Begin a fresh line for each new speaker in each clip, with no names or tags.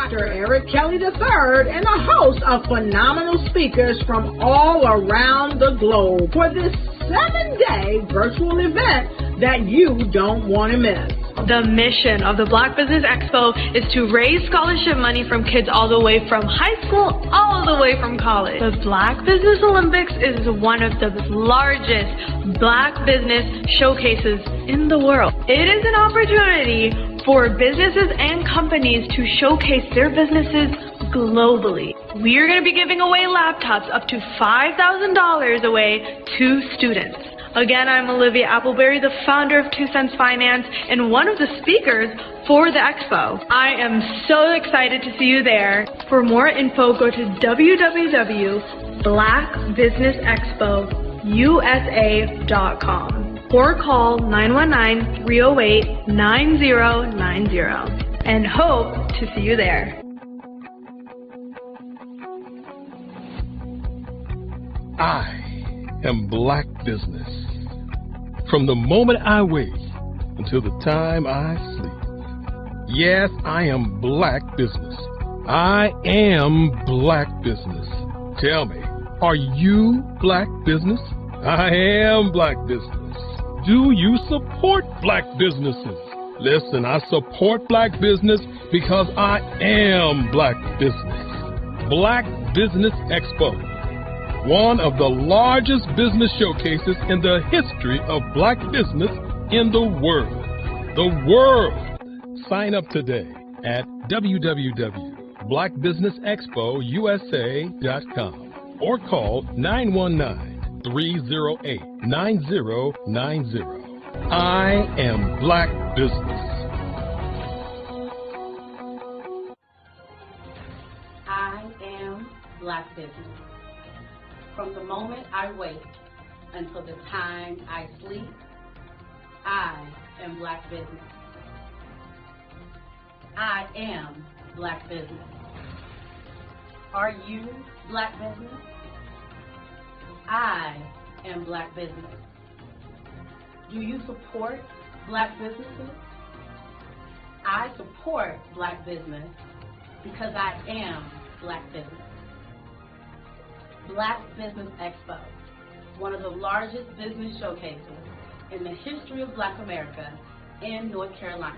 Dr. Eric Kelly III and a host of phenomenal speakers from all around the globe for this 7-day virtual event that you don't want to miss.
The mission of the Black Business Expo is to raise scholarship money from kids all the way from high school all the way from college. The Black Business Olympics is one of the largest Black business showcases in the world. It is an opportunity for businesses and companies to showcase their businesses globally. We are going to be giving away laptops up to $5,000 away to students. Again, I'm Olivia Appleberry, the founder of 2 Cents Finance and one of the speakers for the expo. I am so excited to see you there. For more info, go to www.blackbusinessexpousa.com or call 919-308-9090 and hope to see you there.
I am Black Business. From the moment I wake until the time I sleep. Yes, I am Black Business. I am Black Business. Tell me, are you Black Business? I am Black Business. Do you support Black businesses? Listen, I support Black business because I am Black Business. Black Business Expo, one of the largest business showcases in the history of Black business in the world. The world! Sign up today at www.blackbusinessexpousa.com or call 919-308-9090. I am Black Business.
I am Black Business. From the moment I wake until the time I sleep, I am Black Business. I am Black Business. Are you Black Business? I am Black Business. Do you support Black businesses? I support Black business because I am Black Business. Black Business Expo, one of the largest business showcases in the history of Black America in North Carolina.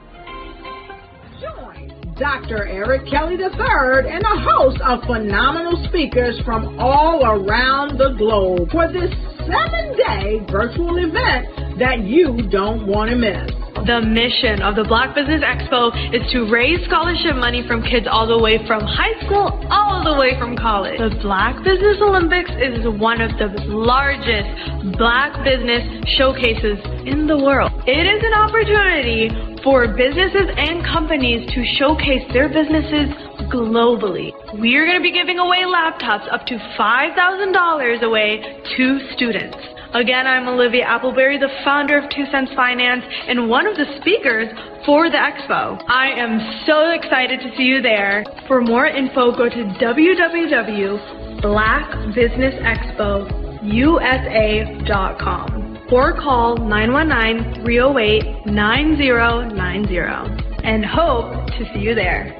Join Dr. Eric Kelly III and a host of phenomenal speakers from all around the globe for this 7-day virtual event that you don't want to miss.
The mission of the Black Business Expo is to raise scholarship money from kids all the way from high school all the way from college. The Black Business Olympics is one of the largest Black business showcases in the world. It is an opportunity for businesses and companies to showcase their businesses globally. We are going to be giving away laptops up to $5,000 away to students. Again, I'm Olivia Appleberry, the founder of 2 Cents Finance and one of the speakers for the expo. I am so excited to see you there. For more info, go to www.blackbusinessexpousa.com or call 919-308-9090 and hope to see you there.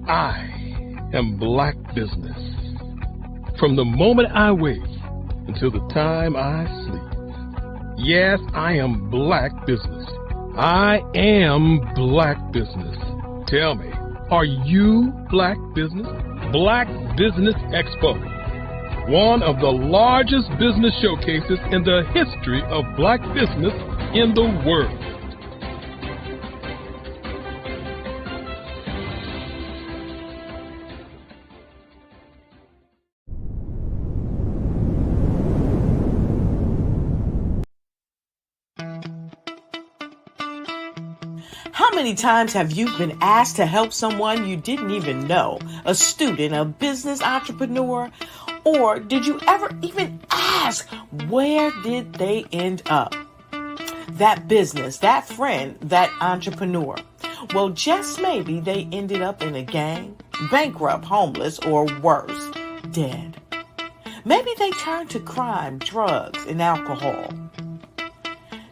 I am Black Business. From the moment I wake until the time I sleep. Yes, I am Black Business. I am Black Business. Tell me, are you Black Business? Black Business Expo, one of the largest business showcases in the history of Black business in the world.
How many times have you been asked to help someone you didn't even know, a student, a business entrepreneur, or did you ever even ask, where did they end up? That business, that friend, that entrepreneur. Well, just maybe they ended up in a gang, bankrupt, homeless, or worse, dead. Maybe they turned to crime, drugs, and alcohol.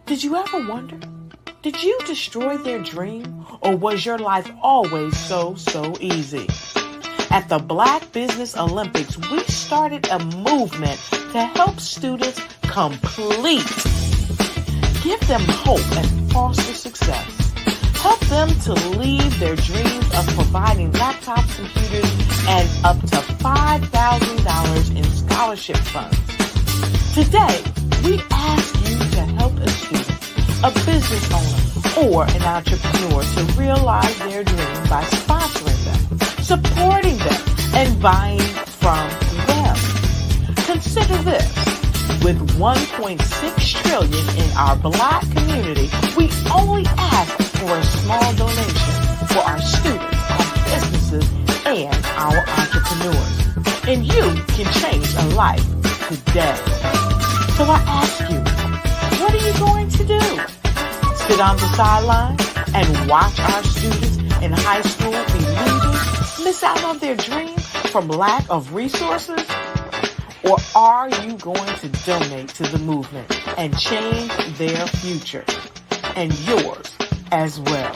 Did you ever wonder, Did you destroy their dream, or was your life always so easy? At the Black Business Olympics, we started a movement to help students complete. Give them hope and foster success. Help them to leave their dreams of providing laptops, computers, and up to $5,000 in scholarship funds. Today, we ask you to help a student, a business owner, or an entrepreneur to realize their dream by sponsoring them, supporting them, and buying from them. Consider this. With $1.6 trillion in our Black community, we only ask for a small donation for our students, our businesses, and our entrepreneurs. And you can change a life today. So I ask you, what are you going to do? Sit on the sidelines and watch our students in high school be leaders, miss out on their dream from lack of resources? Or are you going to donate to the movement and change their future and yours as well?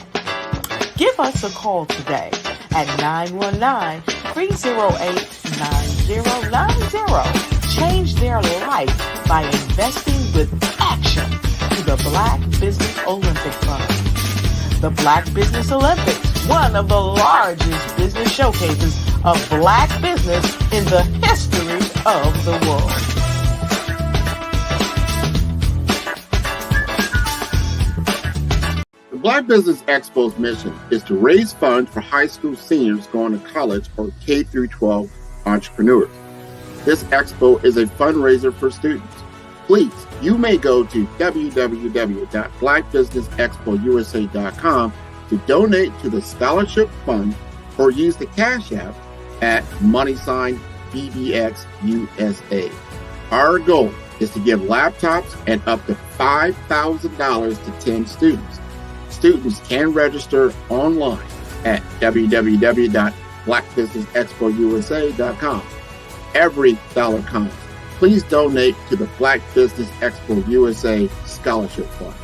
Give us a call today at 919-308-9090. Change their life by investing with action to the Black Business Olympic Fund. The Black Business Olympics, one of the largest business showcases of Black business in the history of the world.
The Black Business Expo's mission is to raise funds for high school seniors going to college or K-12 entrepreneurs. This expo is a fundraiser for students. Please, you may go to www.blackbusinessexpousa.com to donate to the scholarship fund or use the Cash App at $BBXUSA. Our goal is to give laptops and up to $5,000 to 10 students. Students can register online at www.blackbusinessexpousa.com. Every dollar counts. Please donate to the Black Business Expo USA Scholarship Fund.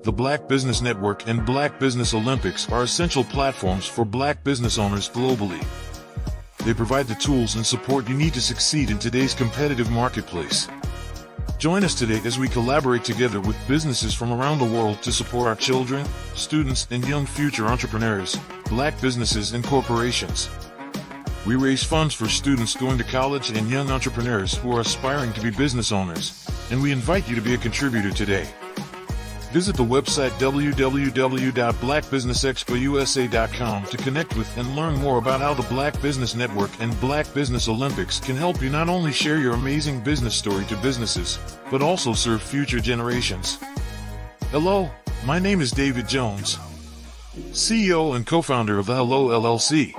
The Black Business Network and Black Business Olympics are essential platforms for Black business owners globally. They provide the tools and support you need to succeed in today's competitive marketplace. Join us today as we collaborate together with businesses from around the world to support our children, students, and young future entrepreneurs, Black businesses and corporations. We raise funds for students going to college and young entrepreneurs who are aspiring to be business owners, and we invite you to be a contributor today. Visit the website www.blackbusinessexpousa.com to connect with and learn more about how the Black Business Network and Black Business Olympics can help you not only share your amazing business story to businesses, but also serve future generations. Hello, my name is David Jones, CEO and co-founder of the Hello LLC,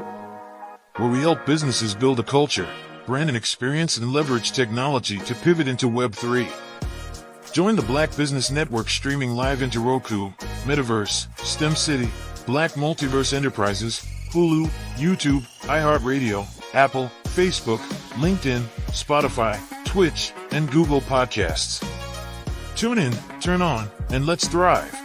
where we help businesses build a culture, brand an experience, and leverage technology to pivot into Web3. Join the Black Business Network streaming live into Roku, Metaverse, STEM City, Black Multiverse Enterprises, Hulu, YouTube, iHeartRadio, Apple, Facebook, LinkedIn, Spotify, Twitch, and Google Podcasts. Tune in, turn on, and let's thrive.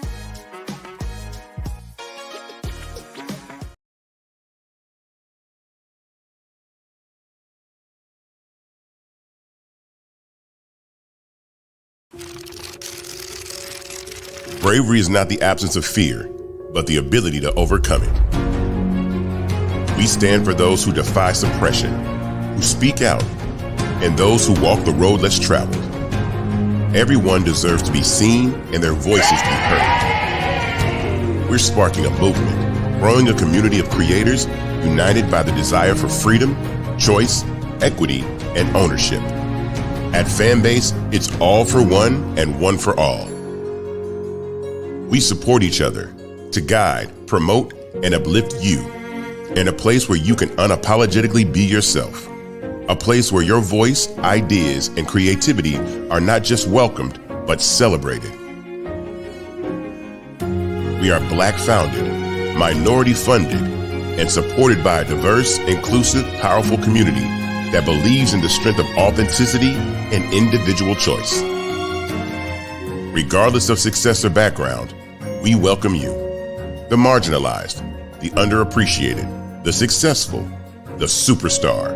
Bravery is not the absence of fear, but the ability to overcome it. We stand for those who defy suppression, who speak out, and those who walk the road less traveled. Everyone deserves to be seen and their voices to be heard. We're sparking a movement, growing a community of creators united by the desire for freedom, choice, equity, and ownership. At Fanbase, it's all for one and one for all. We support each other to guide, promote, and uplift you in a place where you can unapologetically be yourself. A place where your voice, ideas, and creativity are not just welcomed, but celebrated. We are Black founded, minority funded, and supported by a diverse, inclusive, powerful community that believes in the strength of authenticity and individual choice. Regardless of success or background, we welcome you. The marginalized, the underappreciated, the successful, the superstar.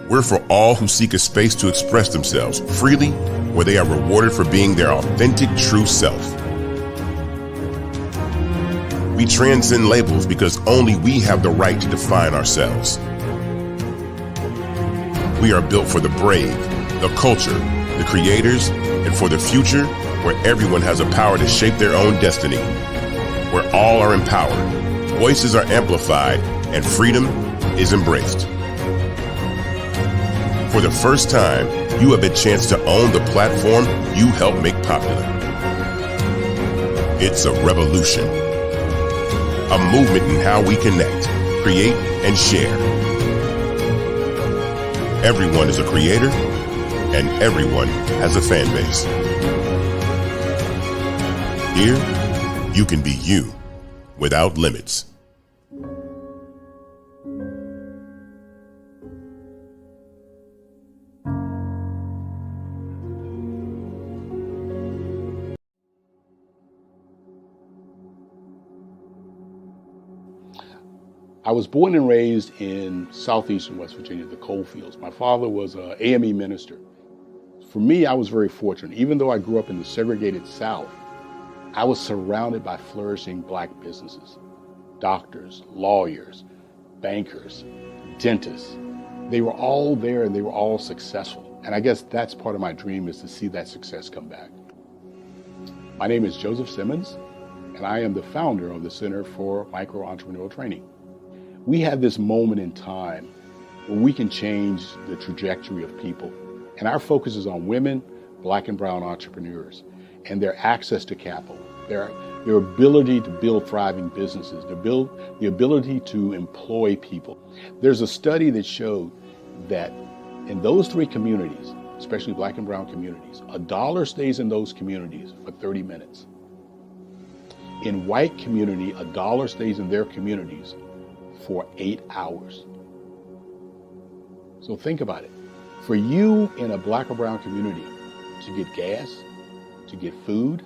We're for all who seek a space to express themselves freely, where they are rewarded for being their authentic, true self. We transcend labels because only we have the right to define ourselves. We are built for the brave, the culture, the creators, and for the future where everyone has a power to shape their own destiny, where all are empowered, voices are amplified, and freedom is embraced. For the first time, you have a chance to own the platform you helped make popular. It's a revolution, a movement in how we connect, create, and share. Everyone is a creator, and everyone has a fan base. Here, you can be you without limits.
I was born and raised in southeastern West Virginia, the coal fields. My father was an AME minister. For me, I was very fortunate. Even though I grew up in the segregated South, I was surrounded by flourishing Black businesses, doctors, lawyers, bankers, dentists. They were all there and they were all successful. And I guess that's part of my dream, is to see that success come back. My name is Joseph Simmons, and I am the founder of the Center for Micro-Entrepreneurial Training. We have this moment in time where we can change the trajectory of people. And our focus is on women, Black and brown entrepreneurs, and their access to capital, their ability to build thriving businesses, the ability to employ people. There's a study that showed that in those three communities, especially Black and brown communities, $1 stays in those communities for 30 minutes. In white community, $1 stays in their communities for 8 hours. So think about it. For you in a Black or brown community to get gas, to get food,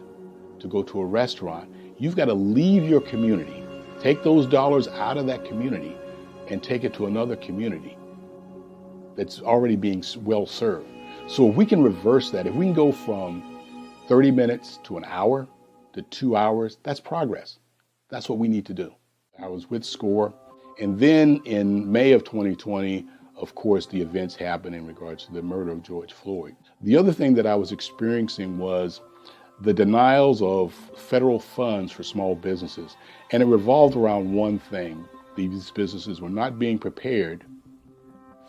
to go to a restaurant, you've got to leave your community, take those dollars out of that community and take it to another community that's already being well served. So if we can reverse that, if we can go from 30 minutes to an hour to 2 hours, that's progress. That's what we need to do. I was with SCORE. And then in May of 2020, of course, the events happened in regards to the murder of George Floyd. The other thing that I was experiencing was the denials of federal funds for small businesses. And it revolved around one thing. These businesses were not being prepared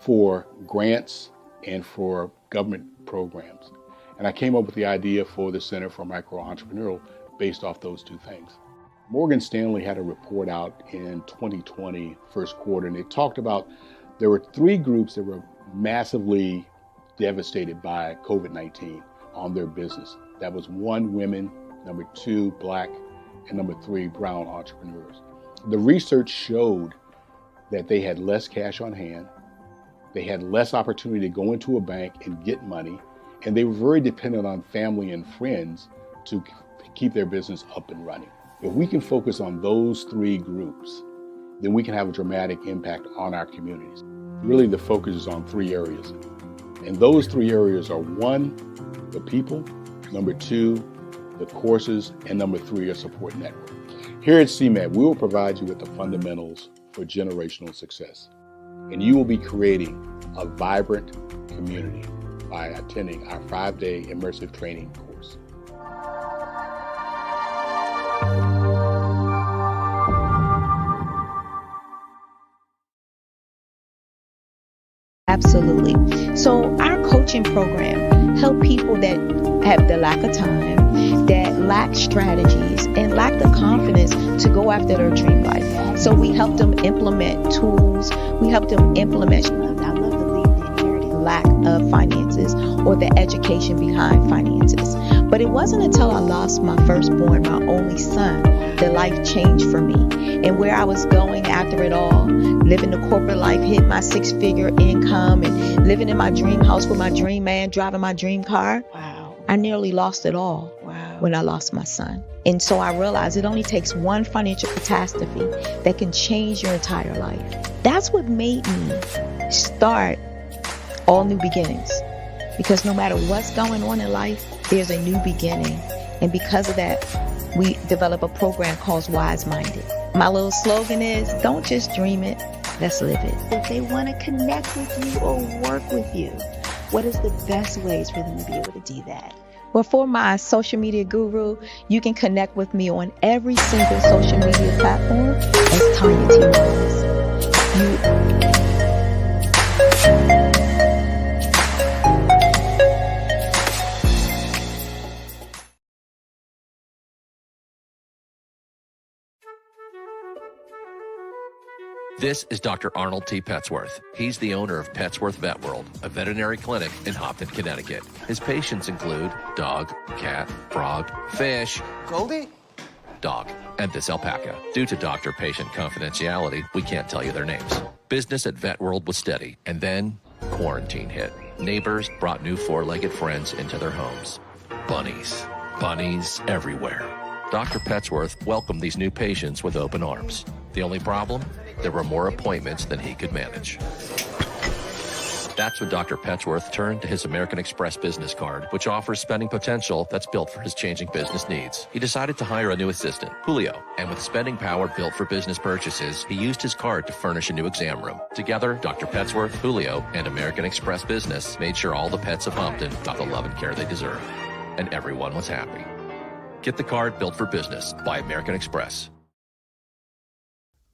for grants and for government programs. And I came up with the idea for the Center for Micro-Entrepreneurial based off those two things. Morgan Stanley had a report out in 2020, first quarter, and it talked about there were 3 groups that were massively devastated by COVID-19 on their business. That was 1, women, number 2, Black, and number 3, brown entrepreneurs. The research showed that they had less cash on hand, they had less opportunity to go into a bank and get money, and they were very dependent on family and friends to keep their business up and running. If we can focus on those 3 groups, then we can have a dramatic impact on our communities. Really, the focus is on 3 areas. And those 3 areas are 1, the people, number 2, the courses, and number 3, a support network. Here at CMAT, we will provide you with the fundamentals for generational success. And you will be creating a vibrant community by attending our 5-day immersive training course.
Absolutely. So our coaching program help people that have the lack of time, that lack strategies, and lack the confidence to go after their dream life. So we help them implement tools. We help them implement, I love to leave the inherited lack of finances or the education behind finances. But it wasn't until I lost my firstborn, my only son, that life changed for me. And where I was going after it all, living the corporate life, hitting my 6-figure income and living in my dream house with my dream man, driving my dream car. Wow. I nearly lost it all. Wow. when I lost my son. And so I realized it only takes one financial catastrophe that can change your entire life. That's what made me start All New Beginnings. Because no matter what's going on in life, there's a new beginning. And because of that, we develop a program called Wise Minded. My little slogan is, don't just dream it, let's live it. If they want to connect with you or work with you, what is the best ways for them to be able to do that? Well, for my social media guru, you can connect with me on every single social media platform as Tanya T. Miles.
This is Dr. Arnold T. Petsworth. He's the owner of Petsworth Vet World, a veterinary clinic in Hopton, Connecticut. His patients include dog, cat, frog, fish,
Goldie,
dog, and this alpaca. Due to doctor-patient confidentiality, we can't tell you their names. Business at Vet World was steady, and then quarantine hit. Neighbors brought new four-legged friends into their homes. Bunnies. Bunnies everywhere. Dr. Petsworth welcomed these new patients with open arms. The only problem? There were more appointments than he could manage. That's when Dr. Petsworth turned to his American Express business card, which offers spending potential that's built for his changing business needs. He decided to hire a new assistant, Julio, and with spending power built for business purchases, he used his card to furnish a new exam room. Together, Dr. Petsworth, Julio, and American Express Business made sure all the pets of Hopton got the love and care they deserve. And everyone was happy. Get the card built for business by American Express.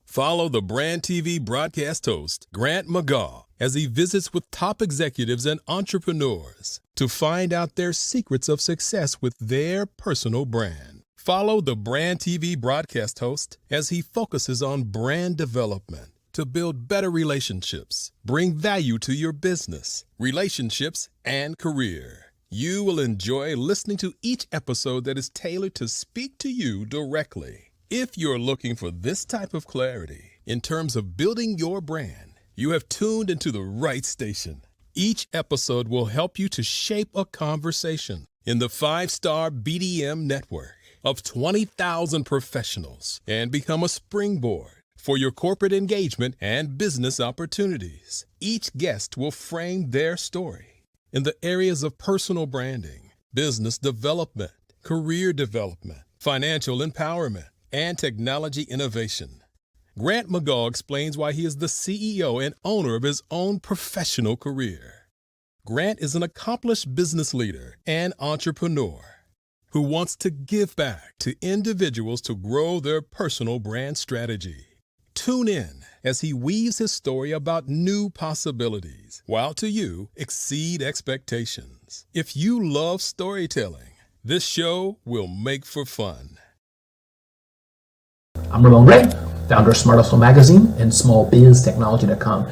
Follow the Brand TV broadcast host, Grant McGaugh, as he visits with top executives and entrepreneurs to find out their secrets of success with their personal brand. Follow the Brand TV broadcast host as he focuses on brand development to build better relationships, bring value to your business, relationships, and career. You will enjoy listening to each episode that is tailored to speak to you directly. If you're looking for this type of clarity in terms of building your brand, you have tuned into the right station. Each episode will help you to shape a conversation in the 5-star BDM network of 20,000 professionals and become a springboard for your corporate engagement and business opportunities. Each guest will frame their story in the areas of personal branding, business development, career development, financial empowerment, and technology innovation. Grant McGaugh explains why he is the CEO and owner of his own professional career. Grant is an accomplished business leader and entrepreneur who wants to give back to individuals to grow their personal brand strategy. Tune in as he weaves his story about new possibilities, while to you exceed expectations. If you love storytelling, this show will make for fun.
I'm Ramon Gray, founder of Smart Hustle Magazine and smallbiztechnology.com.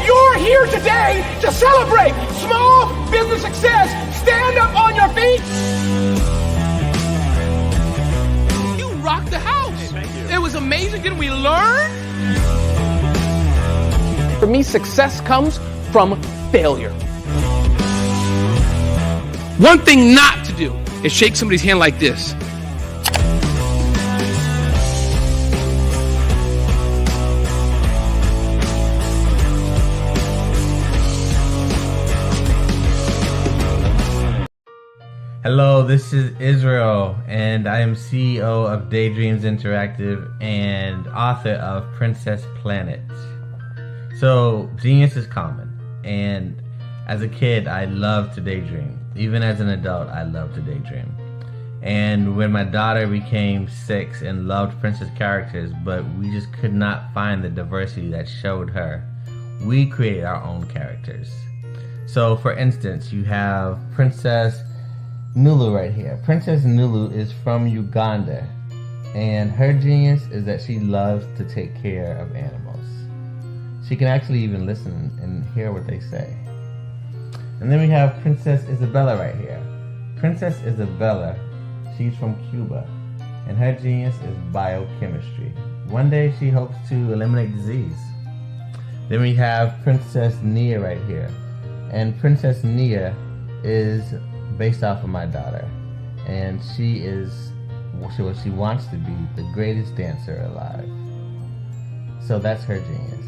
you're here today to celebrate small business success. Stand up on your feet. You rocked the house. It was amazing. Didn't we learn? For me, success comes from failure. One thing not to do is shake somebody's hand like this.
Hello, this is Israel, and I am CEO of Daydreams Interactive and author of Princess Planet. So, genius is common, and as a kid, I loved to daydream. Even as an adult, I love to daydream. And when my daughter became 6 and loved princess characters, but we just could not find the diversity that showed her, we created our own characters. So, for instance, you have Princess Nulu right here. Princess Nulu is from Uganda, and her genius is that she loves to take care of animals. She can actually even listen and hear what they say. And then we have Princess Isabella right here. Princess Isabella, She's from Cuba, and her genius is biochemistry. One day she hopes to eliminate disease. Then we have Princess Nia right here. And Princess Nia is based off of my daughter. And she is what she wants to be, the greatest dancer alive. So that's her genius.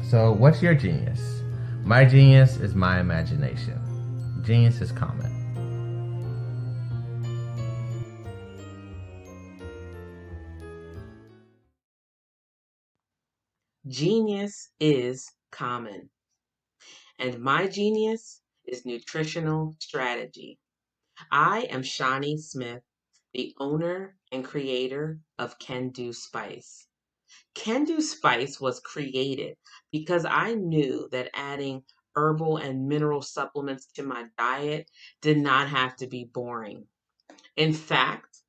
So what's your genius? My genius is my imagination. Genius is common.
Genius is common. And my genius is nutritional strategy. I am Shawnee Smith, the owner and creator of Can Do Spice. Can Do Spice was created because I knew that adding herbal and mineral supplements to my diet did not have to be boring. In fact,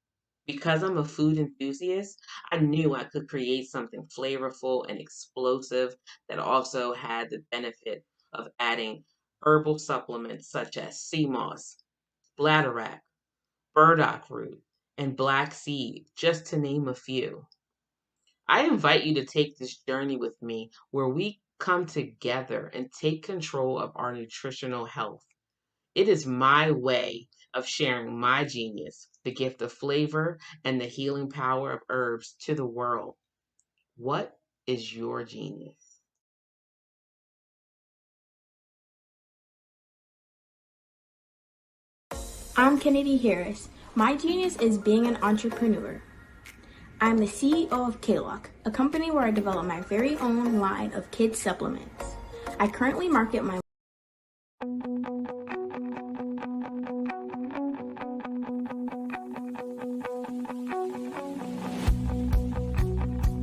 because I'm a food enthusiast, I knew I could create something flavorful and explosive that also had the benefit of adding herbal supplements such as sea moss, bladderwrack, burdock root, and black seed, just to name a few. I invite you to take this journey with me where we come together and take control of our nutritional health. It is my way of sharing my genius, the gift of flavor and the healing power of herbs to the world. What is your genius?
I'm Kennedy Harris. My genius is being an entrepreneur. I'm the CEO of K-Lock, a company where I develop my very own line of kids supplements. I currently market my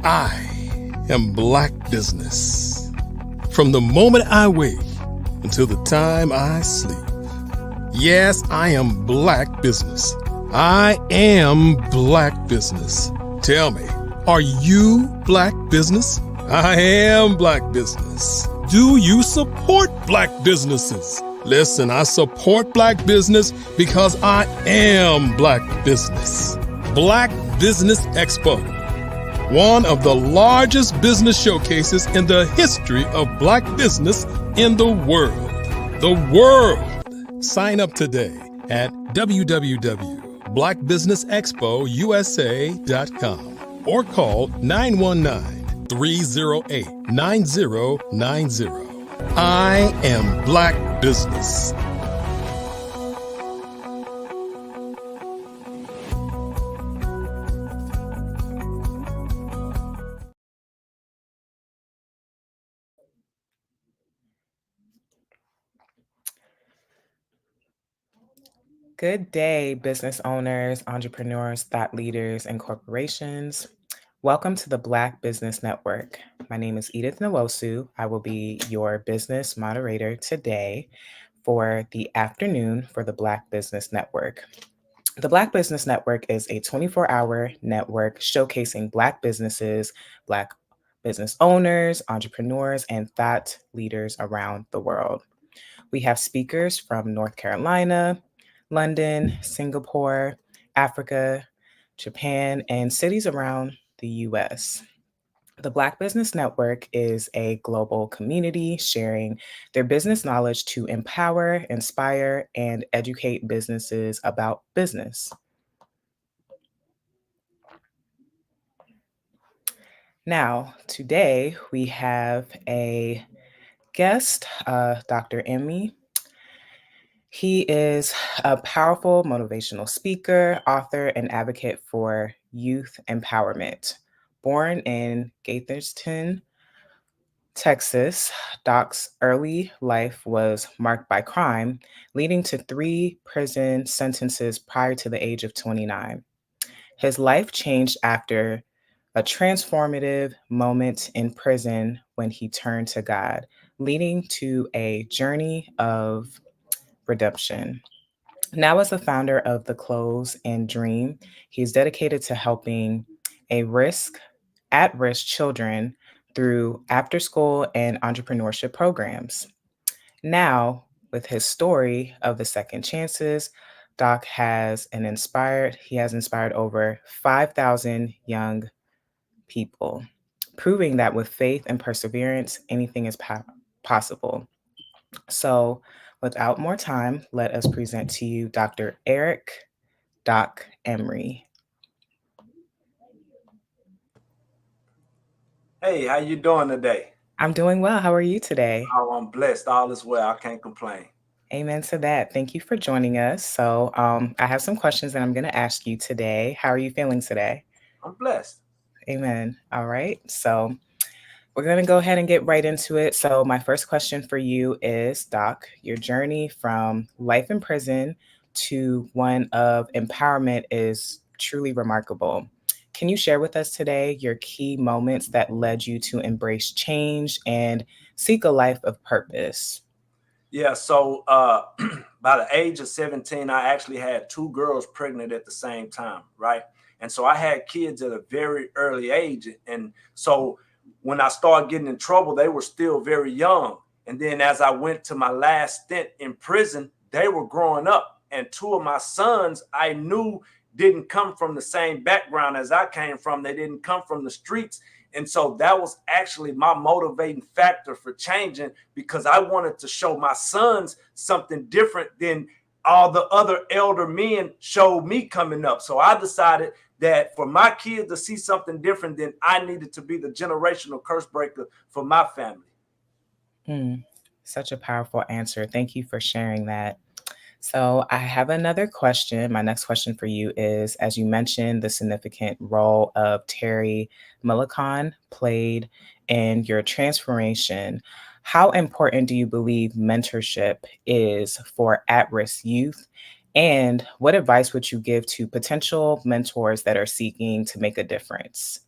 I am Black Business. From the moment I wake until the time I sleep. Yes, I am Black Business. I am Black Business. Tell me, are you Black Business? I am Black Business. Do you support Black businesses? Listen, I support Black business because I am Black Business. Black Business Expo, one of the largest business showcases in the history of Black business in the world. The world! Sign up today at www.blackbusinessexpousa.com or call 919-308-9090. I am Black Business.
Good day, business owners, entrepreneurs, thought leaders, and corporations. Welcome to the Black Business Network. My name is Edith Nwosu. I will be your business moderator today for the afternoon for the Black Business Network. The Black Business Network is a 24-hour network showcasing Black businesses, Black business owners, entrepreneurs, and thought leaders around the world. We have speakers from North Carolina, London, Singapore, Africa, Japan, and cities around the US. The Black Business Network is a global community sharing their business knowledge to empower, inspire, and educate businesses about business. Now, today we have a guest, Dr. Emmy. He is a powerful motivational speaker, author, and advocate for youth empowerment. Born in Gaitherston, Texas, Doc's early life was marked by crime, leading to 3 prison sentences prior to the age of 29. His life changed after a transformative moment in prison when he turned to God, leading to a journey of redemption. Now, as the founder of The Close and Dream, he's dedicated to helping at-risk children through after-school and entrepreneurship programs. Now, with his story of the second chances, Doc he has inspired over 5,000 young people, proving that with faith and perseverance, anything is possible. So, without more time, let us present to you Dr. Eric Doc Emery.
Hey, how you doing today?
I'm doing well. How are you today?
Oh, I'm blessed. All is well. I can't complain.
Amen to that. Thank you for joining us. So, I have some questions that I'm going to ask you today. How are you feeling today?
I'm blessed.
Amen. All right. So, we're going to go ahead and get right into it. So, my first question for you is, Doc, your journey from life in prison to one of empowerment is truly remarkable. Can you share with us today your key moments that led you to embrace change and seek a life of purpose?
Yeah, so by the age of 17, I actually had two girls pregnant at the same time, right? And so I had kids at a very early age. And so when I started getting in trouble, they were still very young. And then as I went to my last stint in prison, they were growing up. And two of my sons I knew didn't come from the same background as I came from. They didn't come from the streets. And so that was actually my motivating factor for changing, because I wanted to show my sons something different than all the other elder men showed me coming up. So I decided that for my kids to see something different, then I needed to be the generational curse breaker for my family.
Such a powerful answer. Thank you for sharing that. So I have another question. My next question for you is, as you mentioned, the significant role of Terry Millikan played in your transformation. How important do you believe mentorship is for at-risk youth? And what advice would you give to potential mentors that are seeking to make a difference?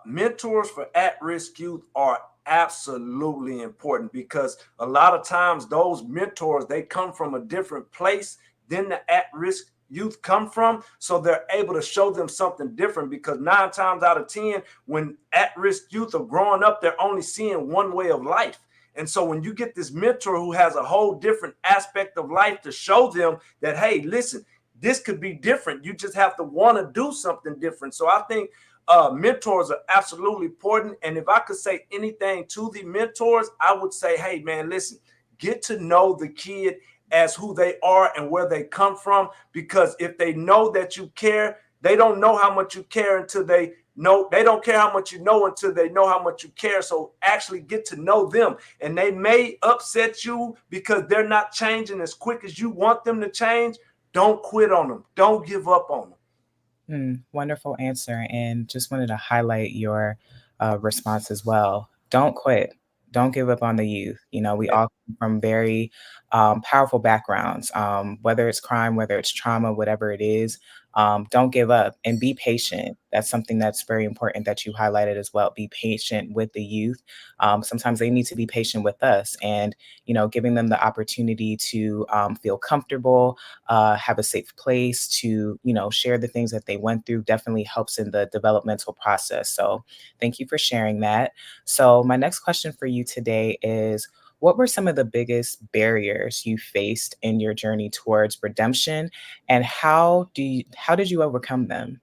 Mentors for at-risk youth are absolutely important, because a lot of times those mentors, they come from a different place than the at-risk youth come from. So they're able to show them something different, because 9 times out of 10, when at-risk youth are growing up, they're only seeing one way of life. And so when you get this mentor who has a whole different aspect of life to show them that, hey, listen, this could be different. You just have to want to do something different. So I think mentors are absolutely important. And if I could say anything to the mentors, I would say, hey, man, listen, get to know the kid as who they are and where they come from. Because if they know that you care, they don't know how much you care until they don't care how much you know until they know how much you care. So actually get to know them. And they may upset you because they're not changing as quick as you want them to change. Don't quit on them. Don't give up on them.
Wonderful answer. And just wanted to highlight your response as well. Don't quit. Don't give up on the youth. You know, we all come from very powerful backgrounds, whether it's crime, whether it's trauma, whatever it is. Don't give up and be patient. That's something that's very important that you highlighted as well. Be patient with the youth. Sometimes they need to be patient with us, and, you know, giving them the opportunity to feel comfortable, have a safe place to, you know, share the things that they went through definitely helps in the developmental process. So thank you for sharing that. So my next question for you today is, what were some of the biggest barriers you faced in your journey towards redemption, and how did you overcome them?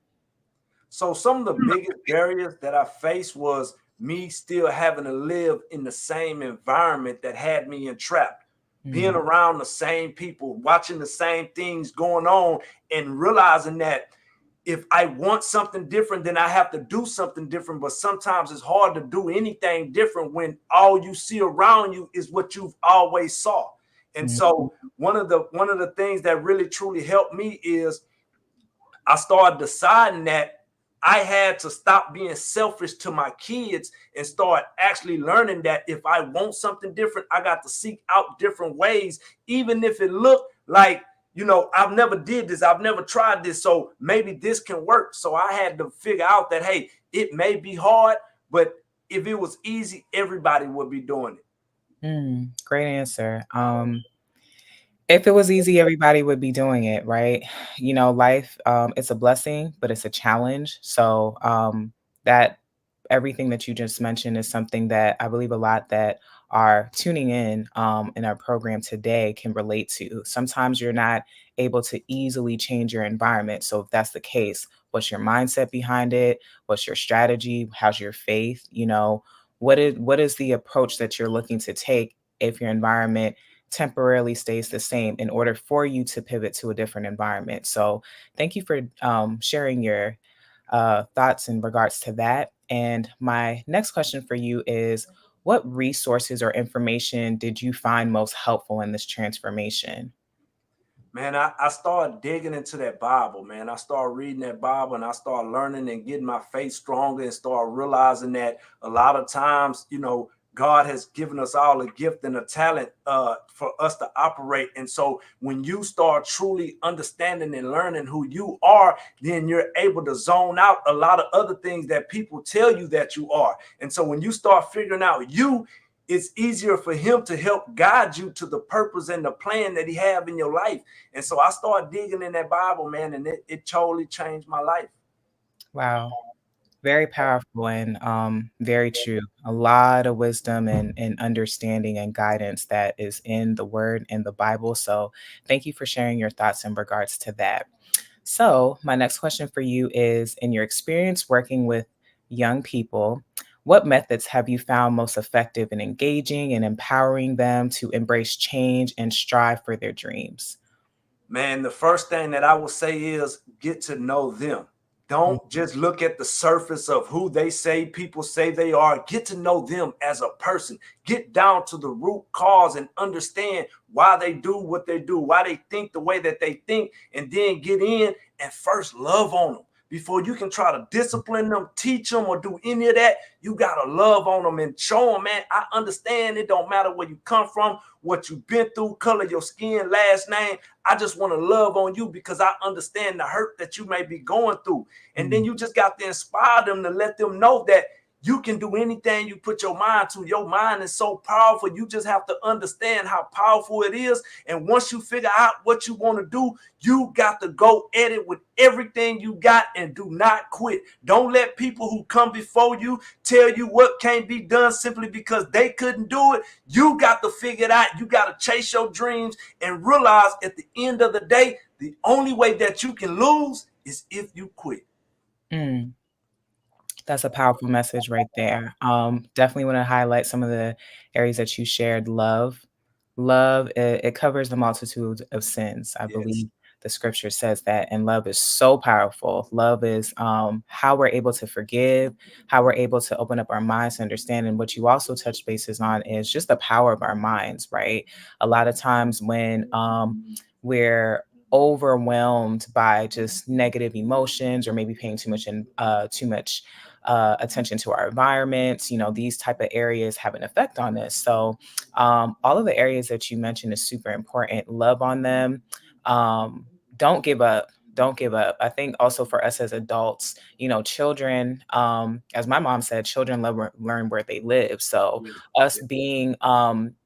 So some of the biggest barriers that I faced was me still having to live in the same environment that had me entrapped, being around the same people, watching the same things going on, and realizing that if I want something different, then I have to do something different. But sometimes it's hard to do anything different when all you see around you is what you've always saw. And so one of the things that really truly helped me is I started deciding that I had to stop being selfish to my kids and start actually learning that if I want something different, I got to seek out different ways, even if it looked like, you know, I've never did this, I've never tried this, so maybe this can work. So I had to figure out that, hey, it may be hard, but if it was easy, everybody would be doing it.
Great answer. If it was easy, everybody would be doing it, right? You know, life, it's a blessing, but it's a challenge. So that everything that you just mentioned is something that I believe a lot that are tuning in our program today can relate to. Sometimes you're not able to easily change your environment. So if that's the case, what's your mindset behind it? What's your strategy? How's your faith? What is the approach that you're looking to take if your environment temporarily stays the same in order for you to pivot to a different environment? So thank you for sharing your thoughts in regards to that. And my next question for you is, what resources or information did you find most helpful in this transformation?
Man, I started digging into that Bible, man. I started reading that Bible and I started learning and getting my faith stronger and started realizing that a lot of times, God has given us all a gift and a talent for us to operate. And so when you start truly understanding and learning who you are, then you're able to zone out a lot of other things that people tell you that you are. And so when you start figuring out it's easier for him to help guide you to the purpose and the plan that he have in your life. And so I started digging in that Bible, man, and it totally changed my life.
Wow. Very powerful and very true. A lot of wisdom and understanding and guidance that is in the word and the Bible. So thank you for sharing your thoughts in regards to that. So my next question for you is, in your experience working with young people, what methods have you found most effective in engaging and empowering them to embrace change and strive for their dreams?
Man, the first thing that I will say is get to know them. Don't just look at the surface of who they say people say they are. Get to know them as a person. Get down to the root cause and understand why they do what they do, why they think the way that they think, and then get in and first love on them. Before you can try to discipline them, teach them, or do any of that, you got to love on them and show them, man, I understand it don't matter where you come from, what you've been through, color your skin, last name. I just want to love on you because I understand the hurt that you may be going through. And then you just got to inspire them to let them know that you can do anything you put your mind to. Your mind is so powerful. You just have to understand how powerful it is. And once you figure out what you want to do, you got to go at it with everything you got and do not quit. Don't let people who come before you tell you what can't be done simply because they couldn't do it. You got to figure it out. You got to chase your dreams and realize at the end of the day, the only way that you can lose is if you quit.
Mm. That's a powerful message right there. Definitely want to highlight some of the areas that you shared. Love, it covers the multitude of sins. I believe the scripture says that, and love is so powerful. Love is how we're able to forgive, how we're able to open up our minds to understand. And what you also touch bases on is just the power of our minds, right? A lot of times when we're overwhelmed by just negative emotions or maybe paying too much attention to our environments, these type of areas have an effect on this. So all of the areas that you mentioned is super important. Love on them. Don't give up. Don't give up. I think also for us as adults, children, as my mom said, children learn where they live. So us being,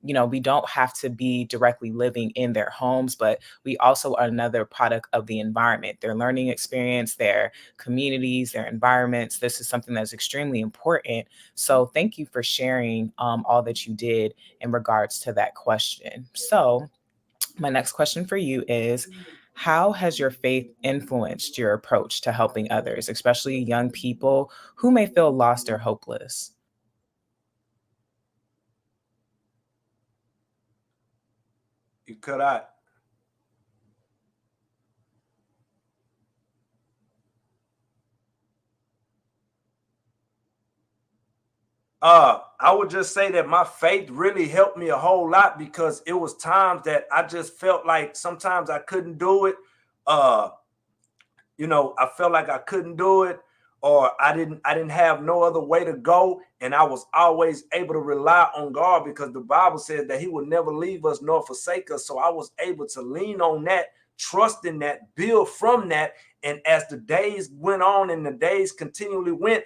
we don't have to be directly living in their homes, but we also are another product of the environment, their learning experience, their communities, their environments. This is something that's extremely important. So thank you for sharing all that you did in regards to that question. So my next question for you is, how has your faith influenced your approach to helping others, especially young people who may feel lost or hopeless?
You cut out. I would just say that my faith really helped me a whole lot because it was times that I just felt like sometimes I couldn't do it. I felt like I couldn't do it, or I didn't have no other way to go. And I was always able to rely on God because the Bible says that he would never leave us nor forsake us. So I was able to lean on that, trust in that, build from that. And as the days went on and the days continually went,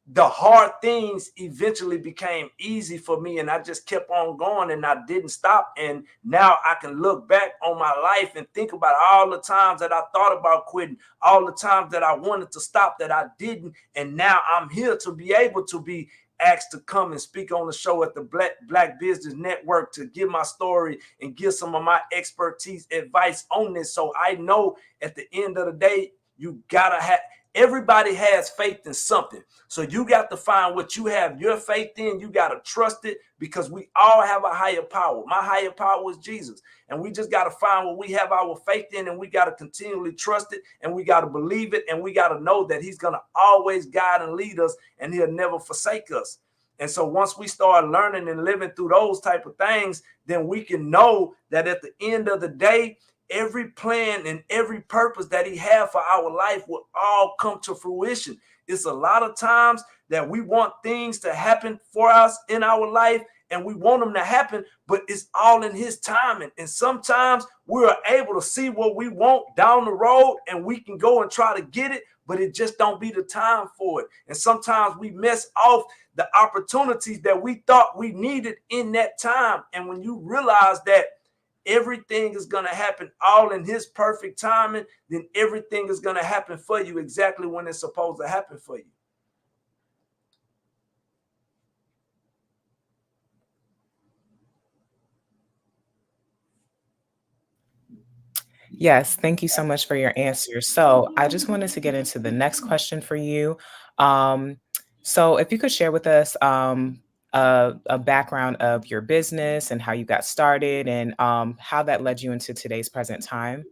the hard things eventually became easy for me, and I just kept on going and I didn't stop. And now I can look back on my life and think about all the times that I thought about quitting, all the times that I wanted to stop that I didn't. And now I'm here to be able to be asked to come and speak on the show at the Black Business Network to give my story and give some of my expertise advice on this. So I know at the end of the day, you gotta have, everybody has faith in something. So you got to find what you have your faith in. You got to trust it, because we all have a higher power. My higher power is Jesus. And we just got to find what we have our faith in, and we got to continually trust it, and we got to believe it, and we got to know that he's going to always guide and lead us, and he'll never forsake us. And so once we start learning and living through those type of things, then we can know that at the end of the day, every plan and every purpose that he had for our life will all come to fruition. It's a lot of times that we want things to happen for us in our life, and we want them to happen, but it's all in his timing. And sometimes we're able to see what we want down the road, and we can go and try to get it, but it just don't be the time for it. And sometimes we mess off the opportunities that we thought we needed in that time. And when you realize that everything is going to happen all in his perfect timing, then everything is going to happen for you exactly when it's supposed to happen for you.
Yes, thank you so much for your answer. So I just wanted to get into the next question for you. Um, so if you could share with us a background of your business and how you got started, and how that led you into today's present time.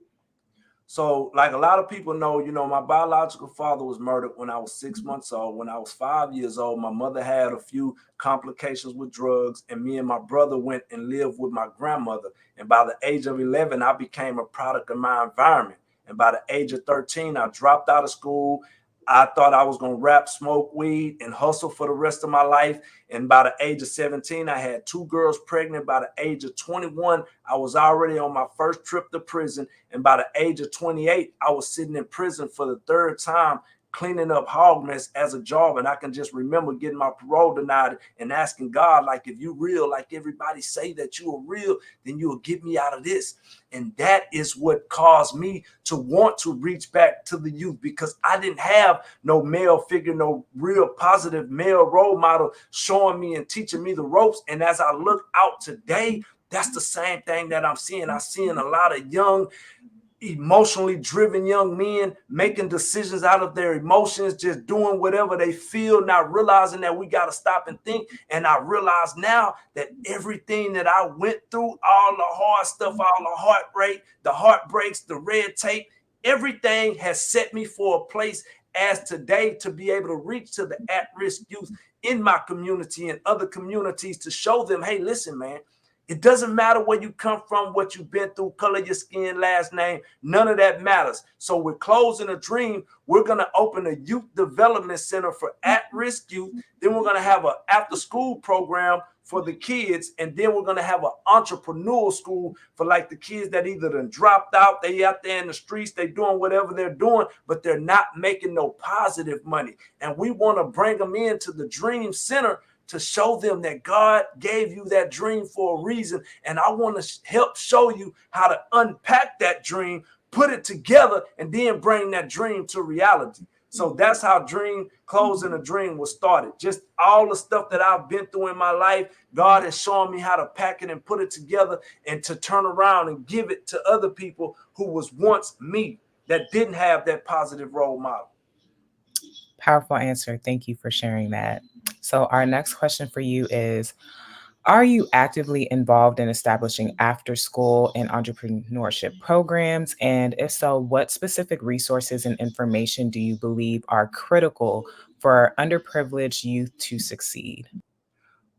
So like a lot of people know, my biological father was murdered when I was 6 months old. When I was 5 years old, my mother had a few complications with drugs, and me and my brother went and lived with my grandmother. And by the age of 11, I became a product of my environment. And by the age of 13, I dropped out of school. I thought I was going to rap, smoke weed, and hustle for the rest of my life. And by the age of 17, I had 2 girls pregnant. By the age of 21, I was already on my first trip to prison. And by the age of 28, I was sitting in prison for the 3rd time, cleaning up hog mess as a job. And I can just remember getting my parole denied and asking God, like, if you real, like everybody say that you are real, then you will get me out of this. And that is what caused me to want to reach back to the youth, because I didn't have no male figure, no real positive male role model showing me and teaching me the ropes. And as I look out today, that's the same thing that I'm seeing. I'm seeing a lot of young, emotionally driven young men making decisions out of their emotions, just doing whatever they feel, not realizing that we got to stop and think. And I realize now that everything that I went through, all the hard stuff, all the heartbreaks, the red tape, everything has set me for a place as today to be able to reach to the at-risk youth in my community and other communities to show them, hey, listen, man, it doesn't matter where you come from, what you've been through, color your skin, last name, none of that matters. So we're closing a dream. We're going to open a youth development center for at-risk youth. Then we're going to have an after-school program for the kids. And then we're going to have an entrepreneurial school for like the kids that either done dropped out, they out there in the streets, they doing whatever they're doing, but they're not making no positive money. And we want to bring them into the Dream Center to show them that God gave you that dream for a reason. And I want to help show you how to unpack that dream, put it together, and then bring that dream to reality. So that's how Closing a Dream was started. Just all the stuff that I've been through in my life, God has shown me how to pack it and put it together and to turn around and give it to other people who was once me, that didn't have that positive role model.
Powerful answer. Thank you for sharing that. So our next question for you is, are you actively involved in establishing after-school and entrepreneurship programs? And if so, what specific resources and information do you believe are critical for underprivileged youth to succeed?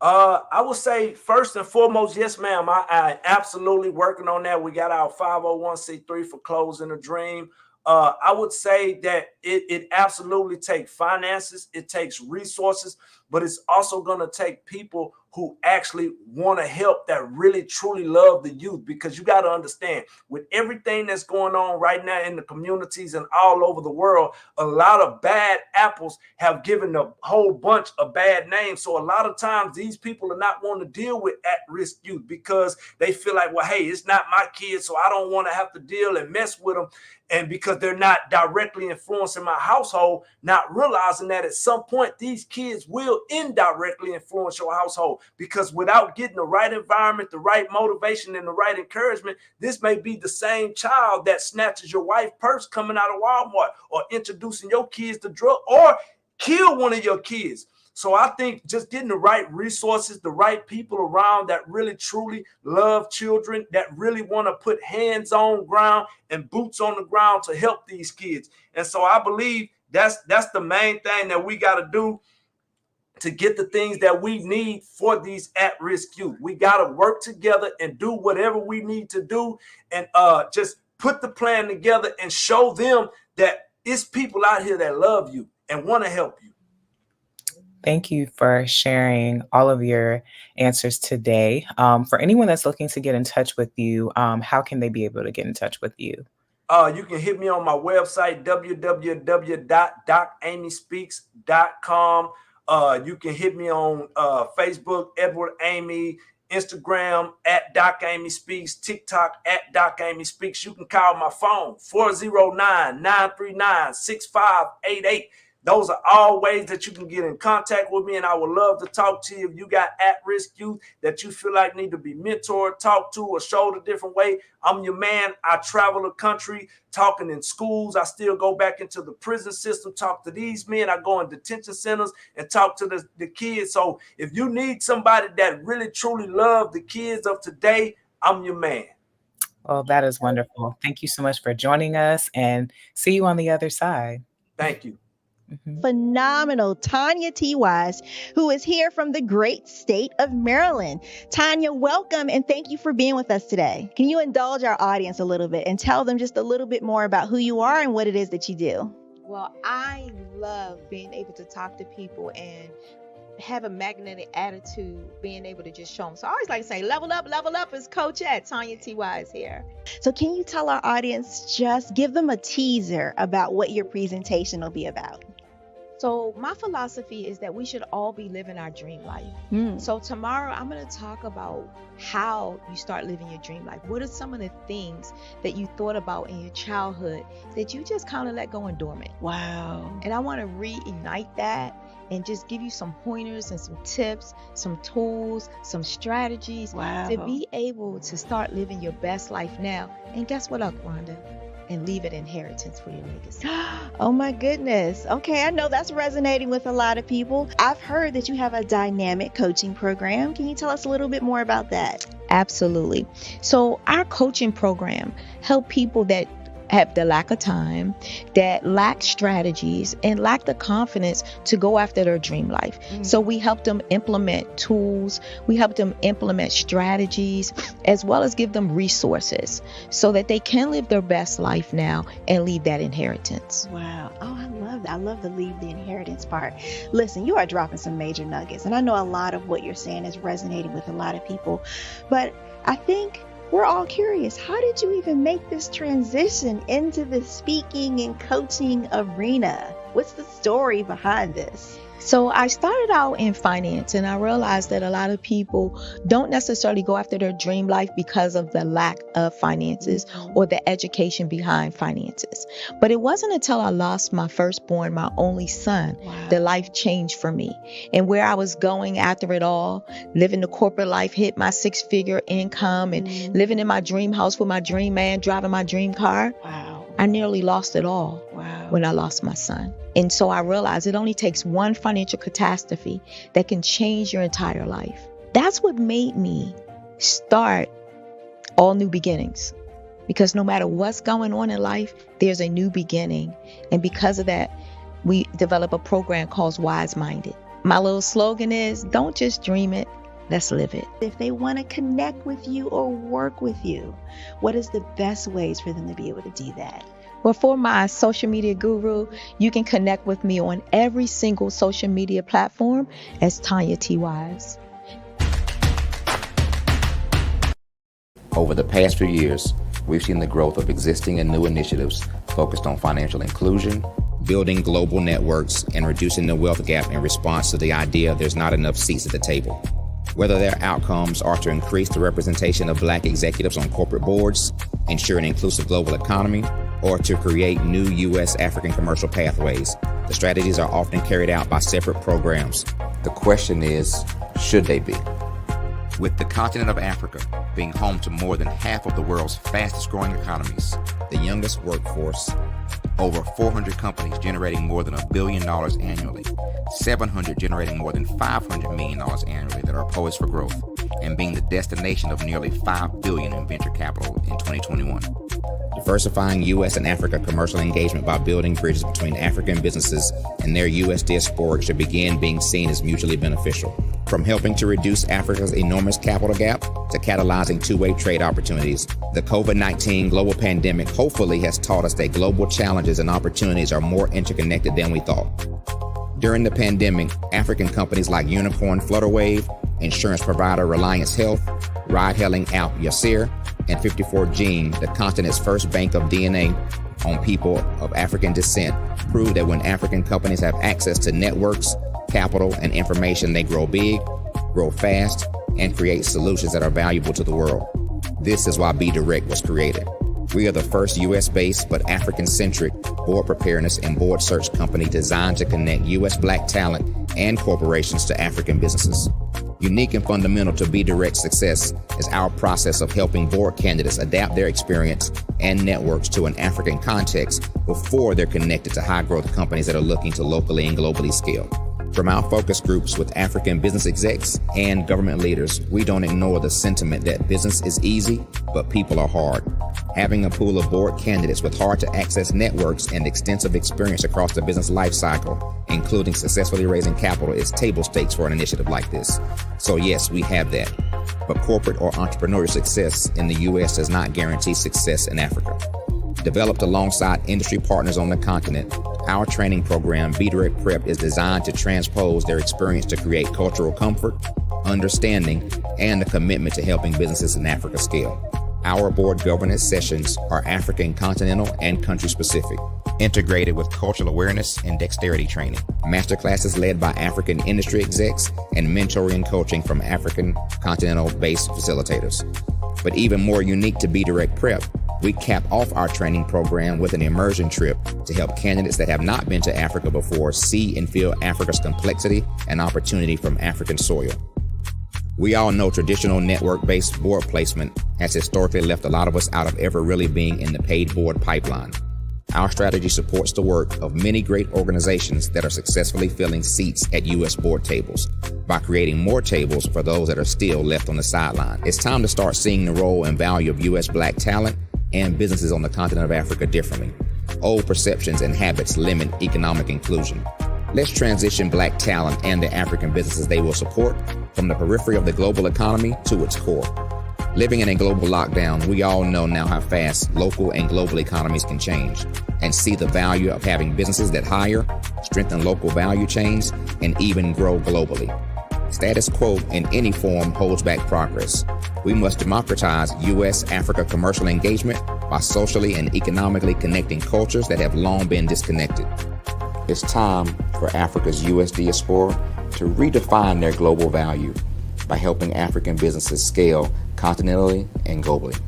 I would say first and foremost, yes, ma'am. I absolutely working on that. We got our 501c3 for Closing a Dream. I would say that it absolutely takes finances, it takes resources, but it's also going to take people who actually want to help, that really truly love the youth. Because you got to understand, with everything that's going on right now in the communities and all over the world, a lot of bad apples have given a whole bunch of bad names. So a lot of times these people are not wanting to deal with at-risk youth because they feel like, well, hey, it's not my kids, so I don't want to have to deal and mess with them. And because they're not directly influencing my household, not realizing that at some point these kids will indirectly influence your household, because without getting the right environment, the right motivation, and the right encouragement, this may be the same child that snatches your wife's purse coming out of Walmart, or introducing your kids to drugs, or kill one of your kids. So I think just getting the right resources, the right people around that really truly love children, that really want to put hands on ground and boots on the ground to help these kids. And so I believe that's the main thing that we got to do to get the things that we need for these at-risk youth. We got to work together and do whatever we need to do, and just put the plan together and show them that it's people out here that love you and want to help you.
Thank you for sharing all of your answers today. For anyone that's looking to get in touch with you, how can they be able to get in touch with you?
You can hit me on my website, www.docamyspeaks.com. You can hit me on Facebook, Edward Amy, Instagram at Doc Amy Speaks, TikTok at Doc Amy Speaks. You can call my phone, 409-939-6588. Those are all ways that you can get in contact with me, and I would love to talk to you. If you got at-risk youth that you feel like need to be mentored, talked to, or showed a different way, I'm your man. I travel the country talking in schools. I still go back into the prison system, talk to these men. I go in detention centers and talk to the kids. So if you need somebody that really, truly love the kids of today, I'm your man.
Well, that is wonderful. Thank you so much for joining us, and see you on the other side.
Thank you.
Phenomenal Tanya T. Wise, who is here from the great state of Maryland. Tanya, welcome, and thank you for being with us today. Can you indulge our audience a little bit and tell them just a little bit more about who you are and what it is that you do?
Well, I love being able to talk to people and have a magnetic attitude, being able to just show them. So I always like to say, level up is Coach at Tanya T. Wise here.
So can you tell our audience, just give them a teaser about what your presentation will be about?
So my philosophy is that we should all be living our dream life. So tomorrow I'm going to talk about how you start living your dream life. What are some of the things that you thought about in your childhood that you just kind of let go and dormant?
Wow.
And I want to reignite that and just give you some pointers and some tips, some tools, some strategies to be able to start living your best life now. And guess what, Rhonda? And leave it inheritance for your legacy.
Oh my goodness. Okay, I know that's resonating with a lot of people. I've heard that you have a dynamic coaching program. Can you tell us a little bit more about that?
Absolutely. So our coaching program help people that have the lack of time, that lack strategies, and lack the confidence to go after their dream life. So we help them implement tools, we help them implement strategies, as well as give them resources so that they can live their best life now and leave that inheritance.
Wow. Oh, I love that. I love the leave the inheritance part. Listen, you are dropping some major nuggets, and I know a lot of what you're saying is resonating with a lot of people, but I think we're all curious. How did you even make this transition into the speaking and coaching arena? What's the story behind this?
So I started out in finance, and I realized that a lot of people don't necessarily go after their dream life because of the lack of finances or the education behind finances. But it wasn't until I lost my firstborn, my only son, that life changed for me. And where I was going after it all, living the corporate life, hit my 6-figure income and living in my dream house with my dream man, driving my dream car. I nearly lost it all when I lost my son. And so I realized it only takes one financial catastrophe that can change your entire life. That's what made me start All New Beginnings. Because no matter what's going on in life, there's a new beginning. And because of that, we develop a program called Wise Minded. My little slogan is, don't just dream it, let's live it.
If they want to connect with you or work with you, what is the best ways for them to be able to do that?
Well, for my social media guru, you can connect with me on every single social media platform as Tanya T. Wise.
Over the past few years, we've seen the growth of existing and new initiatives focused on financial inclusion, building global networks, and reducing the wealth gap in response to the idea there's not enough seats at the table. Whether their outcomes are to increase the representation of Black executives on corporate boards, ensure an inclusive global economy, or to create new U.S. African commercial pathways. The strategies are often carried out by separate programs. The question is, should they be? With the continent of Africa being home to more than half of the world's fastest growing economies, the youngest workforce, over 400 companies generating more than $1 billion annually, 700 generating more than $500 million annually that are poised for growth, and being the destination of nearly $5 billion in venture capital in 2021. Diversifying U.S. and Africa commercial engagement by building bridges between African businesses and their U.S. diaspora should begin being seen as mutually beneficial. From helping to reduce Africa's enormous capital gap to catalyzing two-way trade opportunities, the COVID-19 global pandemic hopefully has taught us that global challenges and opportunities are more interconnected than we thought. During the pandemic, African companies like Unicorn Flutterwave, insurance provider Reliance Health, ride-hailing app Yasir, and 54Gene, the continent's first bank of DNA on people of African descent, proved that when African companies have access to networks, capital, and information, they grow big, grow fast, and create solutions that are valuable to the world. This is why Be Direct was created. We are the first U.S.-based but African-centric board preparedness and board search company designed to connect U.S. Black talent and corporations to African businesses. Unique and fundamental to Be Direct's success is our process of helping board candidates adapt their experience and networks to an African context before they're connected to high-growth companies that are looking to locally and globally scale. From our focus groups with African business execs and government leaders, we don't ignore the sentiment that business is easy, but people are hard. Having a pool of board candidates with hard-to-access networks and extensive experience across the business lifecycle, including successfully raising capital, is table stakes for an initiative like this. So yes, we have that. But corporate or entrepreneurial success in the U.S. does not guarantee success in Africa. Developed alongside industry partners on the continent, our training program, Be Direct Prep, is designed to transpose their experience to create cultural comfort, understanding, and a commitment to helping businesses in Africa scale. Our board governance sessions are African, continental, and country-specific, integrated with cultural awareness and dexterity training, masterclasses led by African industry execs, and mentoring and coaching from African continental-based facilitators. But even more unique to Be Direct Prep, we cap off our training program with an immersion trip to help candidates that have not been to Africa before see and feel Africa's complexity and opportunity from African soil. We all know traditional network-based board placement has historically left a lot of us out of ever really being in the paid board pipeline. Our strategy supports the work of many great organizations that are successfully filling seats at U.S. board tables by creating more tables for those that are still left on the sideline. It's time to start seeing the role and value of U.S. Black talent and businesses on the continent of Africa differently. Old perceptions and habits limit economic inclusion. Let's transition Black talent and the African businesses they will support from the periphery of the global economy to its core. Living in a global lockdown, we all know now how fast local and global economies can change, and see the value of having businesses that hire, strengthen local value chains, and even grow globally. Status quo in any form holds back progress. We must democratize U.S.-Africa commercial engagement by socially and economically connecting cultures that have long been disconnected. It's time for Africa's U.S. diaspora to redefine their global value by helping African businesses scale continentally and globally.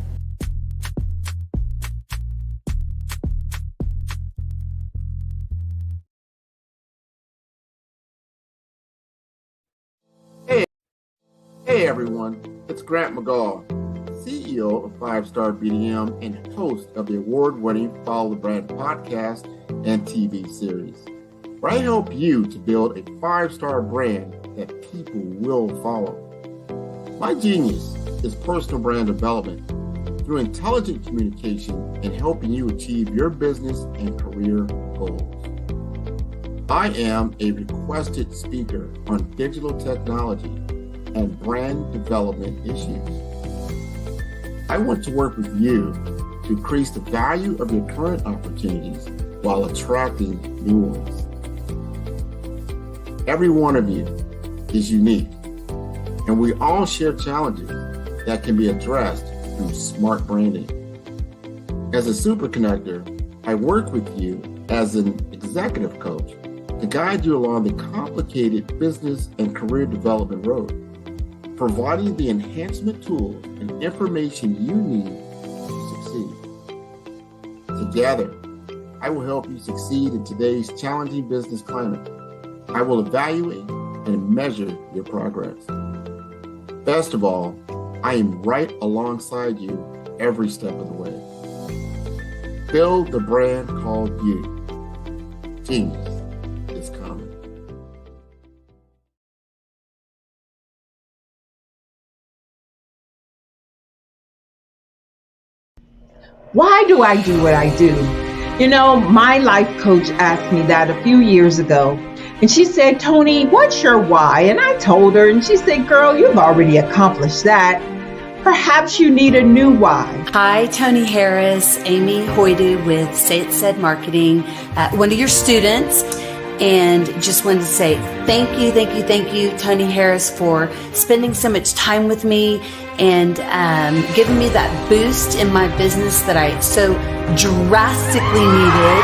Hey everyone, it's Grant McGaw, CEO of 5-Star BDM and host of the award-winning Follow the Brand podcast and TV series, where I help you to build a 5-star brand that people will follow. My genius is personal brand development through intelligent communication and helping you achieve your business and career goals. I am a requested speaker on digital technology and brand development issues. I want to work with you to increase the value of your current opportunities while attracting new ones. Every one of you is unique, and we all share challenges that can be addressed through smart branding. As a super connector, I work with you as an executive coach to guide you along the complicated business and career development road, providing the enhancement tools and information you need to succeed. So Together, I will help you succeed in today's challenging business climate. I will evaluate and measure your progress. Best of all, I am right alongside you every step of the way. Build the brand called you. Genius is common.
Why do I do what I do? You know, my life coach asked me that a few years ago. And she said, Tony, what's your why? And I told her, and she said, girl, you've already accomplished that. Perhaps you need a new why.
Hi, Tony Harris, Amy Hoydu with Say It Said Marketing, one of your students. And just wanted to say thank you, Tony Harris, for spending so much time with me and giving me that boost in my business that I so drastically needed.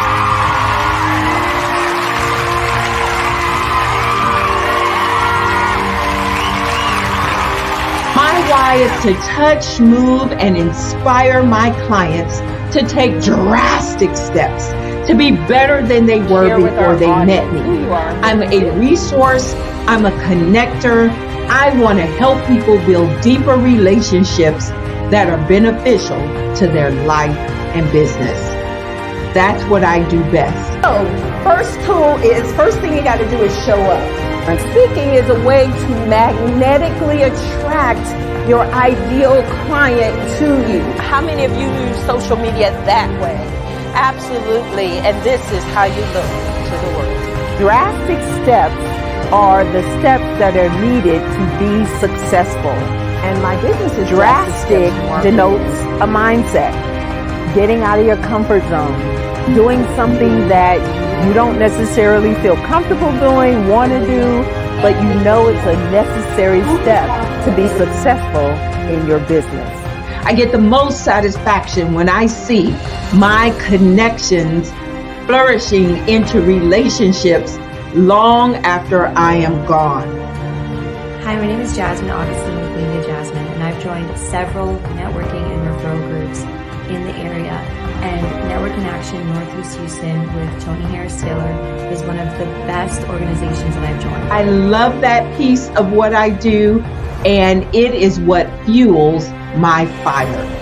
My why is to touch, move, and inspire my clients to take drastic steps to be better than they were before they met me. I'm a resource. I'm a connector. I want to help people build deeper relationships that are beneficial to their life and business. That's what I do best.
So, first thing you got to do is show up. And speaking is a way to magnetically attract your ideal client to you. How many of you use social media that way? Absolutely, and this is how you look to the world. Drastic steps are the steps that are needed to be successful. And my business is drastic denotes a mindset. Getting out of your comfort zone. Doing something that you don't necessarily feel comfortable doing, want to do, but you know it's a necessary step to be successful in your business.
I get the most satisfaction when I see my connections flourishing into relationships long after I am gone.
Hi, my name is Jasmine Augustine with Media Jasmine, and I've joined several networking and referral groups in the area. And Network in Action Northeast Houston with Tony Harris Taylor is one of the best organizations that I've joined.
I love that piece of what I do, and it is what fuels my fire.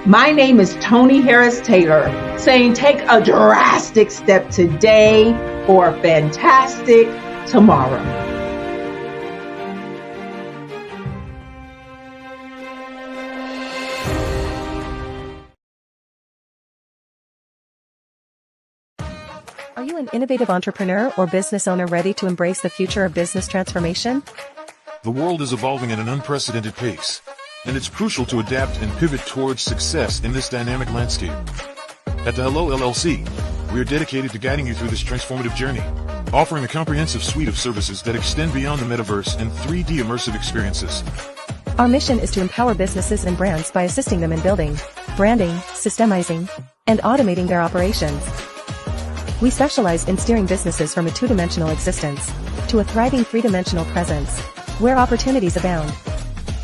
My name is Tony Harris Taylor, saying take a drastic step today for a fantastic tomorrow.
Are you an innovative entrepreneur or business owner ready to embrace the future of business transformation?
The world is evolving at an unprecedented pace, and it's crucial to adapt and pivot towards success in this dynamic landscape. At the Hello LLC, we are dedicated to guiding you through this transformative journey, offering a comprehensive suite of services that extend beyond the metaverse and 3D immersive experiences.
Our mission is to empower businesses and brands by assisting them in building, branding, systemizing, and automating their operations. We specialize in steering businesses from a two-dimensional existence to a thriving three-dimensional presence, where opportunities abound.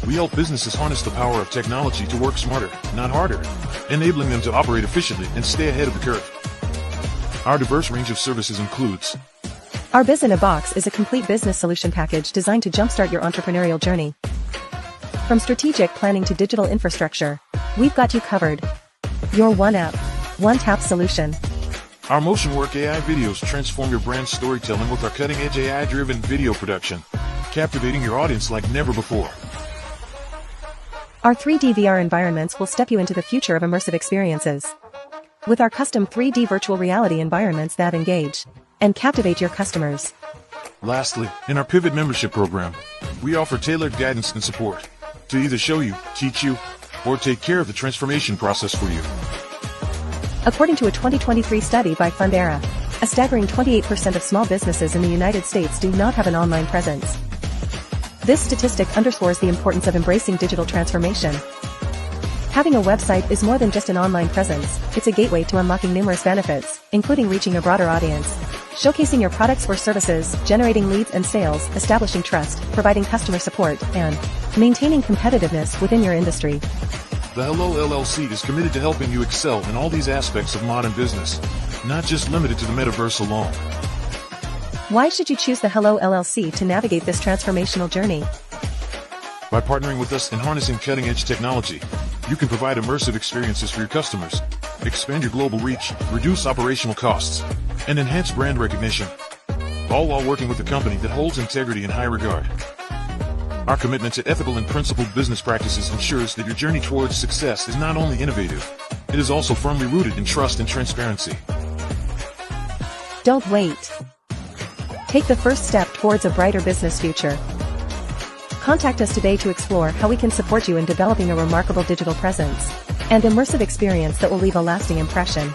We help businesses harness the power of technology to work smarter, not harder, enabling them to operate efficiently and stay ahead of the curve. Our diverse range of services includes
Our Biz in a Box is a complete business solution package designed to jumpstart your entrepreneurial journey. From strategic planning to digital infrastructure, we've got you covered. Your one app, one tap solution.
Our Motion Work AI videos transform your brand storytelling with our cutting-edge AI-driven video production, captivating your audience like never before.
Our 3D VR environments will step you into the future of immersive experiences. With our custom 3D virtual reality environments that engage and captivate your customers.
Lastly, in our Pivot membership program, we offer tailored guidance and support to either show you, teach you, or take care of the transformation process for you.
According to a 2023 study by Fundera, a staggering 28% of small businesses in the United States do not have an online presence. This statistic underscores the importance of embracing digital transformation. Having a website is more than just an online presence, it's a gateway to unlocking numerous benefits, including reaching a broader audience. Showcasing your products or services, generating leads and sales, establishing trust, providing customer support, and maintaining competitiveness within your industry.
The Hello LLC is committed to helping you excel in all these aspects of modern business, not just limited to the metaverse alone.
Why should you choose the Hello LLC to navigate this transformational journey?
By partnering with us and harnessing cutting-edge technology, you can provide immersive experiences for your customers, expand your global reach, reduce operational costs, and enhance brand recognition, all while working with a company that holds integrity in high regard. Our commitment to ethical and principled business practices ensures that your journey towards success is not only innovative, it is also firmly rooted in trust and transparency.
Don't wait. Take the first step towards a brighter business future. Contact us today to explore how we can support you in developing a remarkable digital presence and immersive experience that will leave a lasting impression.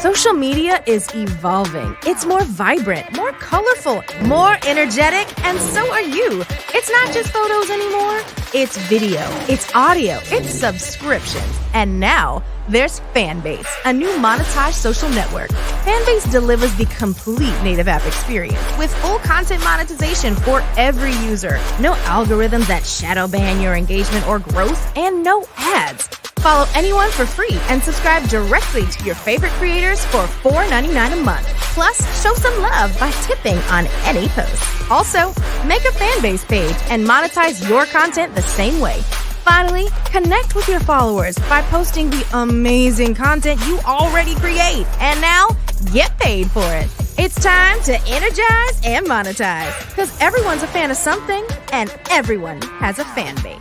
Social media is evolving. It's more vibrant, more colorful, more energetic, and so are you. It's not just photos anymore. It's video, it's audio, it's subscriptions. And now there's Fanbase, a new monetized social network. Fanbase delivers the complete native app experience with full content monetization for every user. No algorithms that shadow ban your engagement or growth, and no ads. Follow anyone for free and subscribe directly to your favorite creators for $4.99 a month. Plus, show some love by tipping on any post. Also, make a Fanbase page and monetize your content the same way. Finally, connect with your followers by posting the amazing content you already create. And now, get paid for it. It's time to energize and monetize, because everyone's a fan of something and everyone has a fan base.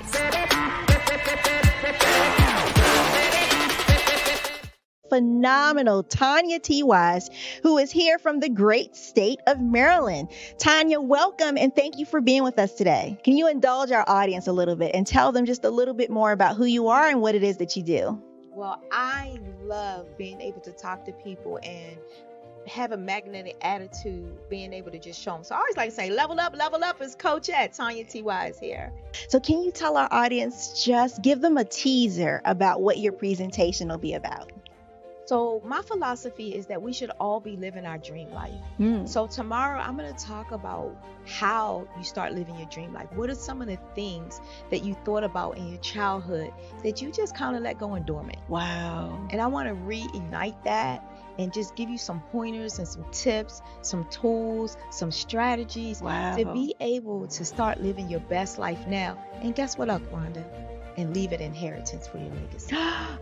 Phenomenal Tanya T. Wise, who is here from the great state of Maryland. Tanya, welcome and thank you for being with us today. Can you indulge our audience a little bit and tell them just a little bit more about who you are and what it is that you do?
Well, I love being able to talk to people and have a magnetic attitude, being able to just show them. So I always like to say, level up is Coach at Tanya T. Wise here.
So can you tell our audience, just give them a teaser about what your presentation will be about?
So my philosophy is that we should all be living our dream life. So tomorrow I'm going to talk about how you start living your dream life. What are some of the things that you thought about in your childhood that you just kind of let go and dormant?
Wow.
And I want to reignite that and just give you some pointers and some tips, some tools, some strategies to be able to start living your best life now. And guess what, Akwanda? And leave it inheritance for your legacy.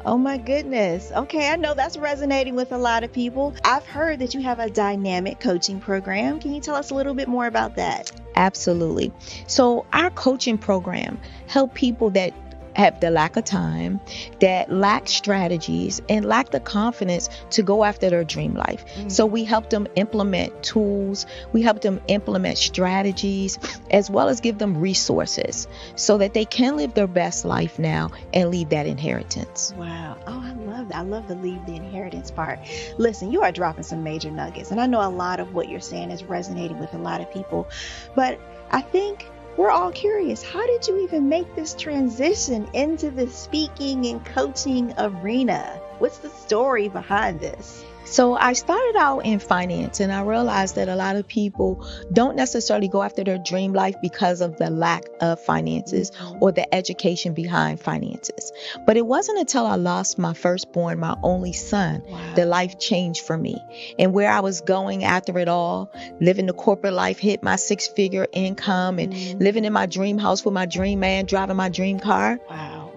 Oh my goodness. Okay, I know that's resonating with a lot of people. I've heard that you have a dynamic coaching program. Can you tell us a little bit more about that?
Absolutely. So our coaching program help people that have the lack of time, that lack strategies, and lack the confidence to go after their dream life. So we help them implement tools, we help them implement strategies, as well as give them resources so that they can live their best life now and leave that inheritance.
Wow. Oh, I love that. I love the leave the inheritance part. Listen, you are dropping some major nuggets, and I know a lot of what you're saying is resonating with a lot of people, but I think we're all curious. How did you even make this transition into the speaking and coaching arena? What's the story behind this?
So I started out in finance, and I realized that a lot of people don't necessarily go after their dream life because of the lack of finances or the education behind finances. But it wasn't until I lost my firstborn, my only son, that life changed for me. And where I was going after it all, living the corporate life, hit my 6-figure income and living in my dream house with my dream man, driving my dream car.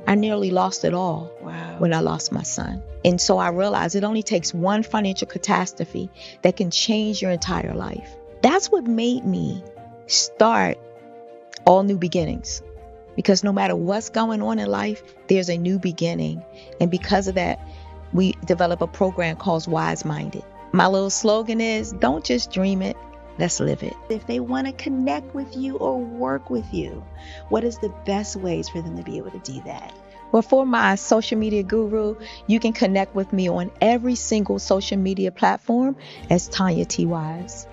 I nearly lost it all when I lost my son. And so I realized it only takes one financial catastrophe that can change your entire life. That's what made me start All New Beginnings. Because no matter what's going on in life, there's a new beginning. And because of that, we develop a program called Wise Minded. My little slogan is, don't just dream it, let's live it.
If they want to connect with you or work with you, what is the best ways for them to be able to do that?
Well, for my social media guru, you can connect with me on every single social media platform as Tanya T. Wise.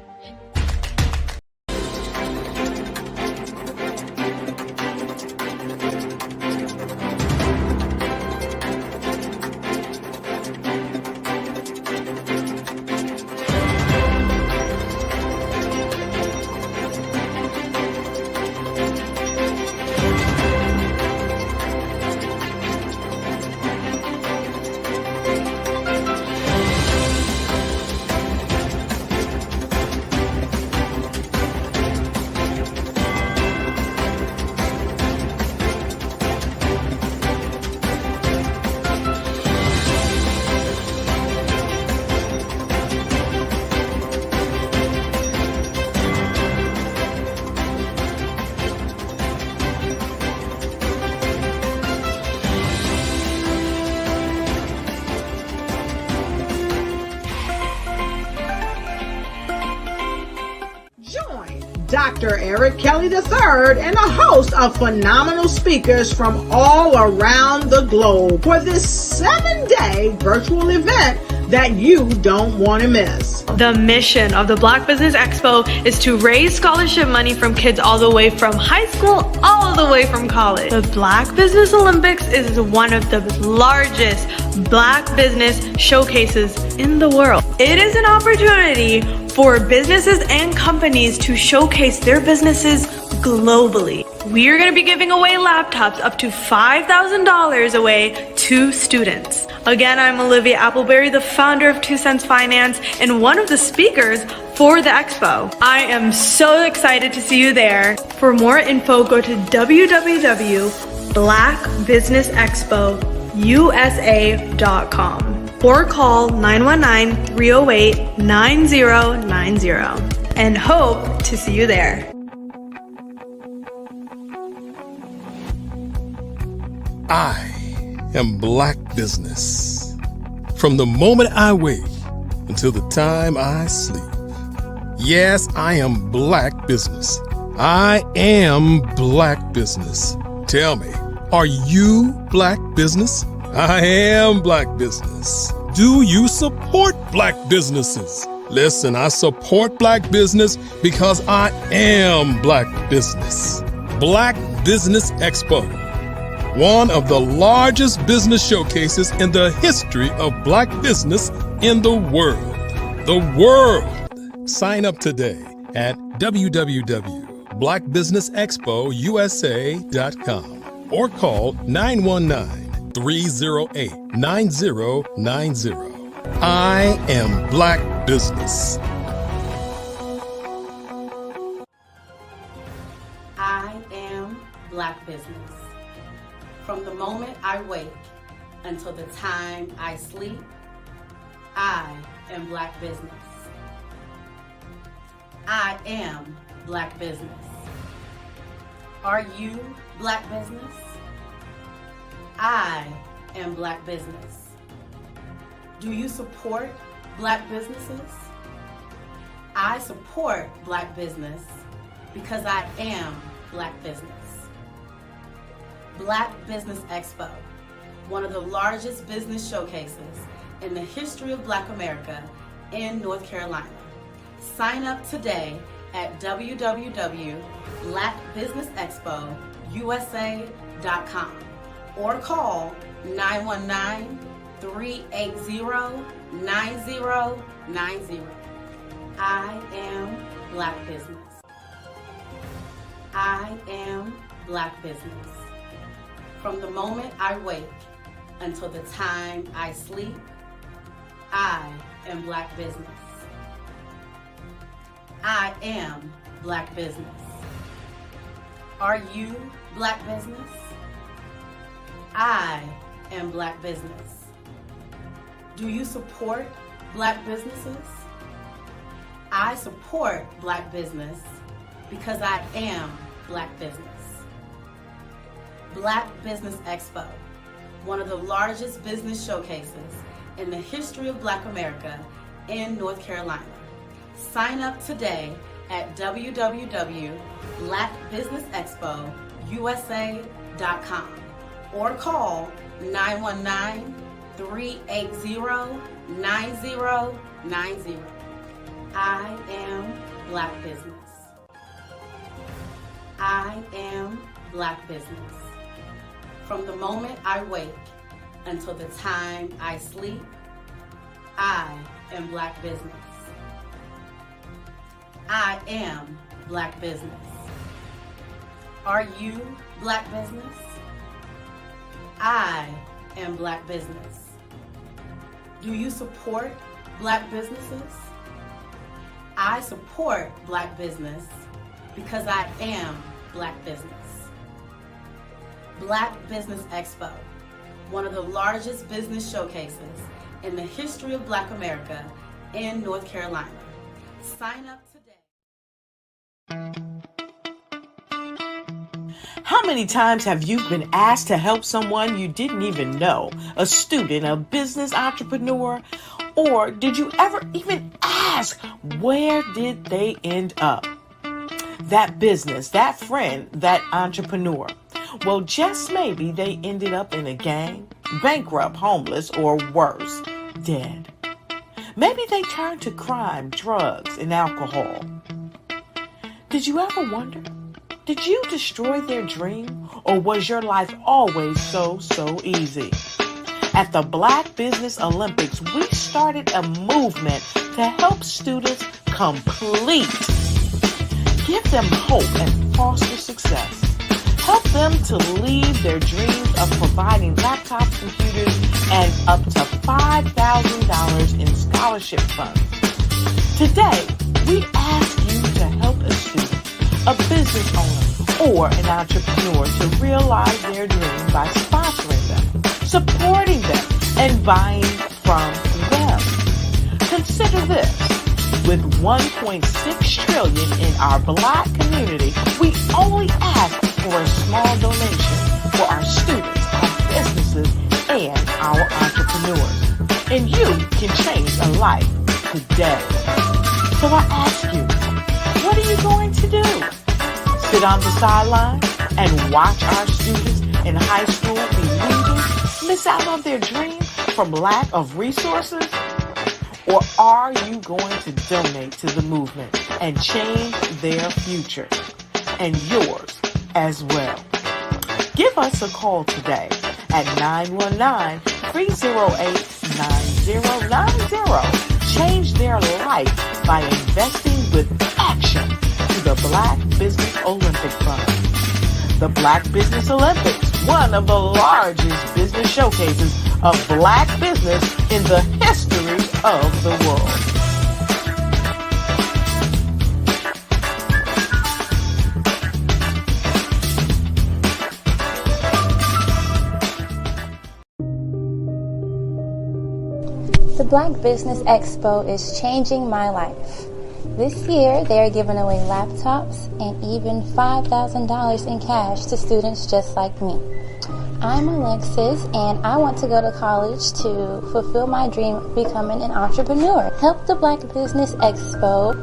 Dr. Eric Kelly III, and a host of phenomenal speakers from all around the globe for this 7-day virtual event that you don't want to miss.
The mission of the Black Business Expo is to raise scholarship money from kids all the way from high school all the way from college. The Black Business Olympics is one of the largest Black business showcases in the world. It is an opportunity for businesses and companies to showcase their businesses globally. We are going to be giving away laptops up to $5,000 away to students. Again, I'm Olivia Appleberry, the founder of 2 Cents Finance and one of the speakers for the expo. I am so excited to see you there. For more info, go to www.blackbusinessexpousa.com or call 919-308-9090 and hope to see you there.
I am Black Business. From the moment I wake until the time I sleep. Yes, I am Black Business. I am Black Business. Tell me, are you Black Business? I am Black Business. Do you support Black businesses? Listen, I support Black business because I am Black Business. Black Business Expo, one of the largest business showcases in the history of Black business in the world. The world! Sign up today at www.blackbusinessexpousa.com or call 919-308-9090. I am Black Business.
I am Black Business. From the moment I wake until the time I sleep, I am Black Business. I am Black Business. Are you Black Business? I am Black Business. Do you support Black businesses? I support Black business because I am Black business. Black Business Expo, one of the largest business showcases in the history of Black America in North Carolina. Sign up today at www.blackbusinessexpousa.com or call 919-380-9090. I am Black Business. I am Black Business. From the moment I wake until the time I sleep, I am Black Business. I am Black Business. Are you Black Business? I am Black Business. Do you support Black businesses? I support Black business because I am Black business. Black Business Expo, one of the largest business showcases in the history of Black America in North Carolina. Sign up today at www.blackbusinessexpousa.com or call 919-380-9090. I am Black Business. I am Black Business. From the moment I wake until the time I sleep, I am Black Business. I am Black Business. Are you Black Business? I am Black Business. Do you support Black businesses? I support Black business because I am Black business. Black Business Expo, one of the largest business showcases in the history of Black America in North Carolina. Sign up today.
How many times have you been asked to help someone you didn't even know, a student, a business entrepreneur, or did you ever even ask, where did they end up? that business, that friend, that entrepreneur. Well, just maybe they ended up in a gang, bankrupt, homeless, or worse, dead. Maybe they turned to crime, drugs, and alcohol. Did you ever wonder? Did you destroy their dream, or was your life always so easy? At the Black Business Olympics, we started a movement to help students complete. Give them hope and foster success. Help them to leave their dreams of providing laptops, computers, and up to $5,000 in scholarship funds. Today, we ask you to help a student, a business owner, or an entrepreneur to realize their dream by sponsoring them, supporting them, and buying from them. Consider this. With $1.6 trillion in our Black community, we only ask for a small donation for our students, our businesses, and our entrepreneurs. And you can change a life today. So I ask you, what are you going to do? Sit on the sideline and watch our students in high school be leaving, miss out on their dream from lack of resources? Or are you going to donate to the movement and change their future and yours as well? Give us a call today at 919-308-9090. Change their life by investing with action to the Black Business Olympic Fund. The Black Business Olympics, one of the largest business showcases of Black business in the history of the world.
The Black Business Expo is changing my life. This year, they are giving away laptops and even $5,000 in cash to students just like me. I'm Alexis, and I want to go to college to fulfill my dream of becoming an entrepreneur. Help the Black Business Expo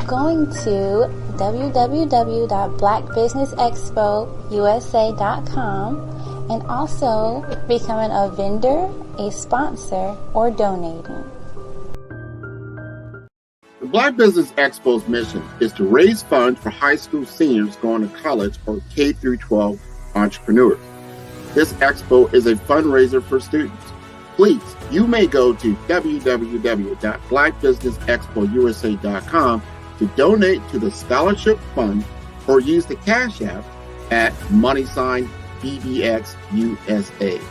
going to www.blackbusinessexpousa.com and also becoming a vendor, a sponsor, or donating.
The Black Business Expo's mission is to raise funds for high school seniors going to college or K through 12 entrepreneurs. This expo is a fundraiser for students. Please, you may go to www.blackbusinessexpousa.com to donate to the scholarship fund or use the Cash App at $BBXUSA.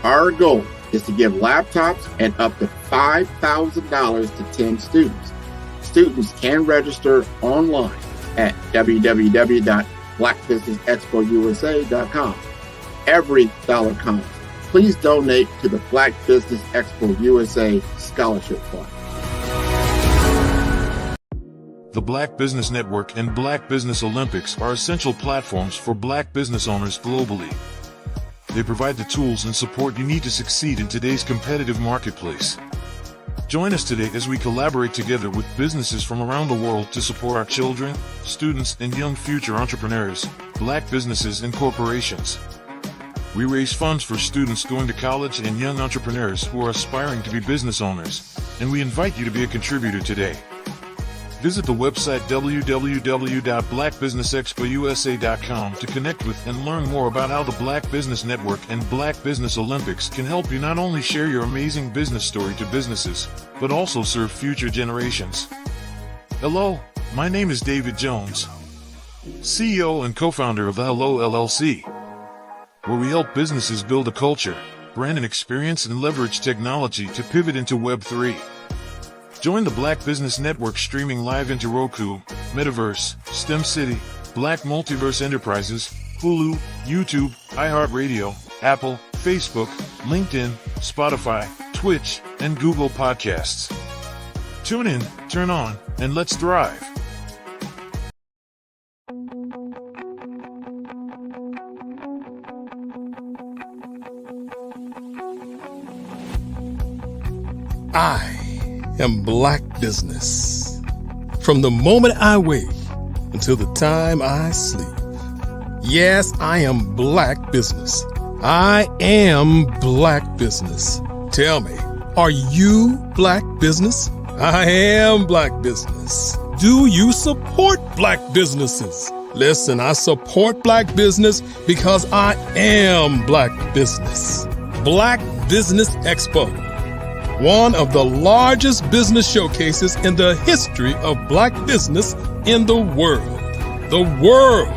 Our goal is to give laptops and up to $5,000 to 10 students. Students can register online at www.blackbusinessexpousa.com. Every dollar counts. Please donate to the Black Business Expo USA Scholarship Fund.
The Black Business Network and Black Business Olympics are essential platforms for Black business owners globally. They provide the tools and support you need to succeed in today's competitive marketplace. Join us today as we collaborate together with businesses from around the world to support our children, students, and young future entrepreneurs, Black businesses, and corporations. We raise funds for students going to college and young entrepreneurs who are aspiring to be business owners, and we invite you to be a contributor today. Visit the website www.blackbusinessexpousa.com to connect with and learn more about how the Black Business Network and Black Business Olympics can help you not only share your amazing business story to businesses, but also serve future generations. Hello, my name is David Jones, CEO and co-founder of the Hello LLC, where we help businesses build a culture, brand and experience, and leverage technology to pivot into Web3. Join the Black Business Network streaming live into Roku, Metaverse, STEM City, Black Multiverse Enterprises, Hulu, YouTube, iHeartRadio, Apple, Facebook, LinkedIn, Spotify, Twitch, and Google Podcasts. Tune in, turn on, and let's thrive.
I am Black Business. From the moment I wake until the time I sleep. Yes, I am Black Business. I am Black Business. Tell me, are you Black Business? I am Black Business. Do you support Black businesses? Listen, I support Black business because I am Black Business. Black Business Expo, one of the largest business showcases in the history of Black business in the world. The world!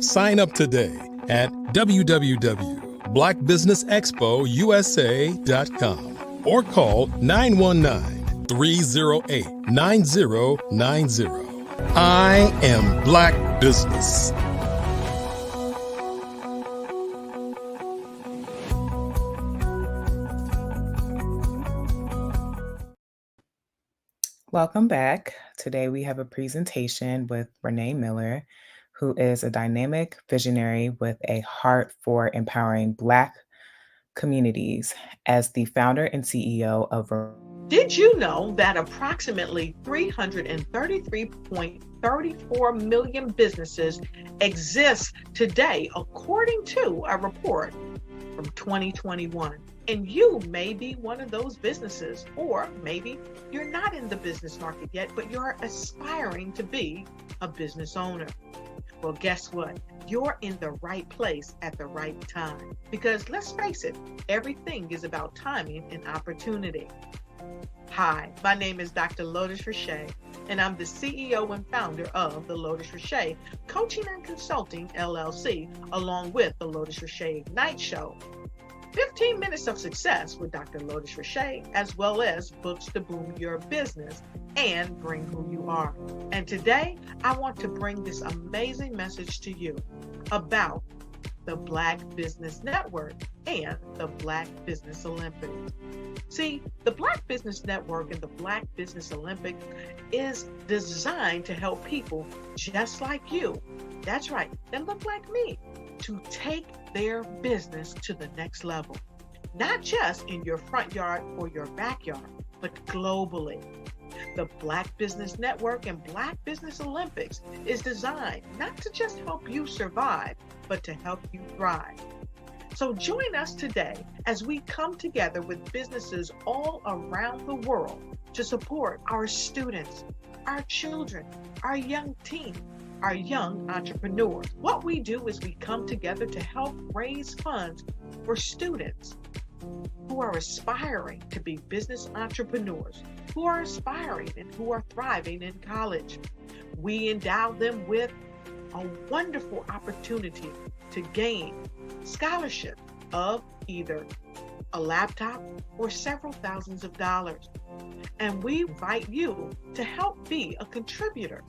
Sign up today at www.blackbusinessexpousa.com or call 919-308-9090. I am Black Business.
Welcome back. Today we have a presentation with Renee Miller, who is a dynamic visionary with a heart for empowering Black communities. As the founder and CEO of
Did you know that approximately 333.34 million businesses exist today, according to a report from 2021? And you may be one of those businesses, or maybe you're not in the business market yet, but you're aspiring to be a business owner. Well, guess what? You're in the right place at the right time. Because let's face it, everything is about timing and opportunity. Hi, my name is Dr. Lotus Richey, and I'm the CEO and founder of the Lotus Richey Coaching and Consulting LLC, along with the Lotus Richey Ignite Show. 15 minutes of success with Dr. Lotus Richey, as well as books to boom your business and bring who you are. And today, I want to bring this amazing message to you about the Black Business Network and the Black Business Olympics. See, the Black Business Network and the Black Business Olympics is designed to help people just like you, that's right, that look like me, to take their business to the next level. Not just in your front yard or your backyard, but globally. The Black Business Network and Black Business Olympics is designed not to just help you survive, but to help you thrive. So join us today as we come together with businesses all around the world to support our students, our children, our young teens, our young entrepreneurs. What we do is we come together to help raise funds for students who are aspiring to be business entrepreneurs, who are aspiring and who are thriving in college. We endow them with a wonderful opportunity to gain scholarship of either a laptop or several thousands of dollars. And we invite you to help be a contributor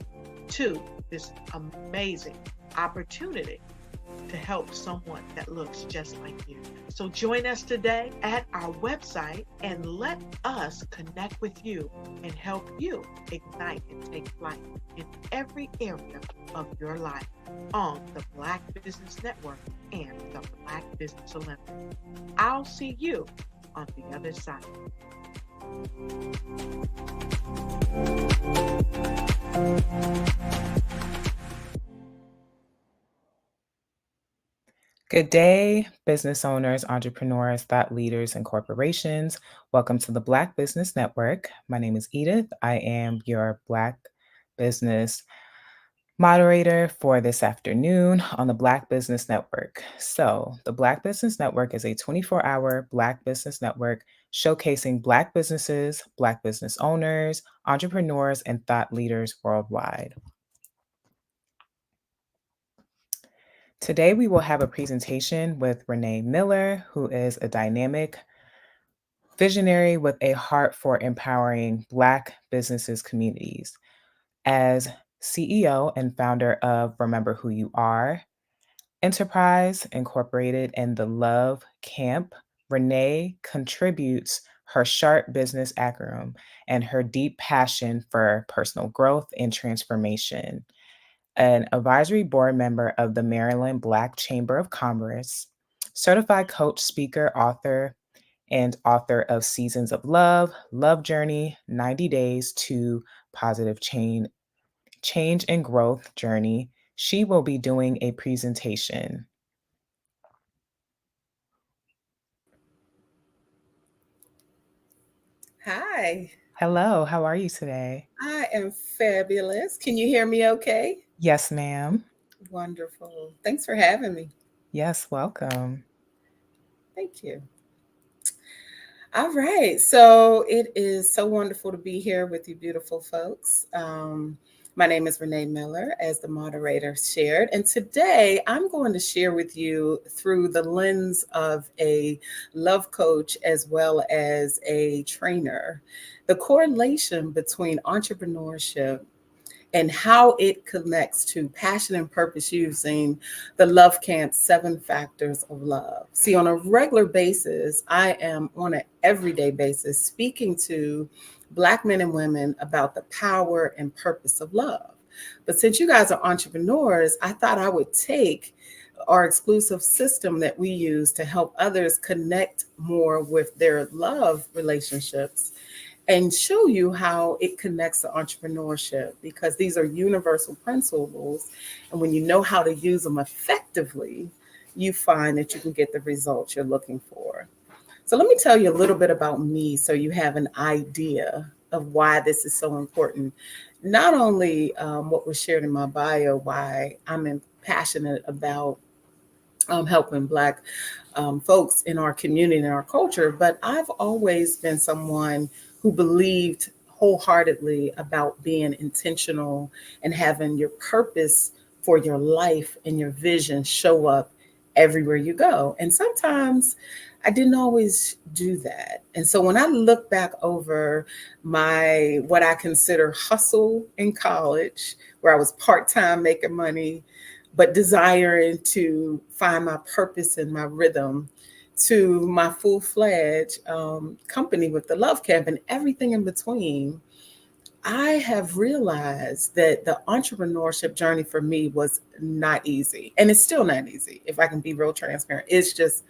to this amazing opportunity to help someone that looks just like you. So join us today at our website and let us connect with you and help you ignite and take flight in every area of your life on the Black Business Network and the Black Business Olympics. I'll see you on the other side.
Good day, business owners, entrepreneurs, thought leaders, and corporations. Welcome to the Black Business Network. My name is Edith. I am your Black Business moderator for this afternoon on the Black Business Network. So, the Black Business Network is a 24-hour Black business network showcasing Black businesses, Black business owners, entrepreneurs, and thought leaders worldwide. Today, we will have a presentation with Renee Miller, who is a dynamic visionary with a heart for empowering Black businesses communities. As CEO and founder of Remember Who You Are, Enterprise Incorporated, and the Love Camp, Renee contributes her sharp business acumen and her deep passion for personal growth and transformation. An advisory board member of the Maryland Black Chamber of Commerce, certified coach, speaker, author, and author of Seasons of Love, Love Journey, 90 Days to Positive change and growth journey. She will be doing a presentation.
Hi.
Hello, how are you today?
I am fabulous. Can you hear me okay?
Yes, ma'am.
Wonderful. Thanks for having me.
Yes, welcome.
Thank you. All right. So it is so wonderful to be here with you, beautiful folks. My name is Renee Miller, as the moderator shared. And today I'm going to share with you through the lens of a love coach as well as a trainer, the correlation between entrepreneurship and how it connects to passion and purpose using the Love Camp 7 Factors of Love. See, on a regular basis, I am on an everyday basis speaking to Black men and women about the power and purpose of love. But since you guys are entrepreneurs, I thought I would take our exclusive system that we use to help others connect more with their love relationships and show you how it connects to entrepreneurship, because these are universal principles. And when you know how to use them effectively, you find that you can get the results you're looking for. So let me tell you a little bit about me so you have an idea of why this is so important. Not only what was shared in my bio, why I'm passionate about helping Black folks in our community and our culture, but I've always been someone who believed wholeheartedly about being intentional and having your purpose for your life and your vision show up everywhere you go. And sometimes I didn't always do that. And so when I look back over my what I consider hustle in college, where I was part-time making money, but desiring to find my purpose and my rhythm, to my full-fledged company with the Love Camp and everything in between, I have realized that the entrepreneurship journey for me was not easy. And it's still not easy. If I can be real transparent, it's just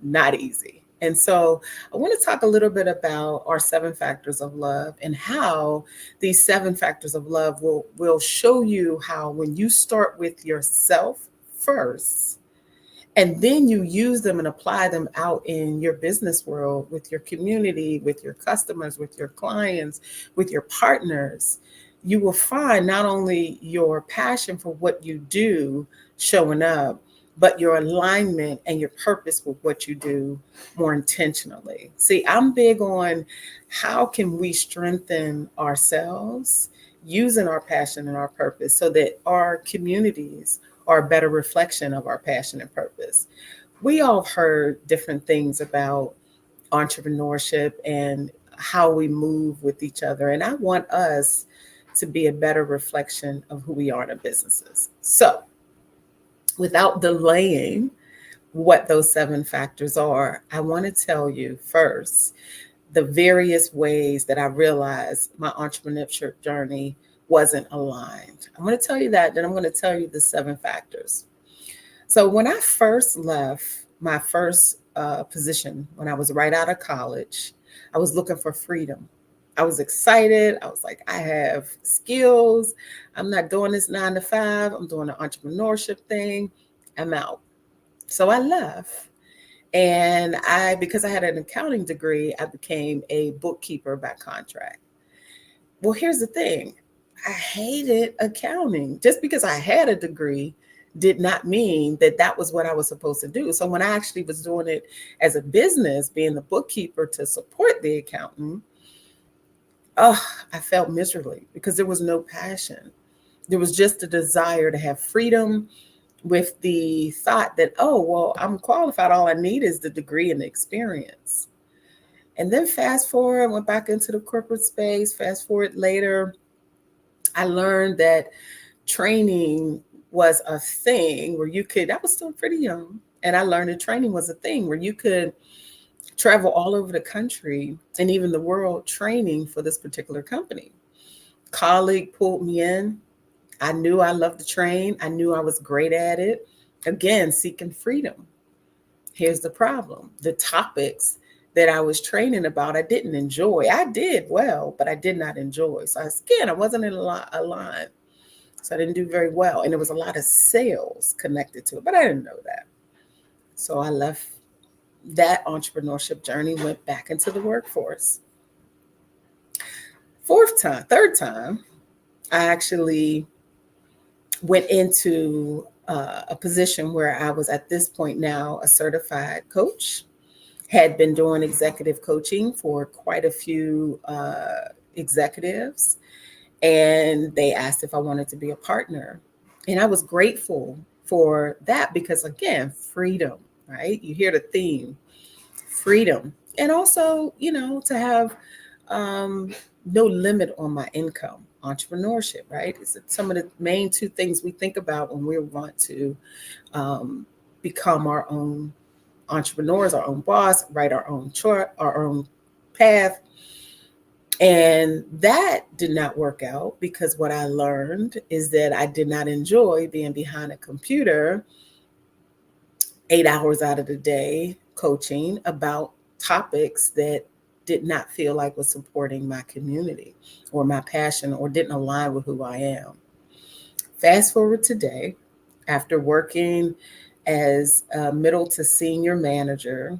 not easy. And so I want to talk a little bit about our 7 factors of love and how these 7 factors of love will show you how when you start with yourself first, and then you use them and apply them out in your business world, with your community, with your customers, with your clients, with your partners, you will find not only your passion for what you do showing up, but your alignment and your purpose with what you do more intentionally. See, I'm big on how can we strengthen ourselves using our passion and our purpose so that our communities are a better reflection of our passion and purpose. We all have heard different things about entrepreneurship and how we move with each other. And I want us to be a better reflection of who we are in our businesses. So without delaying what those 7 factors are, I want to tell you first the various ways that I realized my entrepreneurship journey wasn't aligned. I'm going to tell you that, then I'm going to tell you the 7 factors. So when I first left my first position, when I was right out of college, I was looking for freedom. I was excited. I was like, I have skills. I'm not doing this 9 to 5. I'm doing an entrepreneurship thing. I'm out. So I left. And because I had an accounting degree, I became a bookkeeper by contract. Well, here's the thing. I hated accounting. Just because I had a degree did not mean that that was what I was supposed to do. So when I actually was doing it as a business, being the bookkeeper to support the accountant, I felt miserably because there was no passion. There was just a desire to have freedom, with the thought that, oh, well, I'm qualified. All I need is the degree and the experience. And then fast forward, went back into the corporate space. Fast forward later, I learned that training was a thing where you could, I was still pretty young, and I learned that training was a thing where you could travel all over the country and even the world training for this particular company. Colleague pulled me in. I knew I loved to train. I knew I was great at it. Again, seeking freedom. Here's the problem. The topics that I was training about, I didn't enjoy. I did well, but I did not enjoy. So again, I wasn't in a line. So I didn't do very well. And there was a lot of sales connected to it, but I didn't know that. So I left that entrepreneurship journey, went back into the workforce. Third time, I actually went into a position where I was at this point now a certified coach, had been doing executive coaching for quite a few executives. And they asked if I wanted to be a partner. And I was grateful for that because, again, freedom, right? You hear the theme, freedom. And also, to have no limit on my income, entrepreneurship, right? It's some of the main two things we think about when we want to become our own entrepreneurs, our own boss, write our own chart, our own path. And that did not work out because what I learned is that I did not enjoy being behind a computer 8 hours out of the day coaching about topics that did not feel like was supporting my community or my passion or didn't align with who I am. Fast forward today, after working as a middle to senior manager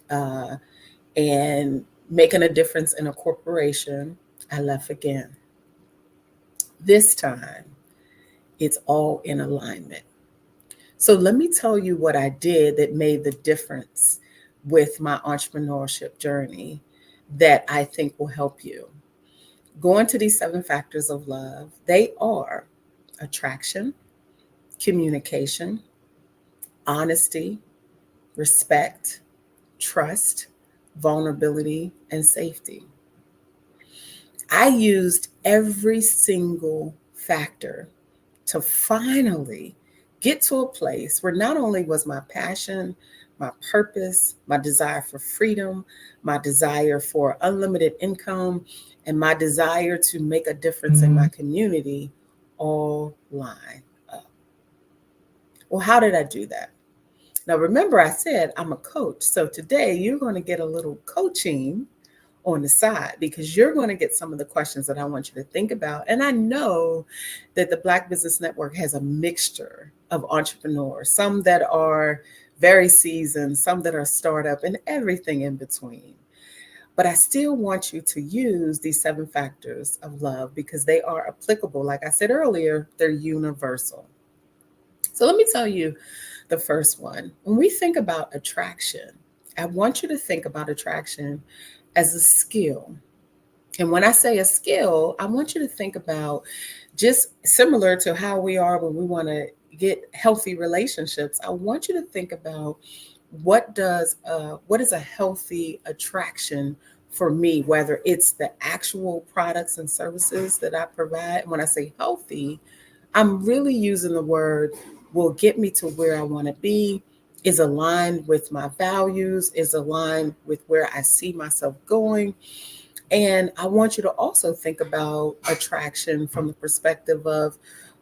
and making a difference in a corporation, I left again. This time, it's all in alignment. So let me tell you what I did that made the difference with my entrepreneurship journey that I think will help you. Going to these 7 factors of love, they are attraction, communication, honesty, respect, trust, vulnerability, and safety. I used every single factor to finally get to a place where not only was my passion, my purpose, my desire for freedom, my desire for unlimited income, and my desire to make a difference in my community all line up. Well, how did I do that? Now, remember I said I'm a coach. So today you're going to get a little coaching on the side because you're going to get some of the questions that I want you to think about. And I know that the Black Business Network has a mixture of entrepreneurs, some that are very seasoned, some that are startup, and everything in between. But I still want you to use these 7 factors of love because they are applicable. Like I said earlier, they're universal. So let me tell you the first one. When we think about attraction, I want you to think about attraction as a skill. And when I say a skill, I want you to think about just similar to how we are when we want to get healthy relationships. I want you to think about what is a healthy attraction for me, whether it's the actual products and services that I provide. When I say healthy, I'm really using the word will get me to where I want to be, is aligned with my values, is aligned with where I see myself going. And I want you to also think about attraction from the perspective of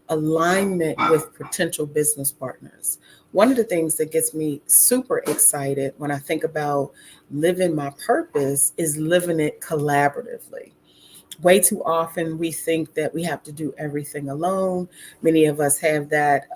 alignment with potential business partners. One of the things that gets me super excited when I think about living my purpose is living it collaboratively. Way too often we think that we have to do everything alone. Many of us have that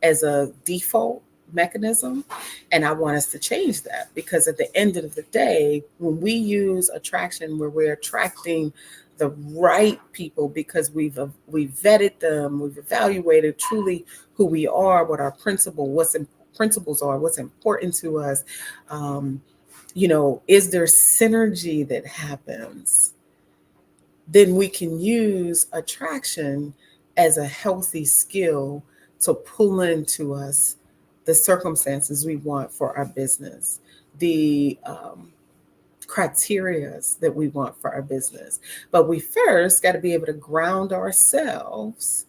as a default mechanism. And I want us to change that because at the end of the day, when we use attraction where we're attracting the right people because we've vetted them, we've evaluated truly who we are, what our principles are, what's important to us. Is there synergy that happens? Then we can use attraction as a healthy skill to pull into us the circumstances we want for our business, the criteria that we want for our business. But we first got to be able to ground ourselves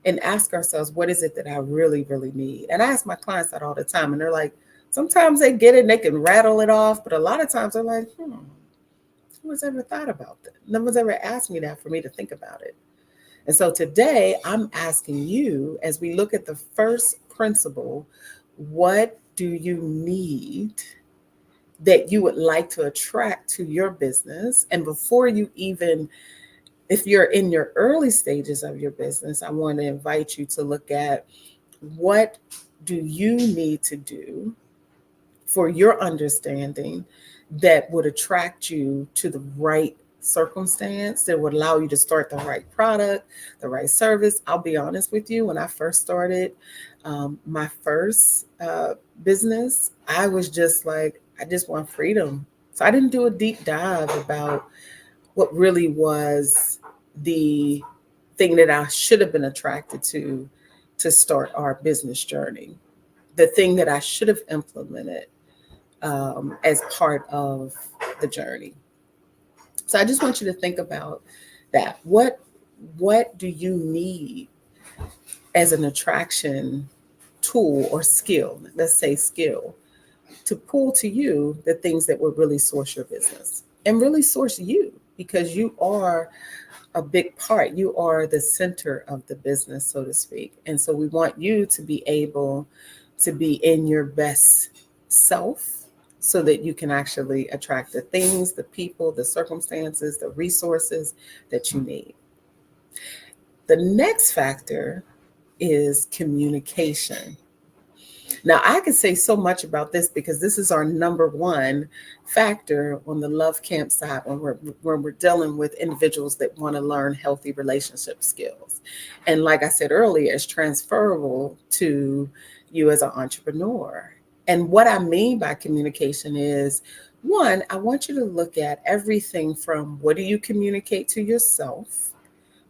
and ask ourselves, what is it that I really, really need? And I ask my clients that all the time, and they're like, sometimes they get it and they can rattle it off, but a lot of times they're like, no one's ever thought about that. No one's ever asked me that for me to think about it. And so today I'm asking you, as we look at the first principle, what do you need that you would like to attract to your business? And before you even If you're in your early stages of your business, I want to invite you to look at what do you need to do for your understanding that would attract you to the right circumstance that would allow you to start the right product, the right service. I'll be honest with you, when I first started my first business, I was just like, I just want freedom. So I didn't do a deep dive about what really was the thing that I should have been attracted to start our business journey, the thing that I should have implemented as part of the journey. So I just want you to think about that. What do you need as an attraction tool or skill? Let's say skill, to pull to you the things that would really source your business and really source you, because you are a big part. You are the center of the business, so to speak. And so we want you to be able to be in your best self so that you can actually attract the things, the people, the circumstances, the resources that you need. The next factor is communication. Now, I could say so much about this because this is our number one factor on the Love Camp side when we're dealing with individuals that want to learn healthy relationship skills. And like I said earlier, it's transferable to you as an entrepreneur. And what I mean by communication is, one, I want you to look at everything from what do you communicate to yourself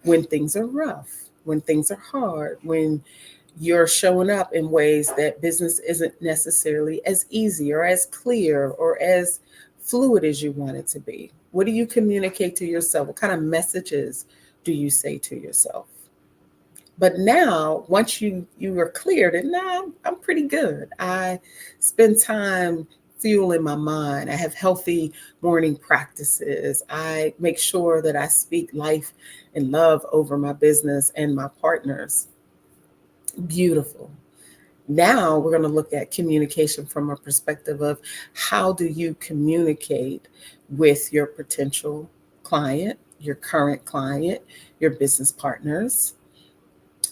when things are rough, when things are hard, when you're showing up in ways that business isn't necessarily as easy or as clear or as fluid as you want it to be. What do you communicate to yourself? What kind of messages do you say to yourself? But now, once you are clear that, nah, I'm pretty good. I spend time fueling my mind. I have healthy morning practices. I make sure that I speak life and love over my business and my partners. Beautiful. Now we're going to look at communication from a perspective of how do you communicate with your potential client, your current client, your business partners.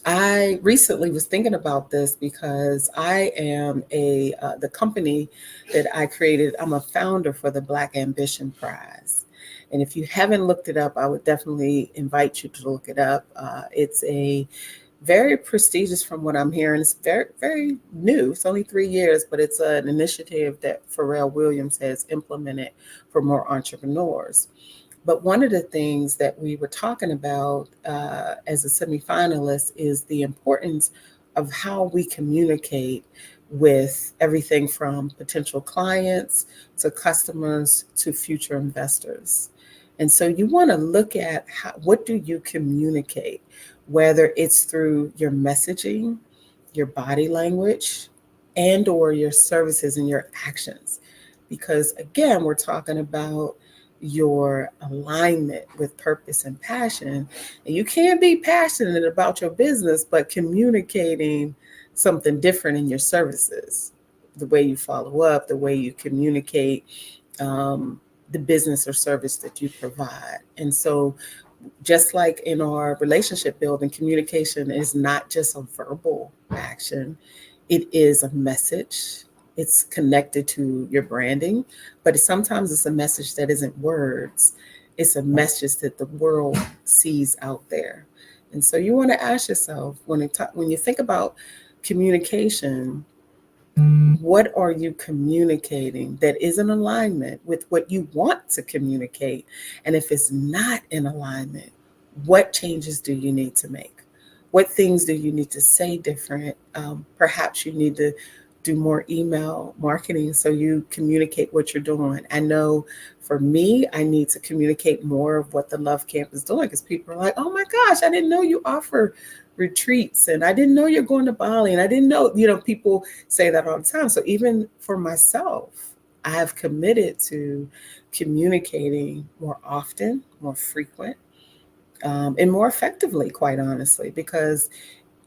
I recently was thinking about this because I am the company that I created. I'm a founder for the Black Ambition Prize. And if you haven't looked it up, I would definitely invite you to look it up. It's a very prestigious, from what I'm hearing. It's very, very new. It's only 3 years, but it's an initiative that Pharrell Williams has implemented for more entrepreneurs. But one of the things that we were talking about as a semifinalist is the importance of how we communicate with everything from potential clients to customers to future investors. And so you want to look at what do you communicate, whether it's through your messaging, your body language, and or your services and your actions. Because again, we're talking about your alignment with purpose and passion. And you can't be passionate about your business, but communicating something different in your services, the way you follow up, the way you communicate the business or service that you provide. And so just like in our relationship building, communication is not just a verbal action. It is a message. It's connected to your branding, but sometimes it's a message that isn't words. It's a message that the world sees out there. And so you want to ask yourself, when you think about communication, what are you communicating that is in alignment with what you want to communicate? And if it's not in alignment, what changes do you need to make? What things do you need to say different? Perhaps you need to do more email marketing so you communicate what you're doing. I know for me, I need to communicate more of what the Love Camp is doing, because people are like, oh my gosh, I didn't know you offer retreats, and I didn't know you're going to Bali, and I didn't know, people say that all the time. So even for myself, I have committed to communicating more often, more frequent, and more effectively, quite honestly, because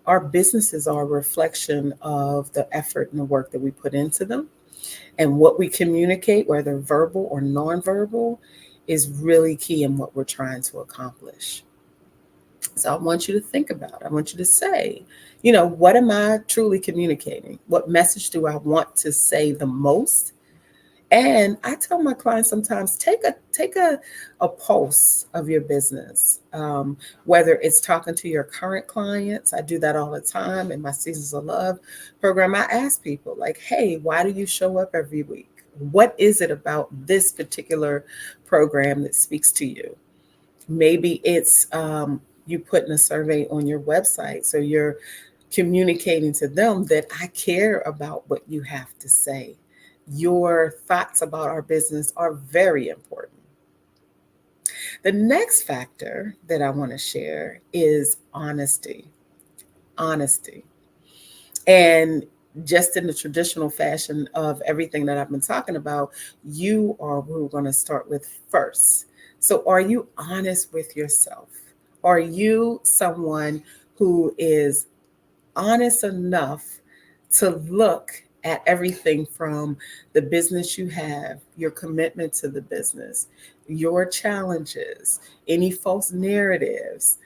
our businesses are a reflection of the effort and the work that we put into them. And what we communicate, whether verbal or nonverbal, is really key in what we're trying to accomplish. So I want you to think about it. I want you to say, what am I truly communicating? What message do I want to say the most? And I tell my clients sometimes, take a pulse of your business, whether it's talking to your current clients. I do that all the time in my Seasons of Love program. I ask people like, hey, why do you show up every week? What is it about this particular program that speaks to you? Maybe it's you putting a survey on your website. So you're communicating to them that I care about what you have to say. Your thoughts about our business are very important. The next factor that I want to share is honesty. Honesty. And just in the traditional fashion of everything that I've been talking about, you are who we're going to start with first. So are you honest with yourself? Are you someone who is honest enough to look at everything from the business you have, your commitment to the business, your challenges, any false narratives,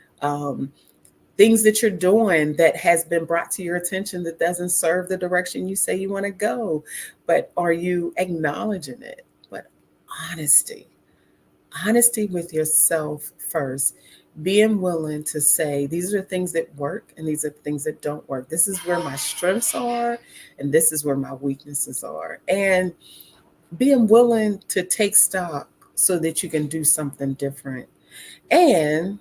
things that you're doing that has been brought to your attention that doesn't serve the direction you say you want to go, but are you acknowledging it? But honesty with yourself first, being willing to say, these are things that work and these are things that don't work. This is where my strengths are and this is where my weaknesses are. And being willing to take stock so that you can do something different. And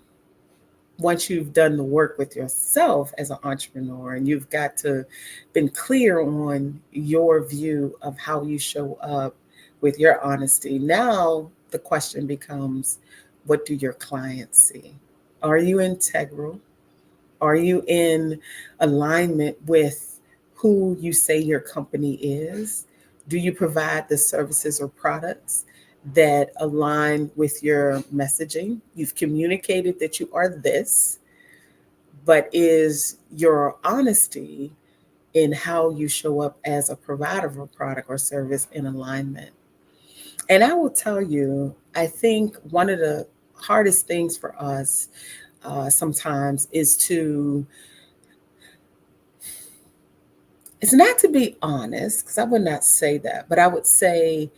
once you've done the work with yourself as an entrepreneur and you've got to been clear on your view of how you show up with your honesty, now the question becomes, what do your clients see? Are you integral? Are you in alignment with who you say your company is? Do you provide the services or products that align with your messaging? You've communicated that you are this, but is your honesty in how you show up as a provider of a product or service in alignment? And I will tell you, I think one of the hardest things for us sometimes is it's not to be honest, because I would not say that, but I would say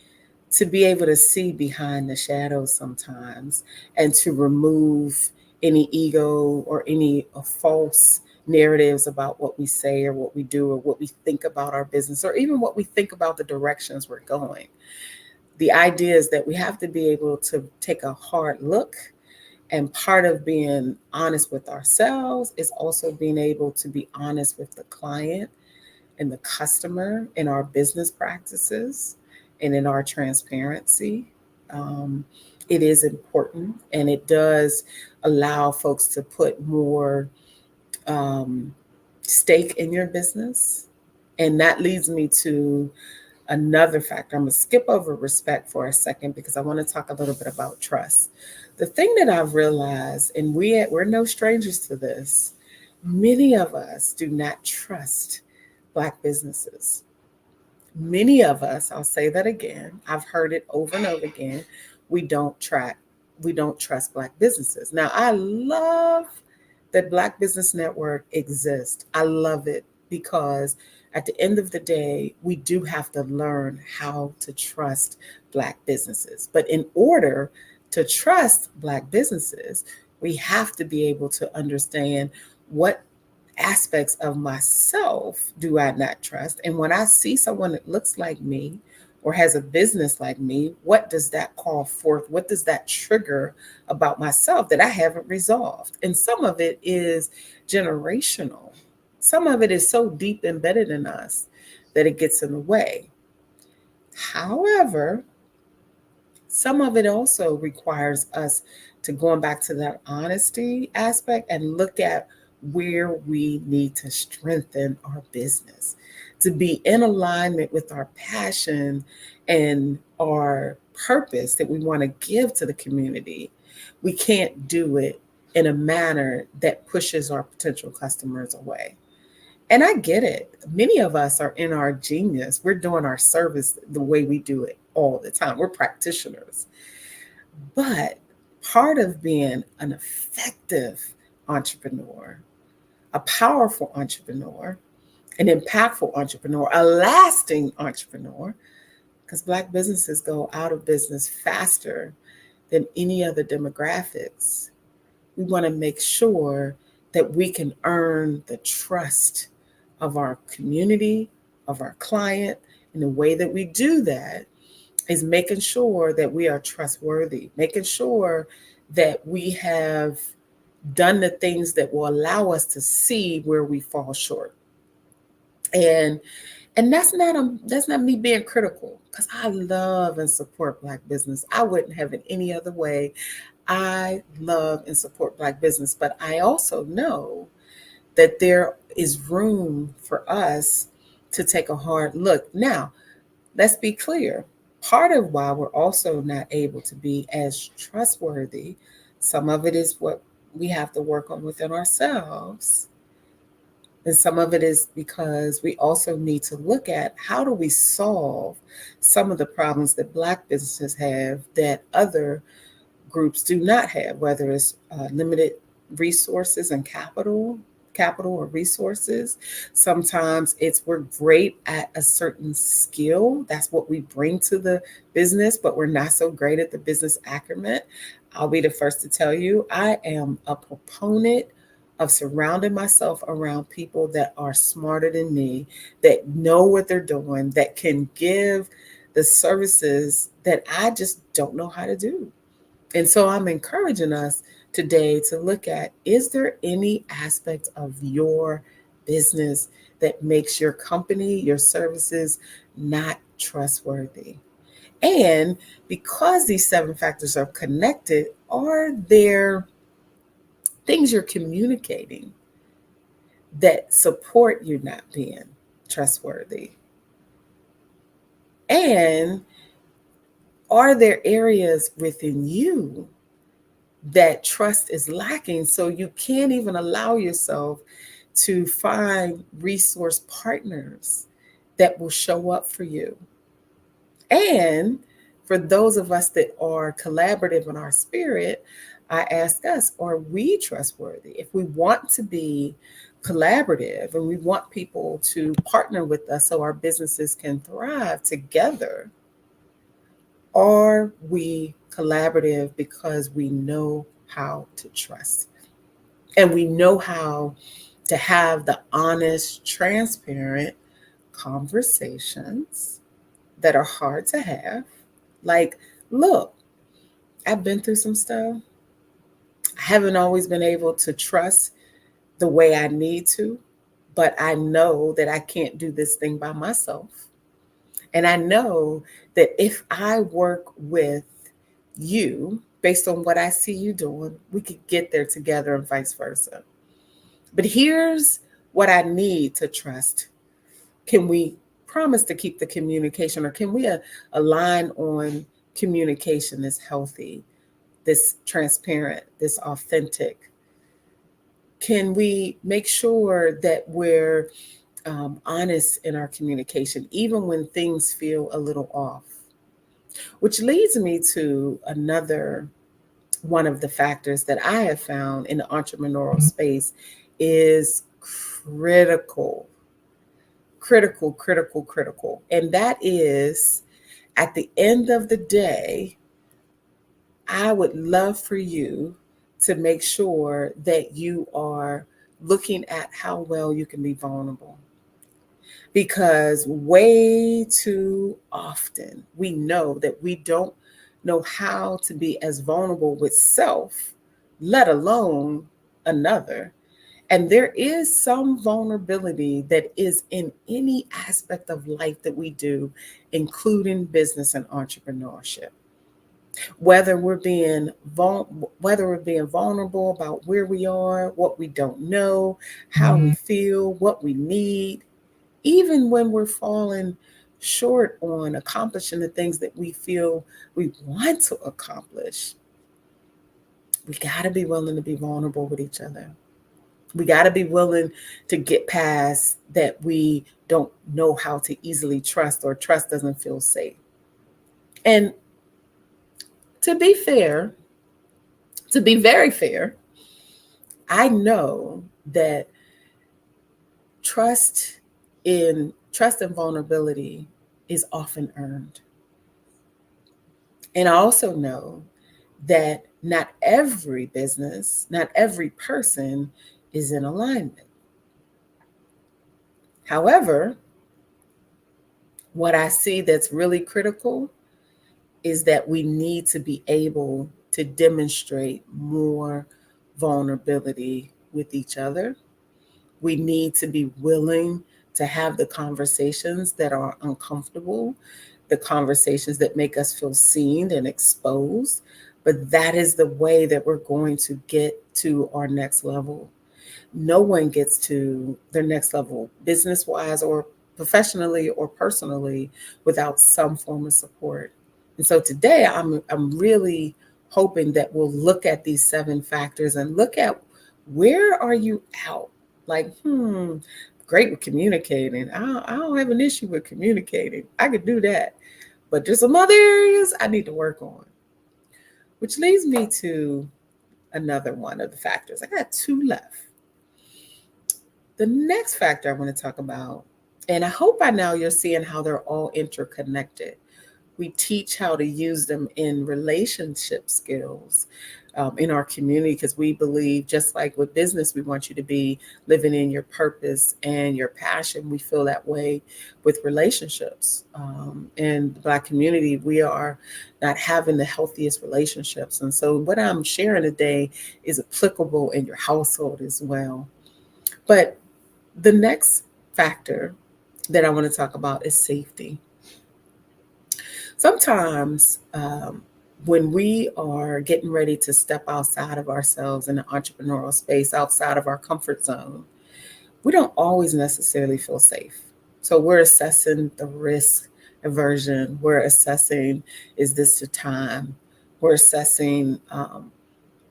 to be able to see behind the shadows sometimes and to remove any ego or any false narratives about what we say or what we do or what we think about our business or even what we think about the directions we're going. The idea is that we have to be able to take a hard look, and part of being honest with ourselves is also being able to be honest with the client and the customer in our business practices and in our transparency. It is important, and it does allow folks to put more stake in your business. And that leads me to another factor. I'm going to skip over respect for a second because I want to talk a little bit about trust. The thing that I've realized, and we're no strangers to this, many of us do not trust Black businesses. Many of us, I'll say that again, I've heard it over and over again, we don't trust Black businesses. Now, I love that Black Business Network exists. I love it because at the end of the day, we do have to learn how to trust Black businesses. But in order to trust Black businesses, we have to be able to understand what aspects of myself do I not trust. And when I see someone that looks like me or has a business like me, what does that call forth? What does that trigger about myself that I haven't resolved? And some of it is generational. Some of it is so deep embedded in us that it gets in the way. However, some of it also requires us to going back to that honesty aspect and look at where we need to strengthen our business, to be in alignment with our passion and our purpose that we want to give to the community. We can't do it in a manner that pushes our potential customers away. And I get it. Many of us are in our genius. We're doing our service the way we do it all the time. We're practitioners. But part of being an effective entrepreneur, a powerful entrepreneur, an impactful entrepreneur, a lasting entrepreneur, because Black businesses go out of business faster than any other demographics. We want to make sure that we can earn the trust of our community, of our client. And the way that we do that is making sure that we are trustworthy, making sure that we have done the things that will allow us to see where we fall short. And that's not me being critical, because I love and support Black business. I wouldn't have it any other way. I love and support Black business, but I also know that there is room for us to take a hard look. Now, let's be clear. Part of why we're also not able to be as trustworthy, some of it is what we have to work on within ourselves. And some of it is because we also need to look at how do we solve some of the problems that Black businesses have that other groups do not have, whether it's limited resources and capital or resources. Sometimes it's we're great at a certain skill. That's what we bring to the business, but we're not so great at the business acumen. I'll be the first to tell you, I am a proponent of surrounding myself around people that are smarter than me, that know what they're doing, that can give the services that I just don't know how to do. And so I'm encouraging us today to look at, is there any aspect of your business that makes your company, your services not trustworthy? And because these 7 factors are connected, are there things you're communicating that support you not being trustworthy? And are there areas within you that trust is lacking, so you can't even allow yourself to find resource partners that will show up for you? And for those of us that are collaborative in our spirit, I ask us, are we trustworthy? If we want to be collaborative and we want people to partner with us so our businesses can thrive together, are we collaborative because we know how to trust? And we know how to have the honest, transparent conversations that are hard to have. Like, look, I've been through some stuff. I haven't always been able to trust the way I need to, but I know that I can't do this thing by myself. And I know that if I work with you based on what I see you doing, we could get there together and vice versa. But here's what I need to trust. Can we promise to keep the communication, or can we align on communication that's healthy, this transparent, this authentic? Can we make sure that we're honest in our communication, even when things feel a little off? Which leads me to another one of the factors that I have found in the entrepreneurial space is critical. And that is, at the end of the day, I would love for you to make sure that you are looking at how well you can be vulnerable. Because way too often we know that we don't know how to be as vulnerable with self, let alone another. And there is some vulnerability that is in any aspect of life that we do, including business and entrepreneurship. Whether we're being vulnerable about where we are, what we don't know, how we feel, what we need, even when we're falling short on accomplishing the things that we feel we want to accomplish, we got to be willing to be vulnerable with each other. We got to be willing to get past that we don't know how to easily trust, or trust doesn't feel safe. And to be fair, to be very fair, I know that trust and vulnerability is often earned. And I also know that not every business, not every person is in alignment. However, what I see that's really critical is that we need to be able to demonstrate more vulnerability with each other. We need to be willing to have the conversations that are uncomfortable, the conversations that make us feel seen and exposed. But that is the way that we're going to get to our next level. No one gets to their next level, business-wise or professionally or personally, without some form of support. And so today, I'm really hoping that we'll look at these 7 factors and look at where are you out? Like, great with communicating. I don't have an issue with communicating. I could do that. But there's some other areas I need to work on. Which leads me to another one of the factors. I got 2 left. The next factor I want to talk about, and I hope by now you're seeing how they're all interconnected. We teach how to use them in relationship skills in our community, because we believe, just like with business, we want you to be living in your purpose and your passion. We feel that way with relationships. In the Black community, we are not having the healthiest relationships. And so what I'm sharing today is applicable in your household as well. But the next factor that I want to talk about is safety. Sometimes when we are getting ready to step outside of ourselves in the entrepreneurial space, outside of our comfort zone, we don't always necessarily feel safe. So we're assessing the risk aversion. We're assessing, is this the time? We're assessing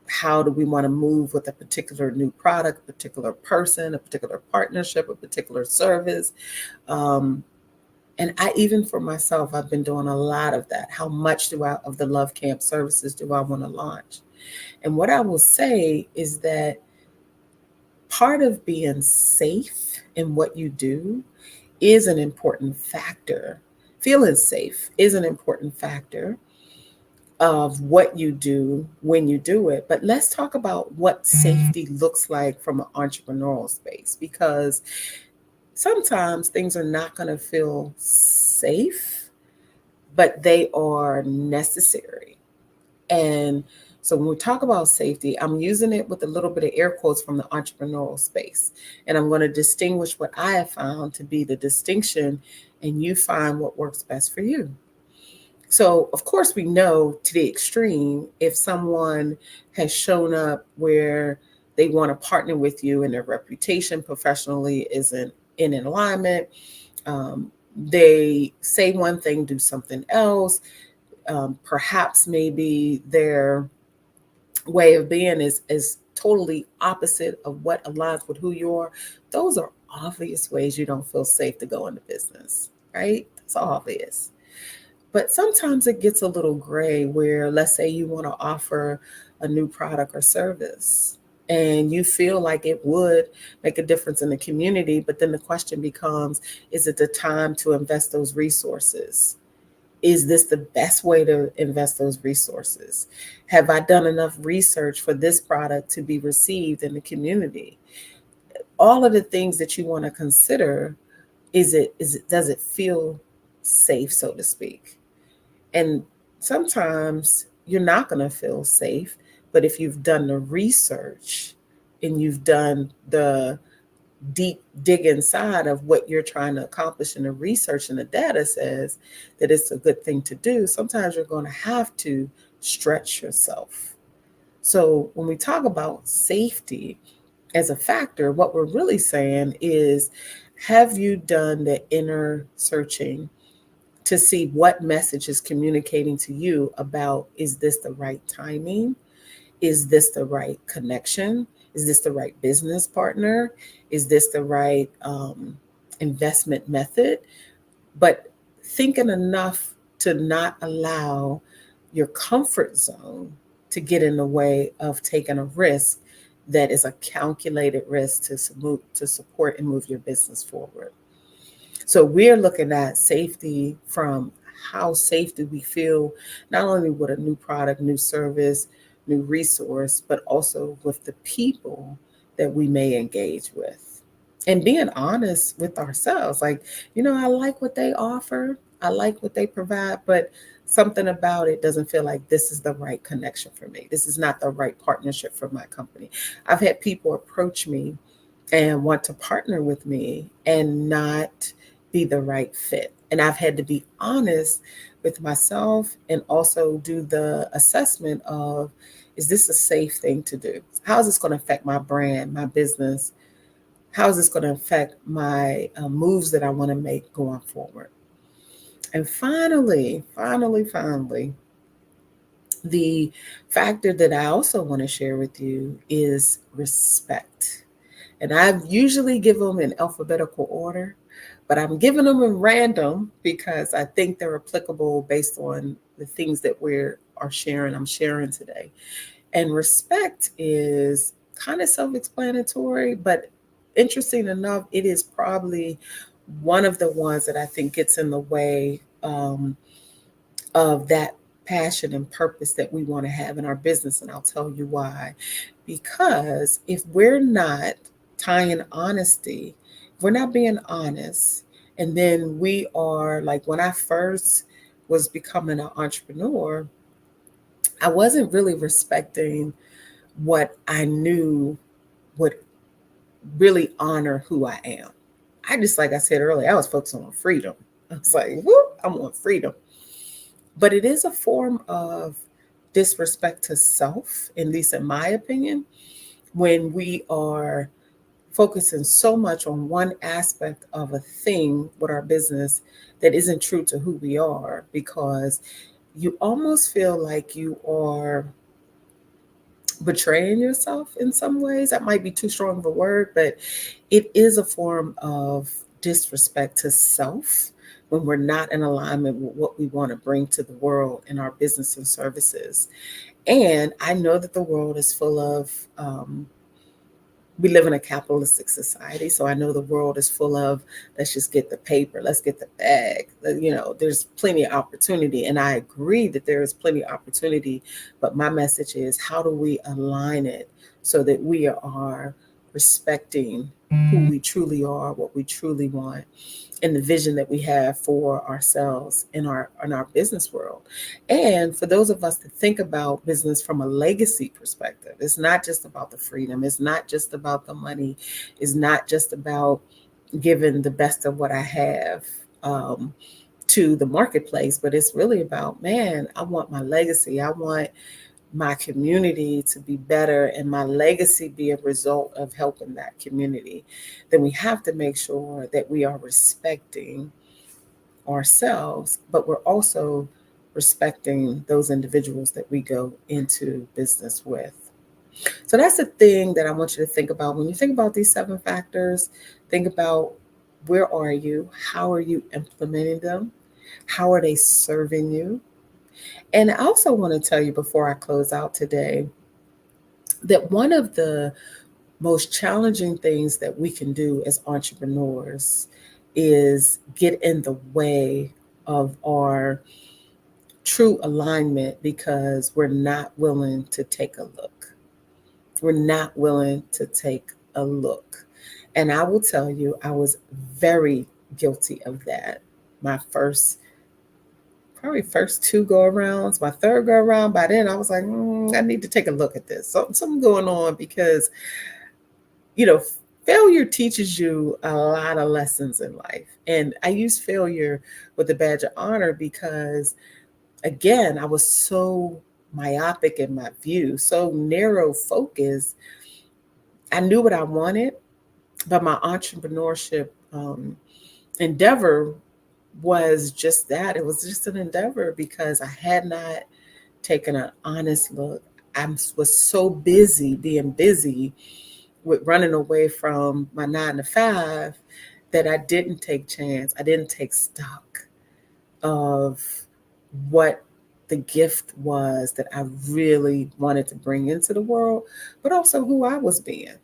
how do we want to move with a particular new product, a particular person, a particular partnership, a particular service. And I, even for myself, I've been doing a lot of that. How much of the Love Camp services do I want to launch? And what I will say is that part of being safe in what you do is an important factor. Feeling safe is an important factor of what you do when you do it. But let's talk about what safety looks like from an entrepreneurial space, because sometimes things are not going to feel safe, but they are necessary. And so when we talk about safety, I'm using it with a little bit of air quotes from the entrepreneurial space. And I'm going to distinguish what I have found to be the distinction, and you find what works best for you. So, of course, we know to the extreme, if someone has shown up where they want to partner with you and their reputation professionally isn't in alignment, they say one thing, do something else, perhaps maybe their way of being is totally opposite of what aligns with who you are. Those are obvious ways you don't feel safe to go into business, right? It's obvious. But sometimes it gets a little gray where, let's say you want to offer a new product or service and you feel like it would make a difference in the community. But then the question becomes, is it the time to invest those resources? Is this the best way to invest those resources? Have I done enough research for this product to be received in the community? All of the things that you want to consider, does it feel safe, so to speak? And sometimes you're not going to feel safe, but if you've done the research and you've done the deep dig inside of what you're trying to accomplish in the research, and the data says that it's a good thing to do, sometimes you're going to have to stretch yourself. So when we talk about safety as a factor, what we're really saying is, have you done the inner searching to see what message is communicating to you about, is this the right timing? Is this the right connection? Is this the right business partner? Is this the right investment method? But thinking enough to not allow your comfort zone to get in the way of taking a risk that is a calculated risk to support and move your business forward. So we're looking at safety from how safe do we feel, not only with a new product, new service, new resource, but also with the people that we may engage with. And being honest with ourselves, like, I like what they offer, I like what they provide, but something about it doesn't feel like this is the right connection for me. This is not the right partnership for my company. I've had people approach me and want to partner with me and not be the right fit. And I've had to be honest with myself and also do the assessment of, is this a safe thing to do? How is this going to affect my brand, my business? How is this going to affect my moves that I want to make going forward? And finally, the factor that I also want to share with you is respect. And I usually give them in alphabetical order, but I'm giving them in random because I think they're applicable based on the things that I'm sharing today. And respect is kind of self-explanatory, but interesting enough, it is probably one of the ones that I think gets in the way of that passion and purpose that we want to have in our business. And I'll tell you why. Because if we're not tying honesty, if we're not being honest, and then we are like, when I first was becoming an entrepreneur, I wasn't really respecting what I knew would really honor who I am. I just, like I said earlier, I was focused on freedom. I was like, whoop, I want freedom. But it is a form of disrespect to self, at least in my opinion, when we are focusing so much on one aspect of a thing with our business that isn't true to who we are, because you almost feel like you are betraying yourself in some ways. That might be too strong of a word, but it is a form of disrespect to self when we're not in alignment with what we want to bring to the world in our business and services. And I know that the world is full of, we live in a capitalistic society. So I know the world is full of, let's just get the paper, let's get the bag. There's plenty of opportunity. And I agree that there is plenty of opportunity. But my message is, how do we align it so that we are respecting who we truly are, what we truly want, and the vision that we have for ourselves in our business world. And for those of us to think about business from a legacy perspective, it's not just about the freedom. It's not just about the money. It's not just about giving the best of what I have to the marketplace, but it's really about, man, I want my legacy. I want my community to be better and my legacy be a result of helping that community. Then we have to make sure that we are respecting ourselves, but we're also respecting those individuals that we go into business with. So that's the thing that I want you to think about. When you think about these 7 factors, think about, where are you? How are you implementing them? How are they serving you? And I also want to tell you before I close out today that one of the most challenging things that we can do as entrepreneurs is get in the way of our true alignment because we're not willing to take a look. We're not willing to take a look. And I will tell you, I was very guilty of that. My first 2 go-arounds. My 3rd go-around, by then I was like, I need to take a look at this. Something going on, because, failure teaches you a lot of lessons in life. And I use failure with a badge of honor because, again, I was so myopic in my view, so narrow focused. I knew what I wanted, but my entrepreneurship endeavor was just that. It was just an endeavor because I had not taken an honest look. I was so busy being busy with running away from my 9 to 5 that I didn't take chance. I didn't take stock of what the gift was that I really wanted to bring into the world, but also who I was being.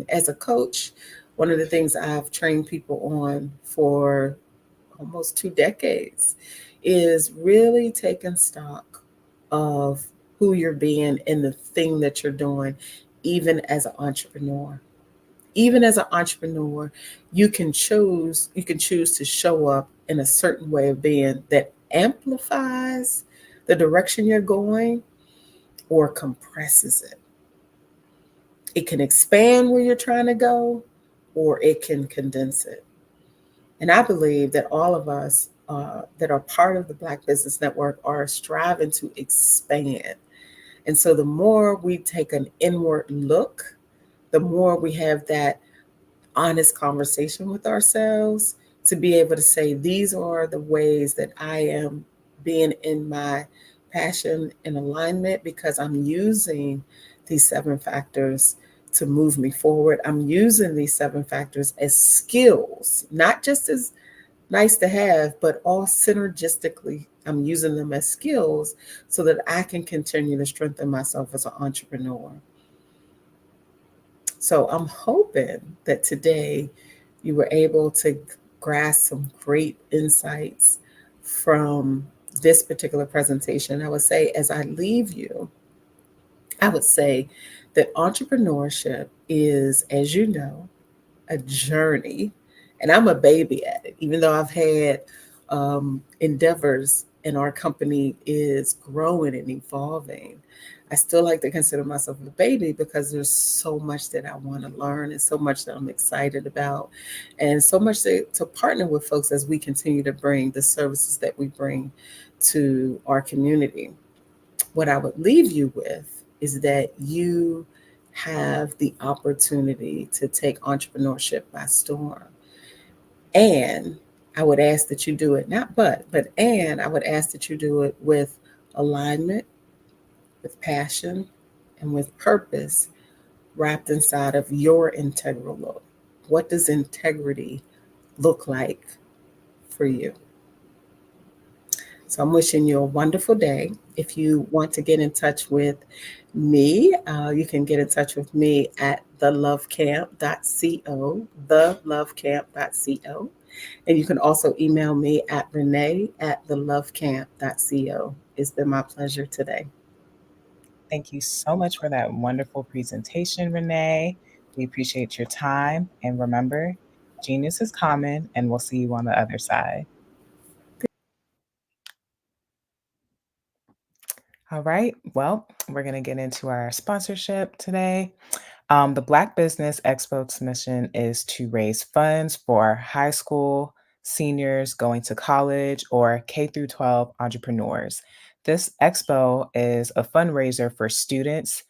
As a coach, one of the things I've trained people on for almost 2 decades is really taking stock of who you're being and the thing that you're doing, even as an entrepreneur. Even as an entrepreneur, you can choose to show up in a certain way of being that amplifies the direction you're going or compresses it. It can expand where you're trying to go, or it can condense it. And I believe that all of us that are part of the Black Business Network are striving to expand. And so the more we take an inward look, the more we have that honest conversation with ourselves to be able to say, these are the ways that I am being in my passion and alignment because I'm using these 7 factors to move me forward. I'm using these 7 factors as skills, not just as nice to have, but all synergistically. I'm using them as skills so that I can continue to strengthen myself as an entrepreneur. So I'm hoping that today you were able to grasp some great insights from this particular presentation. I would say, as I leave you, I would say that entrepreneurship is, as you know, a journey, and I'm a baby at it. Even though I've had endeavors and our company is growing and evolving, I still like to consider myself a baby because there's so much that I want to learn and so much that I'm excited about, and so much to partner with folks as we continue to bring the services that we bring to our community. What I would leave you with is that you have the opportunity to take entrepreneurship by storm. And I would ask that you do it, not and I would ask that you do it with alignment, with passion, and with purpose wrapped inside of your integral look. What does integrity look like for you? So I'm wishing you a wonderful day. If you want to get in touch with me, you can get in touch with me at thelovecamp.co, thelovecamp.co. And you can also email me at renee@thelovecamp.co. It's been my pleasure today.
Thank you so much for that wonderful presentation, Renee. We appreciate your time. And remember, genius is common, and we'll see you on the other side. All right. Well, we're going to get into our sponsorship today. The Black Business Expo's mission is to raise funds for high school seniors going to college or K through 12 entrepreneurs. This expo is a fundraiser for students.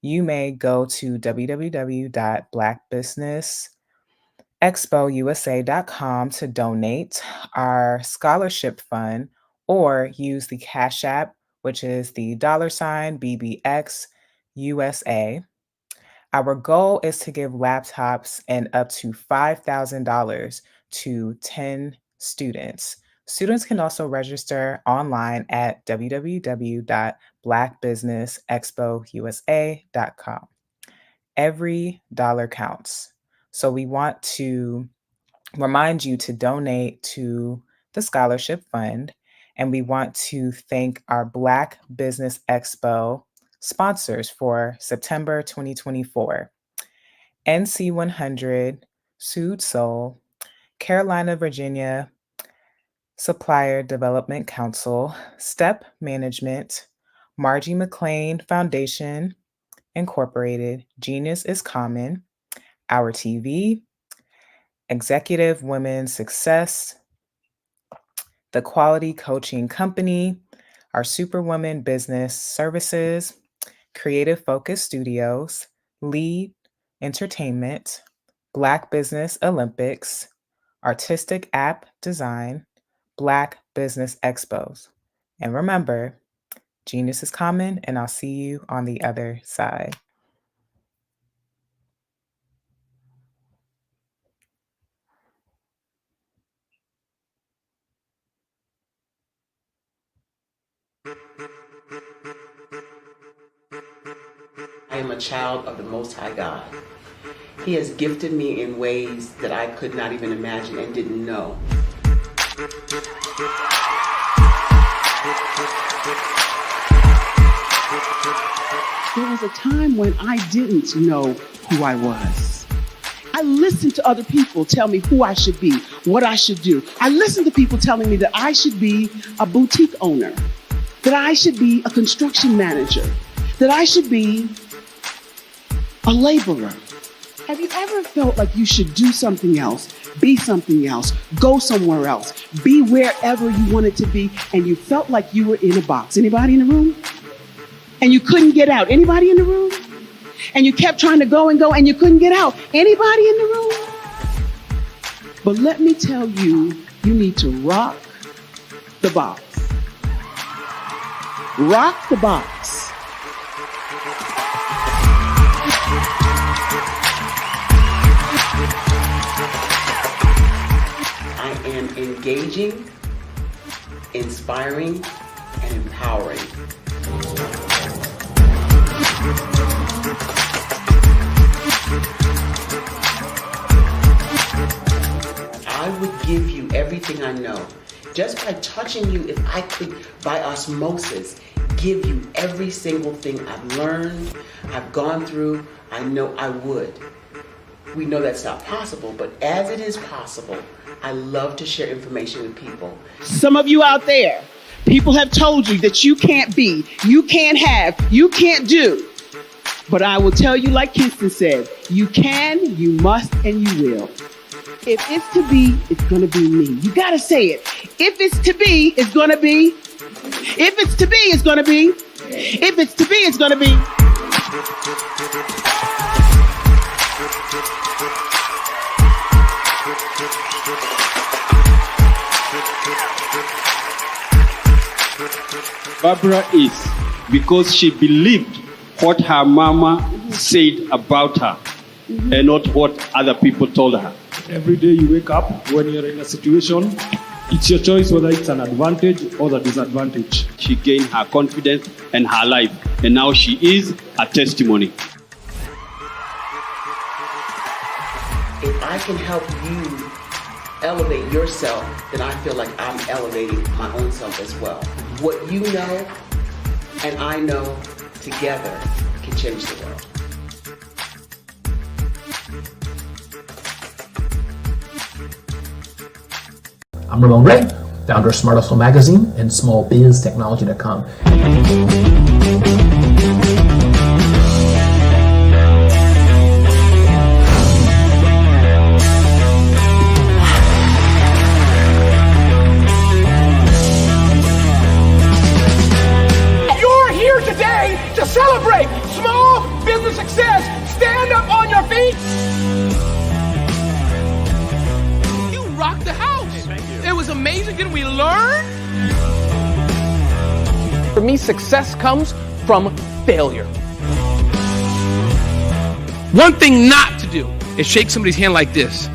You may go to www.blackbusinessexpousa.com to donate our scholarship fund or use the Cash App, which is the $BBX USA. Our goal is to give laptops and up to $5,000 to 10 students. Students can also register online at www.blackbusinessexpousa.com. Every dollar counts. So we want to remind you to donate to the scholarship fund, and we want to thank our Black Business Expo sponsors for September 2024. NC 100, Sood Soul, Carolina, Virginia Supplier Development Council, STEP Management, Margie McLean Foundation Incorporated, Genius is Common, Our TV, Executive Women's Success, The Quality Coaching Company, Our Superwoman Business Services, Creative Focus Studios, Lead Entertainment, Black Business Olympics, Artistic App Design, Black Business Expos. And remember, genius is common, and I'll see you on the other side.
I am a child of the Most High God. He has gifted me in ways that I could not even imagine and didn't know.
There was a time when I didn't know who I was. I listened to other people tell me who I should be, what I should do. I listened to people telling me that I should be a boutique owner, that I should be a construction manager, that I should be a laborer. Have you ever felt like you should do something else, be something else, go somewhere else, be wherever you wanted to be, and you felt like you were in a box? Anybody in the room? And you couldn't get out? Anybody in the room? And you kept trying to go and go and you couldn't get out? Anybody in the room? But let me tell you, you need to rock the box. Rock the box.
I am engaging, inspiring, and empowering. I would give you everything I know. Just by touching you, if I could, by osmosis, give you every single thing I've learned, I've gone through, I know I would. We know that's not possible, but as it is possible, I love to share information with people.
Some of you out there, people have told you that you can't be, you can't have, you can't do. But I will tell you, like Kinston said, you can, you must, and you will. If it's to be, it's going to be me. You got to say it. If it's to be, it's going to be. If it's to be, it's going to be. If it's to be, it's going to be.
Barbara is because she believed what her mama said about her and not what other people told her.
Every day you wake up, when you're in a situation, it's your choice whether it's an advantage or the disadvantage.
She gained her confidence and her life, and now she is a testimony.
If I can help you elevate yourself, then I feel like I'm elevating my own self as well. What you know and I know together can change the world.
I'm Ramon Ray, founder of Smart Hustle Magazine and smallbiztechnology.com.
You're here today to celebrate small business success. Stand up on your feet. You rocked the house. It was amazing. Didn't we learn? For me, success comes from failure. One thing not to do is shake somebody's hand like this.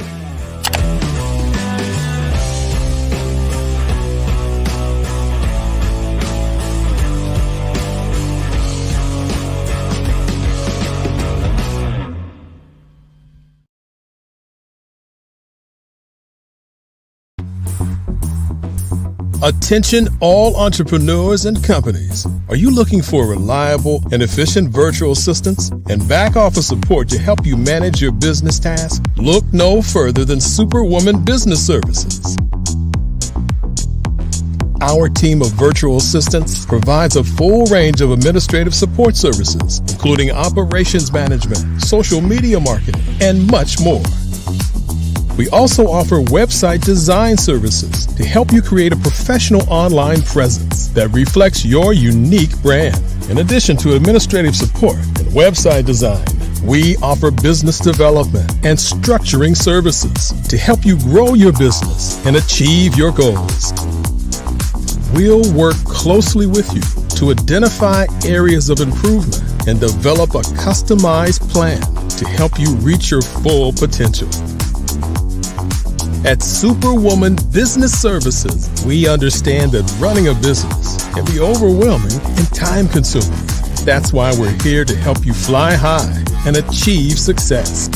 Attention all entrepreneurs and companies. Are you looking for reliable and efficient virtual assistants and back office support to help you manage your business tasks? Look no further than Superwoman Business Services. Our team of virtual assistants provides a full range of administrative support services, including operations management, social media marketing, and much more. We also offer website design services to help you create a professional online presence that reflects your unique brand. In addition to administrative support and website design, we offer business development and structuring services to help you grow your business and achieve your goals. We'll work closely with you to identify areas of improvement and develop a customized plan to help you reach your full potential. At Superwoman Business Services, we understand that running a business can be overwhelming and time-consuming. That's why we're here to help you fly high and achieve success.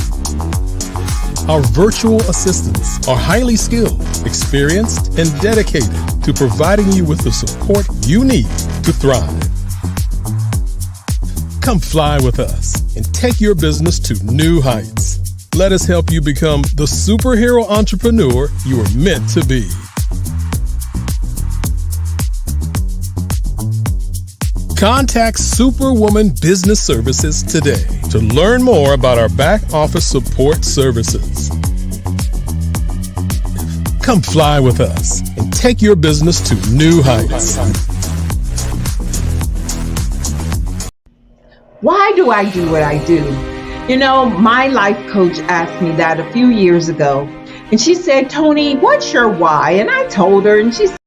Our virtual assistants are highly skilled, experienced, and dedicated to providing you with the support you need to thrive. Come fly with us and take your business to new heights. Let us help you become the superhero entrepreneur you are meant to be. Contact Superwoman Business Services today to learn more about our back office support services. Come fly with us and take your business to new heights.
Why do I do what I do? You know, my life coach asked me that a few years ago, and she said, Tony, what's your why? And I told her, and she said,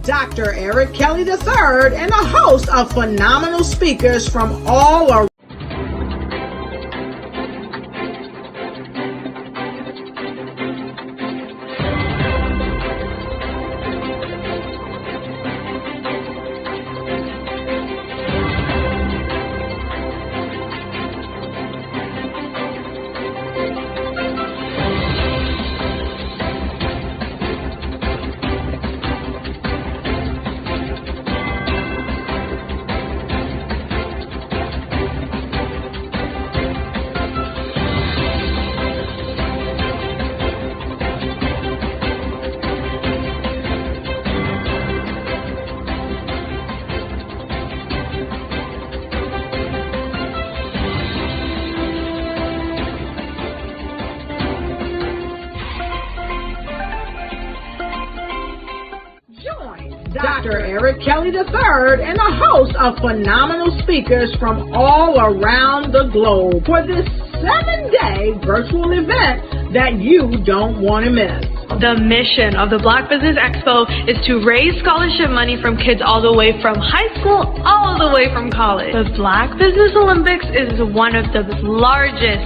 Dr. Eric Kelly III and a host of phenomenal speakers from all around. Dr. Eric Kelly III and a host of phenomenal speakers from all around the globe for this 7-day virtual event that you don't want to miss.
The mission of the Black Business Expo is to raise scholarship money from kids all the way from high school, all the way from college. The Black Business Olympics is one of the largest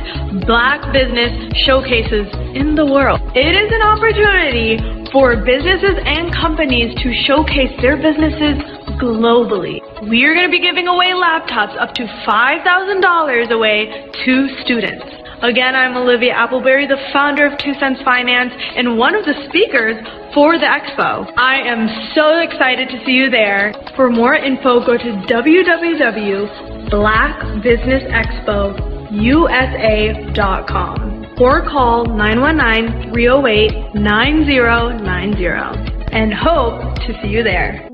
Black business showcases in the world. It is an opportunity for businesses and companies to showcase their businesses globally. We are going to be giving away laptops up to $5,000 away to students. Again, I'm Olivia Appleberry, the founder of 2 Cents Finance and one of the speakers for the expo. I am so excited to see you there. For more info, go to www.blackbusinessexpousa.com or call 919-308-9090 and hope to see you there.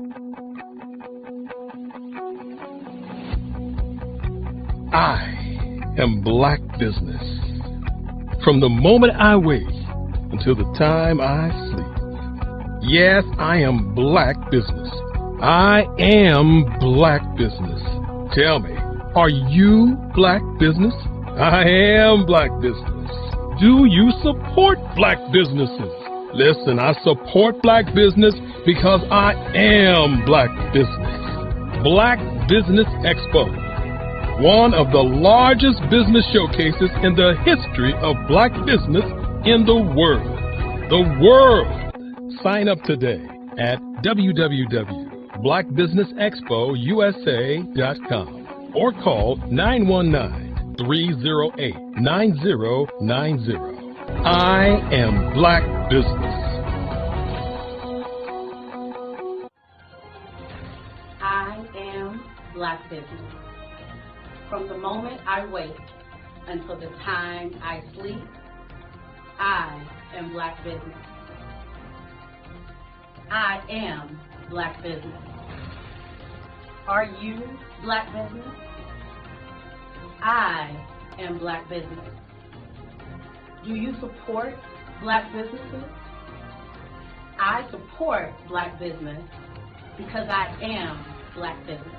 I am Black Business. From the moment I wake until the time I sleep. Yes, I am Black Business. I am Black Business. Tell me, are you Black Business? I am Black Business. Do you support Black businesses? Listen, I support Black business because I am Black Business. Black Business Expo, one of the largest business showcases in the history of Black business in the world. The world! Sign up today at www.blackbusinessexpousa.com or call 919-308-9090. I am Black Business.
Black business. From the moment I wake until the time I sleep, I am Black business. I am Black business. Are you Black business? I am Black business. Do you support Black businesses? I support Black business because I am Black business.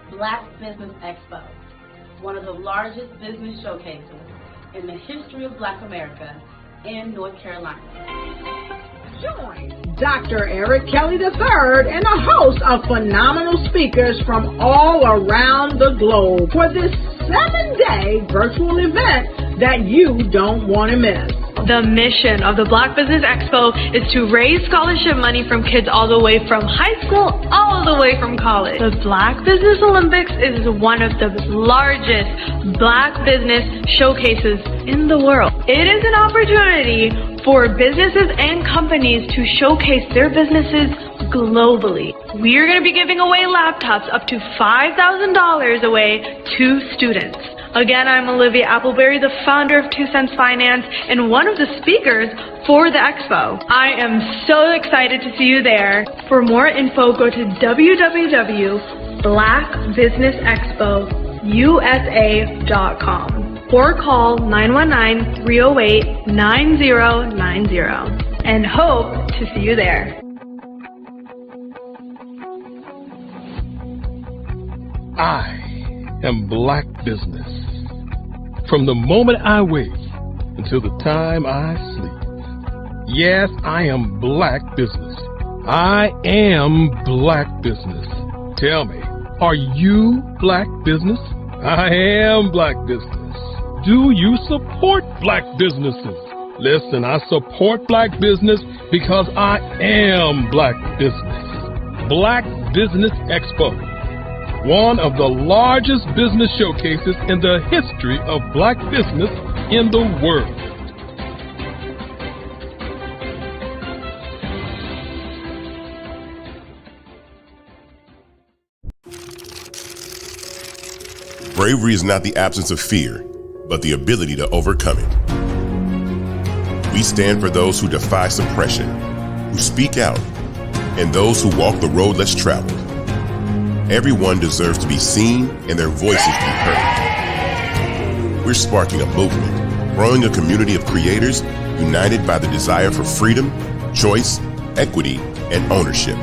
Black Business Expo, one of the largest business showcases in the history of Black America in North Carolina.
Join Dr. Eric Kelly III and a host of phenomenal speakers from all around the globe for this 7-day virtual event that you don't want to miss.
The mission of the Black Business Expo is to raise scholarship money from kids all the way from high school all the way from college. The Black Business Olympics is one of the largest Black business showcases in the world. It is an opportunity for businesses and companies to showcase their businesses globally. We are going to be giving away laptops up to $5,000 away to students. Again, I'm Olivia Appleberry, the founder of 2 Cents Finance and one of the speakers for the expo. I am so excited to see you there. For more info, go to www.blackbusinessexpousa.com or call 919-308-9090 and hope to see you there.
I am Black business. From the moment I wake until the time I sleep. Yes, I am Black business. I am Black business. Tell me, are you Black business? I am Black business. Do you support Black businesses? Listen, I support Black business because I am Black business. Black Business Expo, one of the largest business showcases in the history of Black business in the world.
Bravery is not the absence of fear, but the ability to overcome it. We stand for those who defy suppression, who speak out, and those who walk the road less traveled. Everyone deserves to be seen and their voices be heard. We're sparking a movement, growing a community of creators united by the desire for freedom, choice, equity, and ownership.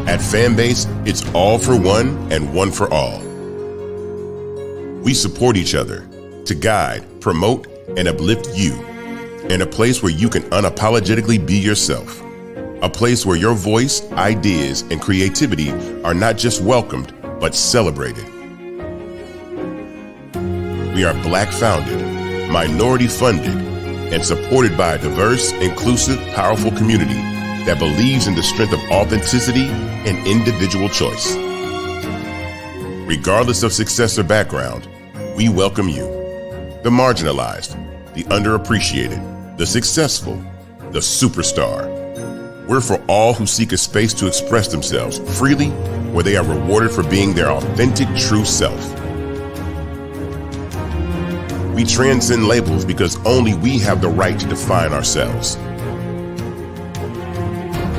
At Fanbase, it's all for one and one for all. We support each other to guide, promote, and uplift you in a place where you can unapologetically be yourself. A place where your voice, ideas, and creativity are not just welcomed, but celebrated. We are Black founded, minority funded, and supported by a diverse, inclusive, powerful community that believes in the strength of authenticity and individual choice. Regardless of success or background, we welcome you. The marginalized, the underappreciated, the successful, the superstar. We're for all who seek a space to express themselves freely, where they are rewarded for being their authentic, true self. We transcend labels because only we have the right to define ourselves.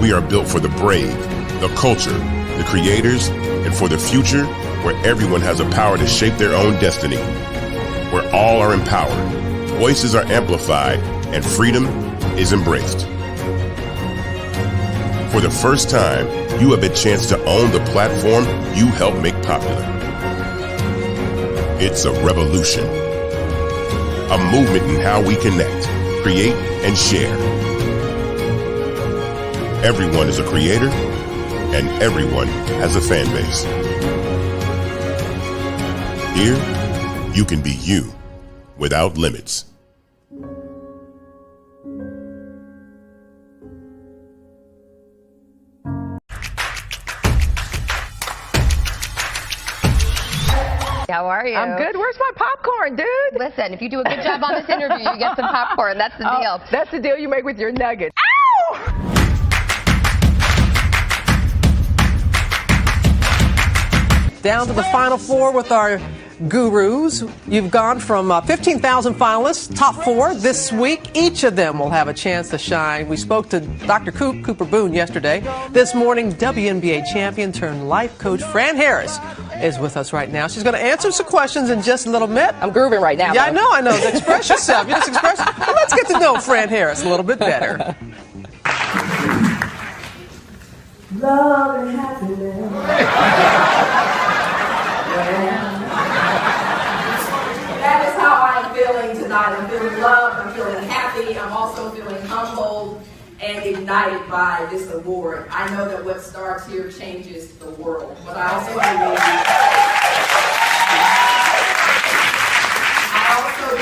We are built for the brave, the culture, the creators, and for the future where everyone has the power to shape their own destiny, where all are empowered, voices are amplified, and freedom is embraced. For the first time, you have a chance to own the platform you helped make popular. It's a revolution, a movement in how we connect, create, and share. Everyone is a creator, and everyone has a fan base. Here, you can be you without limits.
How are you?
I'm good. Where's my popcorn, dude?
Listen, if you do a good job on this interview, you get some popcorn. That's the deal.
That's the deal you make with your nuggets. Ow!
Down to the final four with our gurus. You've gone from 15,000 finalists, top four this week. Each of them will have a chance to shine. We spoke to Dr. Cooper Boone yesterday. This morning, WNBA champion turned life coach Fran Harris is with us right now. She's going to answer some questions in just a little bit.
I'm grooving right now.
Yeah, though. I know. Express yourself. You just express. Well, let's get to know Fran Harris a little bit better.
Love and happiness.
That is how I am feeling tonight. I'm feeling loved, I'm feeling happy, I'm also feeling humbled and ignited by this award. I know that what starts here changes the world, but I also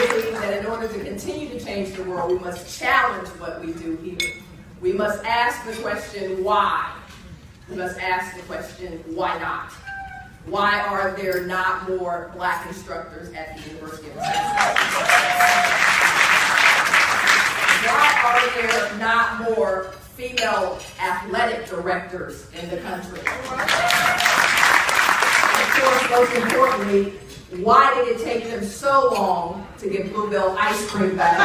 believe that in order to continue to change the world, we must challenge what we do here. We must ask the question, why? We must ask the question, why not? Why are there not more black instructors at the University of Texas? Why are there not more female athletic directors in the country? Of course, most importantly, why did it take them so long to get Bluebell ice cream back?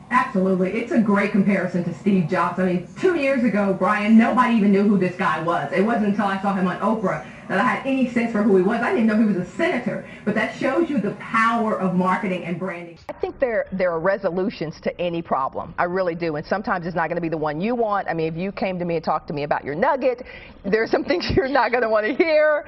Absolutely. It's a great comparison to Steve Jobs. I mean, 2 years ago, Brian, nobody even knew who this guy was. It wasn't until I saw him on Oprah that I had any sense for who he was. I didn't know he was a senator, but that shows you the power of marketing and branding.
I think there are resolutions to any problem. I really do. And sometimes it's not going to be the one you want. I mean, if you came to me and talked to me about your nugget, there's some things you're not going to want to hear.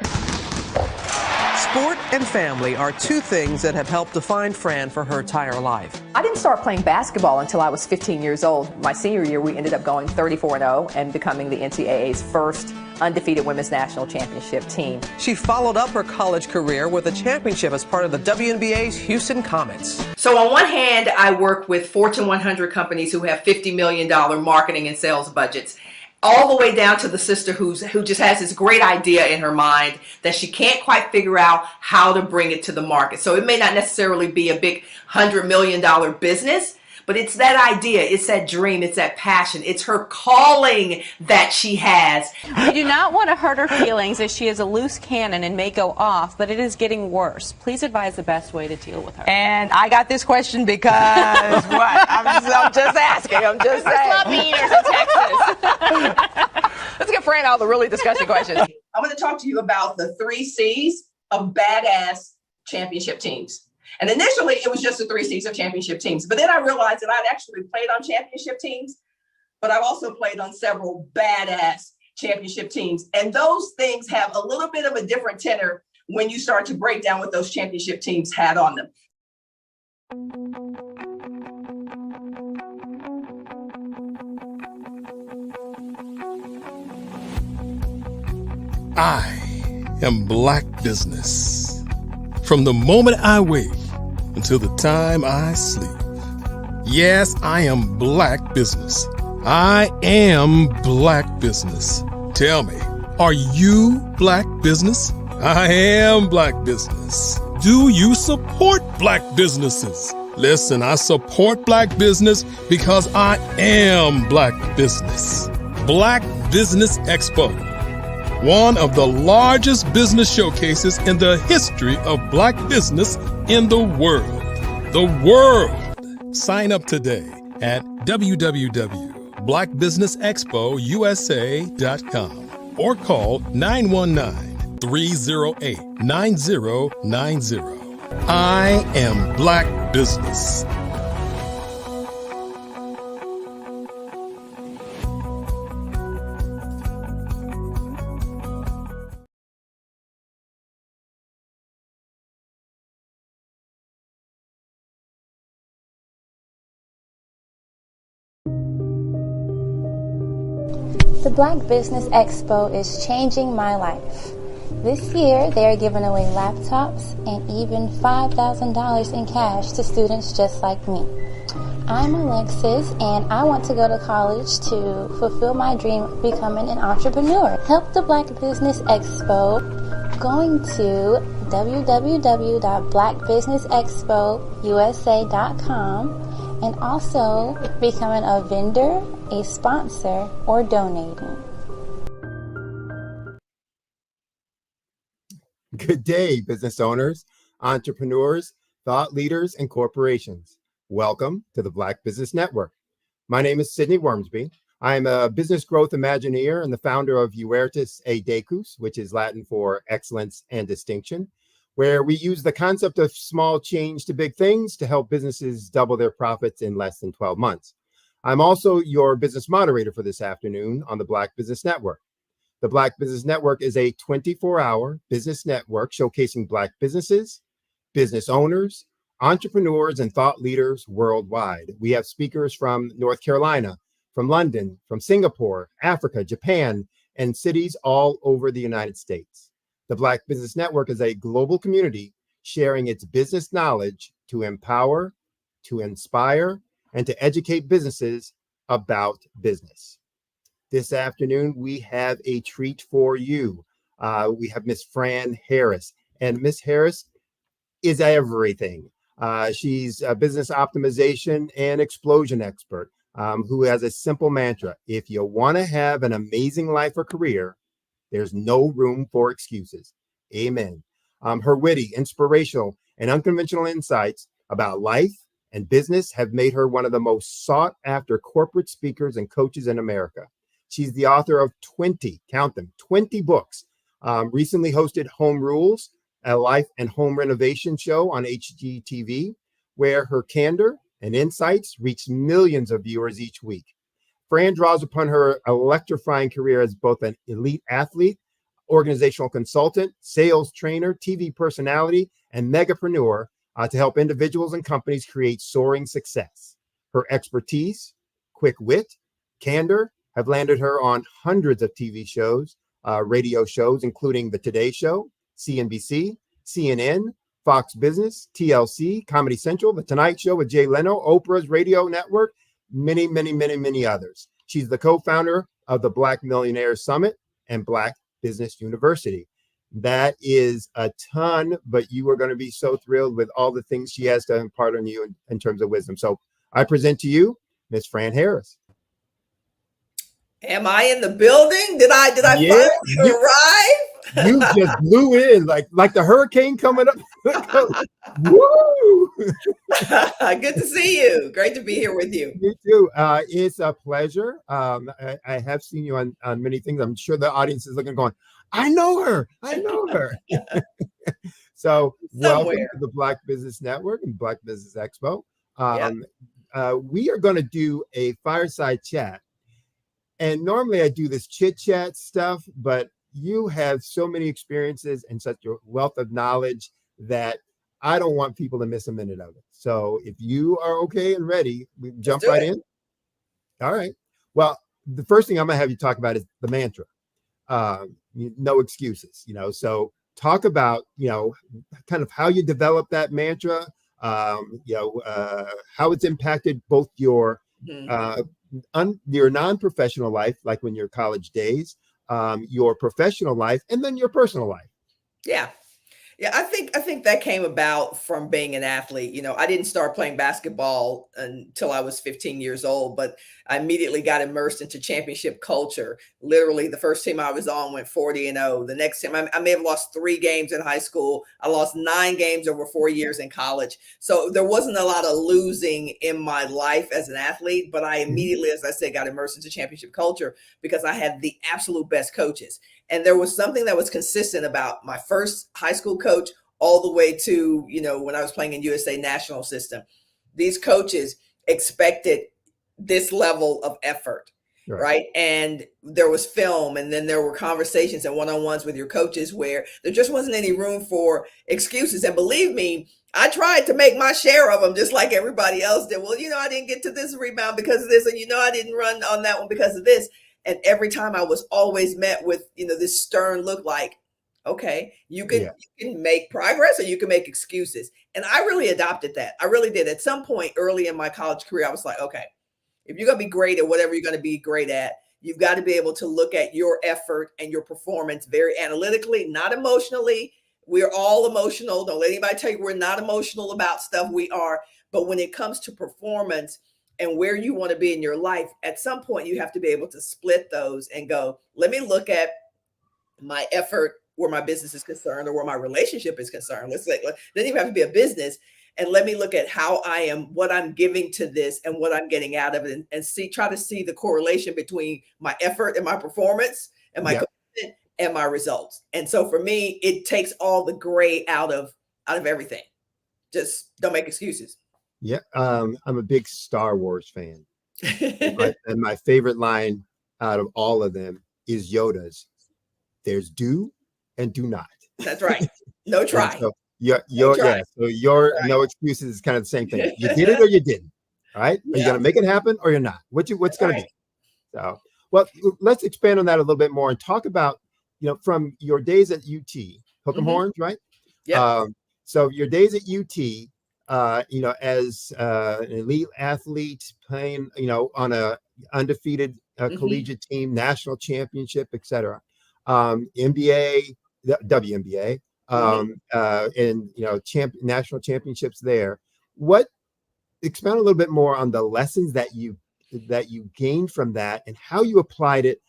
Sport and family are two things that have helped define Fran for her entire life.
I didn't start playing basketball until I was 15 years old. My senior year, we ended up going 34-0 and becoming the NCAA's first undefeated women's national championship team.
She followed up her college career with a championship as part of the WNBA's Houston Comets.
So on one hand, I work with Fortune 100 companies who have $50 million marketing and sales budgets, all the way down to the sister who just has this great idea in her mind that she can't quite figure out how to bring it to the market. So it may not necessarily be a big $100 million business, but it's that idea, it's that dream, it's that passion, it's her calling that she has.
We do not want to hurt her feelings as she is a loose cannon and may go off, but it is getting worse. Please advise the best way to deal with her.
And I got this question because what? I'm just asking. I'm just saying.
Love eaters in Texas.
Let's get Fran all the really disgusting questions.
I'm going to talk to you about the 3 C's of badass championship teams. And initially, it was just the 3 C's of championship teams. But then I realized that I'd actually played on championship teams, but I've also played on several badass championship teams. And those things have a little bit of a different tenor when you start to break down what those championship teams had on them.
I am Black Business. From the moment I wake until the time I sleep. Yes, I am Black Business. I am Black Business. Tell me, are you Black Business? I am Black Business. Do you support Black businesses? Listen, I support Black business because I am Black Business. Black Business Expo. One of the largest business showcases in the history of Black business in the world. The world! Sign up today at www.blackbusinessexpousa.com or call 919-308-9090. I am Black Business.
The Black Business Expo is changing my life. This year, they are giving away laptops and even $5,000 in cash to students just like me. I'm Alexis, and I want to go to college to fulfill my dream of becoming an entrepreneur. Help the Black Business Expo going to www.blackbusinessexpousa.com and also becoming a vendor, a sponsor, or donating.
Good day, business owners, entrepreneurs, thought leaders, and corporations. Welcome to the Black Business Network. My name is Sidney Wormsby. I'm a business growth imagineer and the founder of Huertas e Decus, which is Latin for excellence and distinction, where we use the concept of small change to big things to help businesses double their profits in less than 12 months. I'm also your business moderator for this afternoon on the Black Business Network. The Black Business Network is a 24-hour business network showcasing Black businesses, business owners, entrepreneurs, and thought leaders worldwide. We have speakers from North Carolina, from London, from Singapore, Africa, Japan, and cities all over the United States. The Black Business Network is a global community sharing its business knowledge to empower, to inspire, and to educate businesses about business. This afternoon, we have a treat for you. We have Miss Fran Harris, and Miss Harris is everything. She's a business optimization and explosion expert who has a simple mantra. If you want to have an amazing life or career, there's no room for excuses. Amen. Her witty, inspirational, and unconventional insights about life and business have made her one of the most sought after corporate speakers and coaches in America. She's the author of 20, count them, 20 books. Recently hosted Home Rules, a life and home renovation show on HGTV, where her candor and insights reach millions of viewers each week. Fran draws upon her electrifying career as both an elite athlete, organizational consultant, sales trainer, TV personality, and megapreneur to help individuals and companies create soaring success. Her expertise, quick wit, candor have landed her on hundreds of TV shows, radio shows, including The Today Show, CNBC, CNN, Fox Business, TLC, Comedy Central, The Tonight Show with Jay Leno, Oprah's radio network, many, many, many, many others. She's the co-founder of the Black Millionaire Summit and Black Business University. That is a ton, but you are going to be so thrilled with all the things she has to impart on you in terms of wisdom. So I present to you Miss Fran Harris.
Am I in the building? Did I finally arrive?
You just blew in like the hurricane coming up. Woo!
Good to see you. Great to be here with you.
You too. It's a pleasure. I have seen you on many things. I'm sure the audience is looking, going, I know her. So welcome to the Black Business Network and Black Business Expo. We are going to do a fireside chat. And normally I do this chit chat stuff, but you have so many experiences and such a wealth of knowledge that I don't want people to miss a minute of it. So if you are okay and ready, we can jump right in. All right. Well, the first thing I'm going to have you talk about is the mantra. No excuses, so talk about, kind of how you develop that mantra, how it's impacted both your your non-professional life, like when your college days, your professional life, and then your personal life.
Yeah, I think that came about from being an athlete. I didn't start playing basketball until I was 15 years old, but I immediately got immersed into championship culture. Literally, the first team I was on went 40-0. The next team, I may have lost 3 games in high school. I lost 9 games over 4 years in college. So there wasn't a lot of losing in my life as an athlete, but I immediately, as I said, got immersed into championship culture because I had the absolute best coaches. And there was something that was consistent about my first high school coach all the way to, when I was playing in USA national system. These coaches expected this level of effort, right? And there was film, and then there were conversations and one-on-ones with your coaches where there just wasn't any room for excuses. And believe me, I tried to make my share of them just like everybody else did. Well, I didn't get to this rebound because of this, and I didn't run on that one because of this. And every time I was always met with, this stern look like, okay, you can make progress or you can make excuses. And I really adopted that. I really did. At some point early in my college career, I was like, okay, if you're going to be great at whatever you're going to be great at, you've got to be able to look at your effort and your performance very analytically, not emotionally. We're all emotional. Don't let anybody tell you we're not emotional about stuff. We are.
But when it comes to performance and where you want to be in your life, at some point you have to be able to split those and go, let me look at my effort where my business is concerned or where my relationship is concerned. Let's say it doesn't even have to be a business. And let me look at how I am, what I'm giving to this and what I'm getting out of it, and try to see the correlation between my effort and my performance and my commitment and my results. And so for me, it takes all the gray out of everything. Just don't make excuses.
Yeah. I'm a big Star Wars fan. And my favorite line out of all of them is Yoda's. There's do and do not.
That's right. No try.
So your no excuses is kind of the same thing. You did it or you didn't. All right. Are you going to make it happen or you're not? What's going to be? So, well, let's expand on that a little bit more and talk about, from your days at UT, Hook 'em Horns, right?
Yeah.
So your days at UT, as an elite athlete playing, on a undefeated collegiate team, national championship, etc. NBA, WNBA, and national championships there. Expound a little bit more on the lessons that you gained from that and how you applied it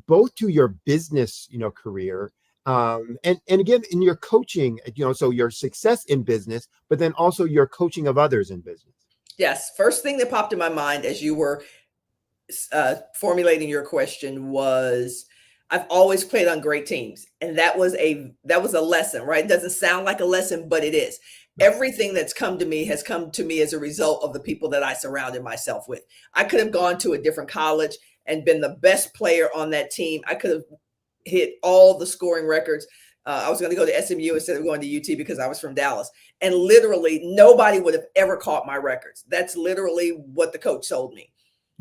both to your business, career, and again in your coaching, so your success in business, but then also your coaching of others in business. Yes.
First thing that popped in my mind as you were formulating your question was, I've always played on great teams. And that was a lesson, right? It doesn't sound like a lesson, but it is. Everything that's come to me has come to me as a result of the people that I surrounded myself with. I could have gone to a different college and been the best player on that team. I could have hit all the scoring records. I was going to go to SMU instead of going to UT because I was from Dallas. And literally nobody would have ever caught my records. That's literally what the coach told me.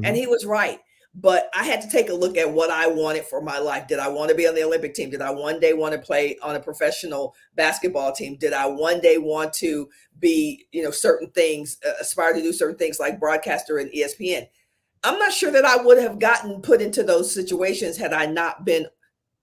And he was right. But I had to take a look at what I wanted for my life. Did I want to be on the Olympic team? Did I one day want to play on a professional basketball team? Did I one day want to be, certain things, aspire to do certain things like broadcaster and ESPN? I'm not sure that I would have gotten put into those situations had I not been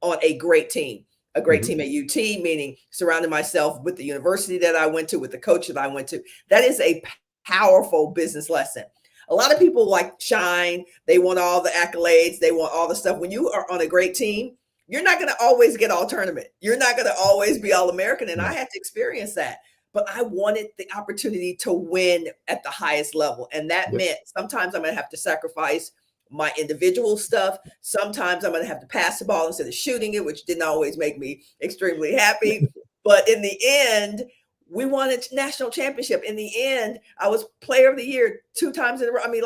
on a great team. A great team at UT, meaning surrounding myself with the university that I went to, with the coach that I went to. That is a powerful business lesson. A lot of people shine. They want all the accolades. They want all the stuff. When you are on a great team, you're not going to always get all tournament. You're not going to always be all American. And I had to experience that. But I wanted the opportunity to win at the highest level. And that meant sometimes I'm going to have to sacrifice my individual stuff. Sometimes I'm going to have to pass the ball instead of shooting it, which didn't always make me extremely happy. But in the end, we won a national championship. In the end, I was player of the year 2 times in a row. I mean,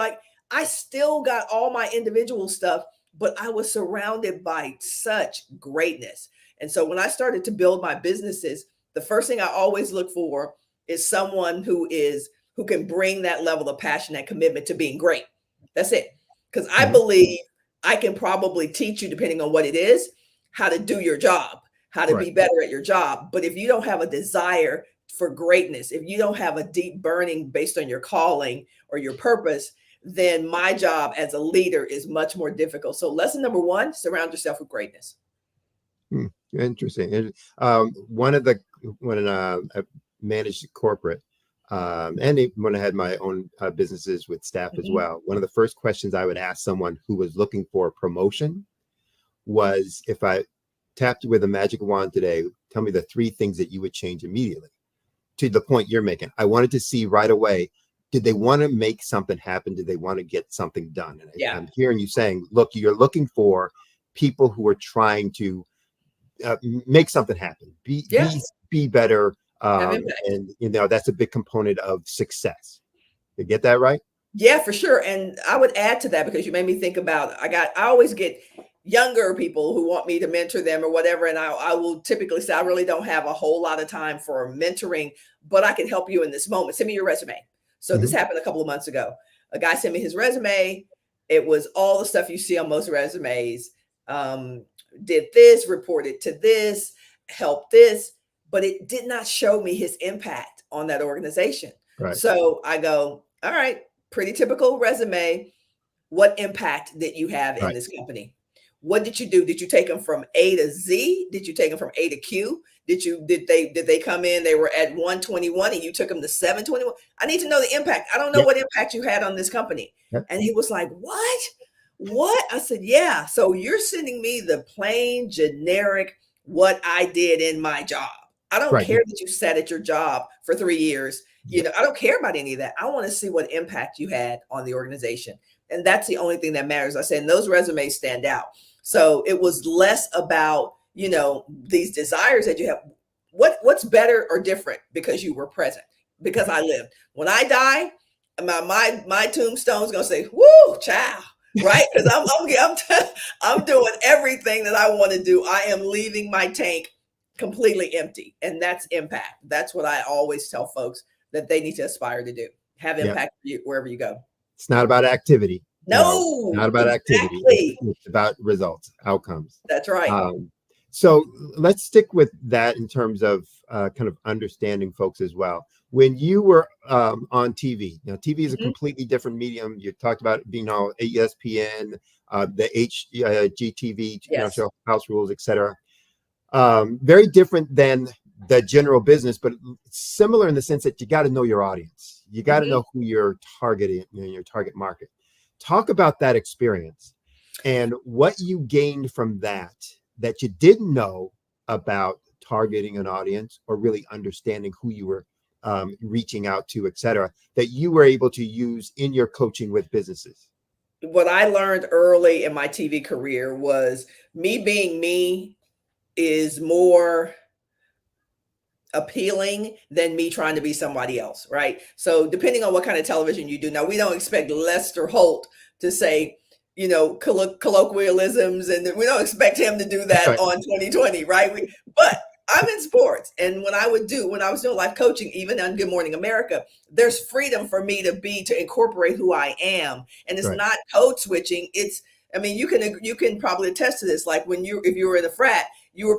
I still got all my individual stuff, but I was surrounded by such greatness. And so when I started to build my businesses, the first thing I always look for is someone who can bring that level of passion and commitment to being great. That's it. Because I believe I can probably teach you, depending on what it is, how to do your job, how to be better at your job. But if you don't have a desire for greatness, if you don't have a deep burning based on your calling or your purpose, then my job as a leader is much more difficult. So lesson number 1, surround yourself with greatness.
Interesting. When I managed corporate, and when I had my own businesses with staff as well, one of the first questions I would ask someone who was looking for a promotion was, if I tapped you with a magic wand today, tell me the 3 things that you would change immediately. To the point you're making, I wanted to see right away, did they want to make something happen? Did they want to get something done? And I'm hearing you saying, look, you're looking for people who are trying to make something happen, be better. And that's a big component of success. You get that right?
Yeah, for sure. And I would add to that, because you made me think about, I always get younger people who want me to mentor them or whatever. And I will typically say, I really don't have a whole lot of time for mentoring, but I can help you in this moment. Send me your resume. So this happened a couple of months ago. A guy sent me his resume. It was all the stuff you see on most resumes. Did this, reported to this, helped this, but it did not show me his impact on that organization. Right. So I go, all right, pretty typical resume. What impact did you have in this company? What did you do? Did you take them from A to Z? Did you take them from A to Q? Did they come in, they were at 121 and you took them to 721? I need to know the impact. I don't know what impact you had on this company. And he was like, what? I said, yeah. So you're sending me the plain generic, what I did in my job. I don't care that you sat at your job for 3 years. You know, I don't care about any of that. I want to see what impact you had on the organization. And that's the only thing that matters. I said, and those resumes stand out. So it was less about, you know, these desires that you have. What's better or different because you were present, because I lived. When I die, my tombstone's gonna say, "Woo, child," right? Because I'm doing everything that I want to do. I am leaving my tank completely empty, and that's impact. That's what I always tell folks that they need to aspire to do. Have impact wherever you go.
It's not about activity.
No,
not about activity. It's about results, outcomes.
That's right.
So let's stick with that in terms of kind of understanding folks as well. When you were on TV, you know, TV is a completely different medium. You talked about it being on ESPN, the HGTV, you know, show House Rules, etc. Very different than the general business, but similar in the sense that you got to know your audience. You got to know who you're targeting, you know, your target market. Talk about that experience and what you gained from that you didn't know about targeting an audience or really understanding who you were reaching out to, et cetera, that you were able to use in your coaching with businesses.
What I learned early in my TV career was me being me is more appealing than me trying to be somebody else, right? So depending on what kind of television you do. Now, we don't expect Lester Holt to say, you know, colloquialisms, and we don't expect him to do that on 2020, right? But I'm in sports, and when I was doing life coaching, even on Good Morning America, there's freedom for me to incorporate who I am, and it's not code switching. It's, I mean, you can probably attest to this. Like if you were in a frat, you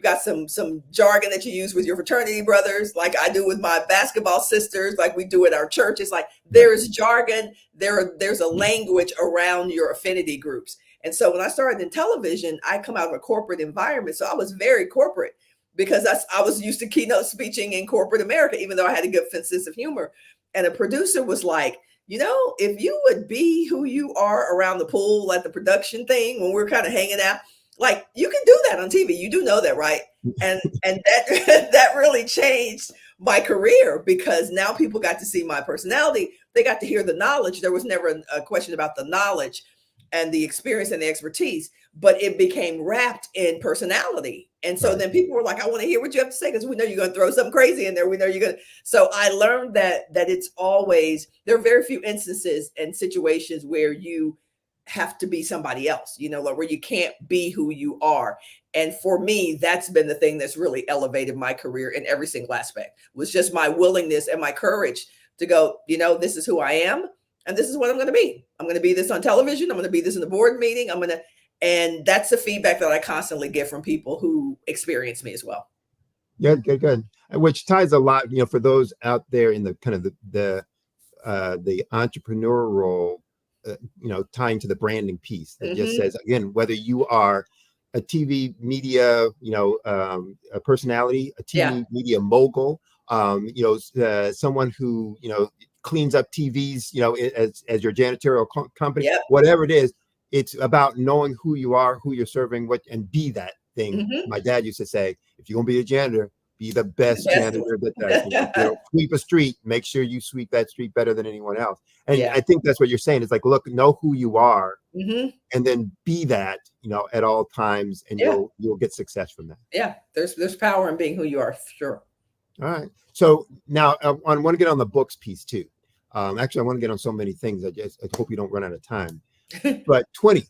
got some jargon that you use with your fraternity brothers, like I do with my basketball sisters, like we do at our church. It's like there's jargon, there's a language around your affinity groups. And so when I started in television, I come out of a corporate environment. So I was very corporate because I was used to keynote speaking in corporate America, even though I had a good sense of humor. And a producer was like, you know, if you would be who you are around the pool at the production thing when we're kind of hanging out, like you can do that on TV. You do know that, right? And that really changed my career because now people got to see my personality. They got to hear the knowledge. There was never a question about the knowledge and the experience and the expertise, but it became wrapped in personality. And so then people were like, I want to hear what you have to say because we know you're going to throw something crazy in there. We know you're going to. So I learned that it's always, there are very few instances and situations where you have to be somebody else, you know, like where you can't be who you are. And for me, that's been the thing that's really elevated my career in every single aspect, was just my willingness and my courage to go, you know, this is who I am. And this is what I'm going to be. I'm going to be this on television. I'm going to be this in the board meeting. And that's the feedback that I constantly get from people who experience me as well.
Yeah, good. Which ties a lot, you know, for those out there in the kind of the entrepreneur role, you know, tying to the branding piece that just says, again, whether you are a TV media, you know, a personality, a TV media mogul, you know, someone who, you know, cleans up TVs, you know, as your janitorial company, whatever it is, it's about knowing who you are, who you're serving, and be that thing. My dad used to say, if you're gonna be a janitor, be the best janitor that you know, sweep a street, make sure you sweep that street better than anyone else. And I think that's what you're saying. It's like, look, know who you are, and then be that, you know, at all times, and you'll get success from that. Yeah,
there's power in being who you are, for sure.
All right. So now I want to get on the books piece too. Actually, I want to get on so many things. I hope you don't run out of time. But 20.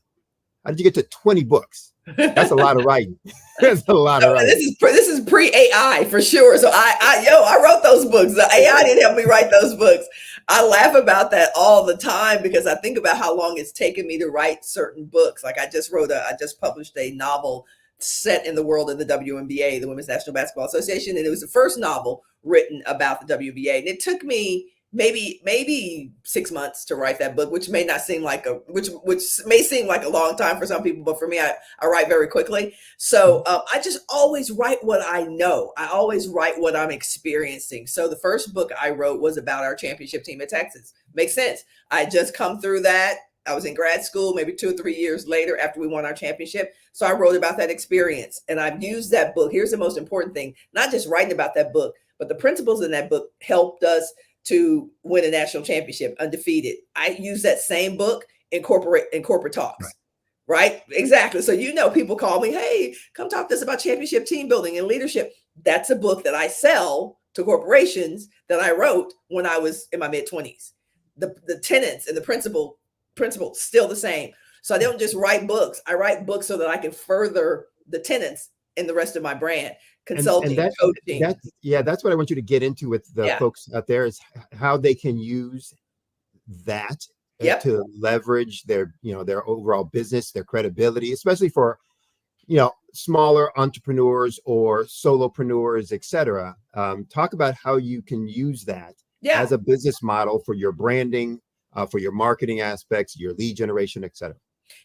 How did you get to 20 books? That's a lot of writing. That's a lot of writing.
This is pre-AI for sure. So I wrote those books. The AI didn't help me write those books. I laugh about that all the time because I think about how long it's taken me to write certain books. Like I just published a novel set in the world of the WNBA, the Women's National Basketball Association, and it was the first novel written about the WNBA. And it took me maybe 6 months to write that book, which may not seem like which may seem like a long time for some people, but for me, I write very quickly. So I just always write what I know. I always write what I'm experiencing. So the first book I wrote was about our championship team at Texas. Makes sense. I just come through that. I was in grad school maybe 2 or 3 years later after we won our championship. So I wrote about that experience, and I've used that book. Here's the most important thing, not just writing about that book, but the principles in that book helped us to win a national championship, undefeated. I use that same book in corporate talks, right? Exactly. So, people call me, hey, come talk to us about championship team building and leadership. That's a book that I sell to corporations that I wrote when I was in my mid-20s. The tenets and the principles still the same. So I don't just write books. I write books so that I can further the tenets in the rest of my brand, consulting, coaching.
That's what I want you to get into with the folks out there, is how they can use that to leverage their overall business, their credibility, especially for, smaller entrepreneurs or solopreneurs, etc. Talk about how you can use that as a business model for your branding, for your marketing aspects, your lead generation, etc.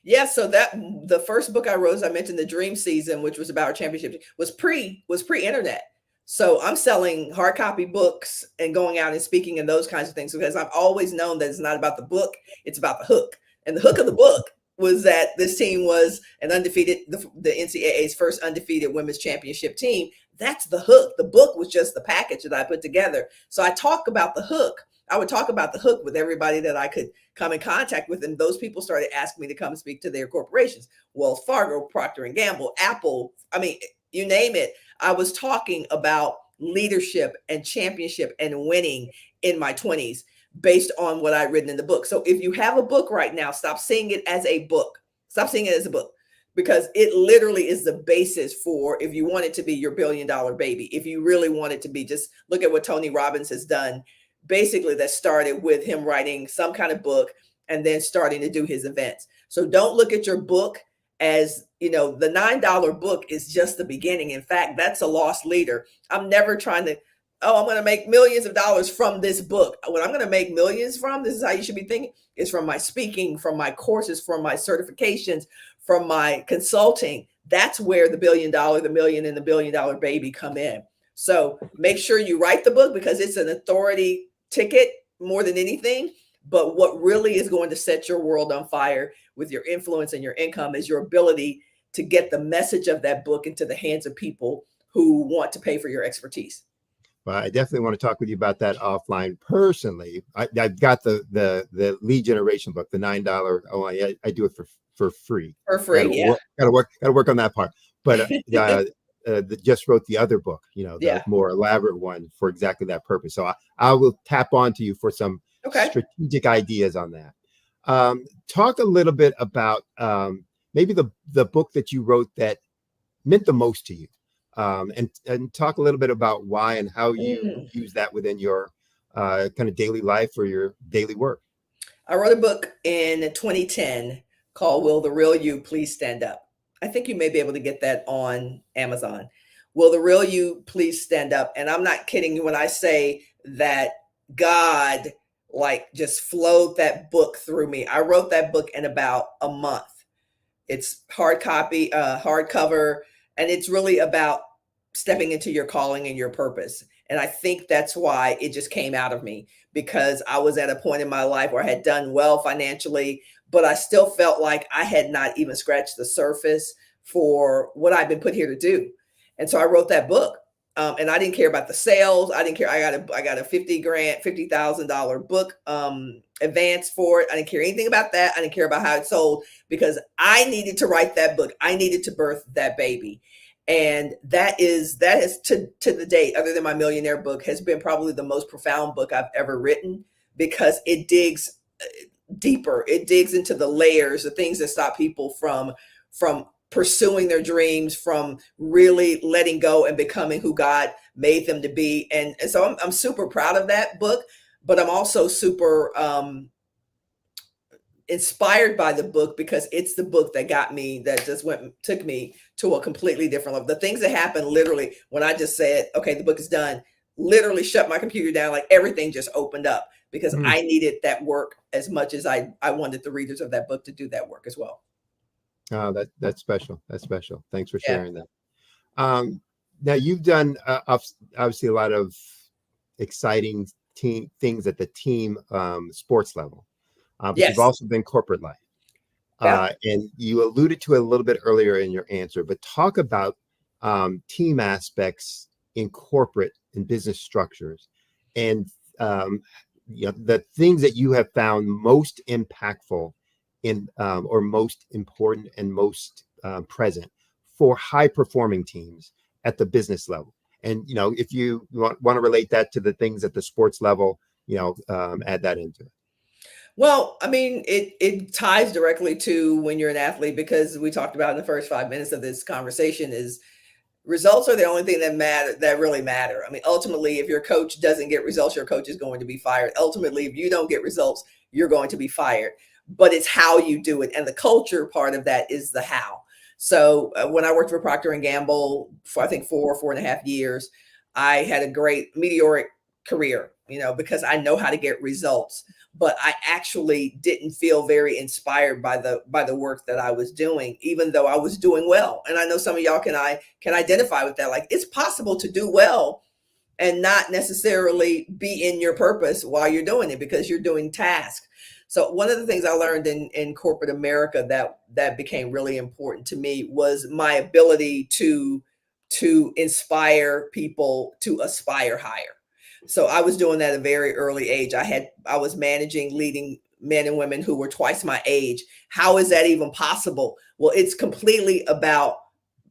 Yeah, so the first book I wrote, as I mentioned, The Dream Season, which was about our championship, was pre-internet. So I'm selling hard copy books and going out and speaking and those kinds of things, because I've always known that it's not about the book, it's about the hook. And the hook of the book was that this team was an undefeated, the NCAA's first undefeated women's championship team. That's the hook. The book was just the package that I put together. So I talk about the hook. I would talk about the hook with everybody that I could come in contact with. And those people started asking me to come speak to their corporations. Wells Fargo, Procter & Gamble, Apple, you name it. I was talking about leadership and championship and winning in my 20s based on what I'd written in the book. So if you have a book right now, stop seeing it as a book. Stop seeing it as a book, because it literally is the basis for, if you want it to be your $1 billion baby, if you really want it to be, just look at what Tony Robbins has done. Basically, that started with him writing some kind of book and then starting to do his events. So don't look at your book as, the $9 book is just the beginning. In fact, that's a lost leader. I'm never trying to, I'm going to make millions of dollars from this book. What I'm going to make millions from, this is how you should be thinking, is from my speaking, from my courses, from my certifications, from my consulting. That's where the $1 billion, the million, and the $1 billion baby come in. So make sure you write the book, because it's an authority ticket more than anything. But what really is going to set your world on fire with your influence and your income is your ability to get the message of that book into the hands of people who want to pay for your expertise.
Well, I definitely want to talk with you about that offline personally. I've got the lead generation book, the $9. Oh, I do it for free.
For free,
Gotta work on that part. But just wrote the other book, the more elaborate one for exactly that purpose. So I will tap onto you for some strategic ideas on that. Talk a little bit about maybe the book that you wrote that meant the most to you, and talk a little bit about why and how you use that within your kind of daily life or your daily work.
I wrote a book in 2010 called Will the Real You Please Stand Up? I think you may be able to get that on Amazon. Will the real you please stand up? And I'm not kidding you when I say that God just flowed that book through me. I wrote that book in about a month. It's hard copy, hardcover, and it's really about stepping into your calling and your purpose. And I think that's why it just came out of me, because I was at a point in my life where I had done well financially, but I still felt like I had not even scratched the surface for what I've been put here to do. And so I wrote that book, and I didn't care about the sales. I didn't care. I got a $50,000 book advance for it. I didn't care anything about that. I didn't care about how it sold, because I needed to write that book. I needed to birth that baby. And that is to the date, other than my millionaire book, has been probably the most profound book I've ever written, because it digs deeper. It digs into the layers, the things that stop people from pursuing their dreams, from really letting go and becoming who God made them to be. And so I'm super proud of that book, but I'm also super inspired by the book, because it's the book that got me, that just took me to a completely different level. The things that happened literally when I just said, okay, the book is done, literally shut my computer down. Like everything just opened up because I needed that work as much as I wanted the readers of that book to do that work as well.
Oh, that's special. That's special. Thanks for sharing that. Now you've done obviously a lot of exciting team things at the team sports level, but you've also been corporate life. And you alluded to it a little bit earlier in your answer, but talk about team aspects in corporate and business structures, and the things that you have found most impactful in or most important and most present for high performing teams at the business level. And if you want to relate that to the things at the sports level, add that into it.
Well, I mean, it ties directly to when you're an athlete, because we talked about in the first 5 minutes of this conversation is results are the only thing that really matter. I mean, ultimately, if your coach doesn't get results, your coach is going to be fired. Ultimately, if you don't get results, you're going to be fired. But it's how you do it. And the culture part of that is the how. So when I worked for Procter & Gamble for, I think, 4.5 years, I had a great meteoric career, because I know how to get results. But I actually didn't feel very inspired by the work that I was doing, even though I was doing well. And I know some of y'all can identify with that. Like, it's possible to do well and not necessarily be in your purpose while you're doing it because you're doing tasks. So one of the things I learned in corporate America that became really important to me was my ability to inspire people to aspire higher. So I was doing that at a very early age. I was leading men and women who were twice my age. How is that even possible? Well, it's completely about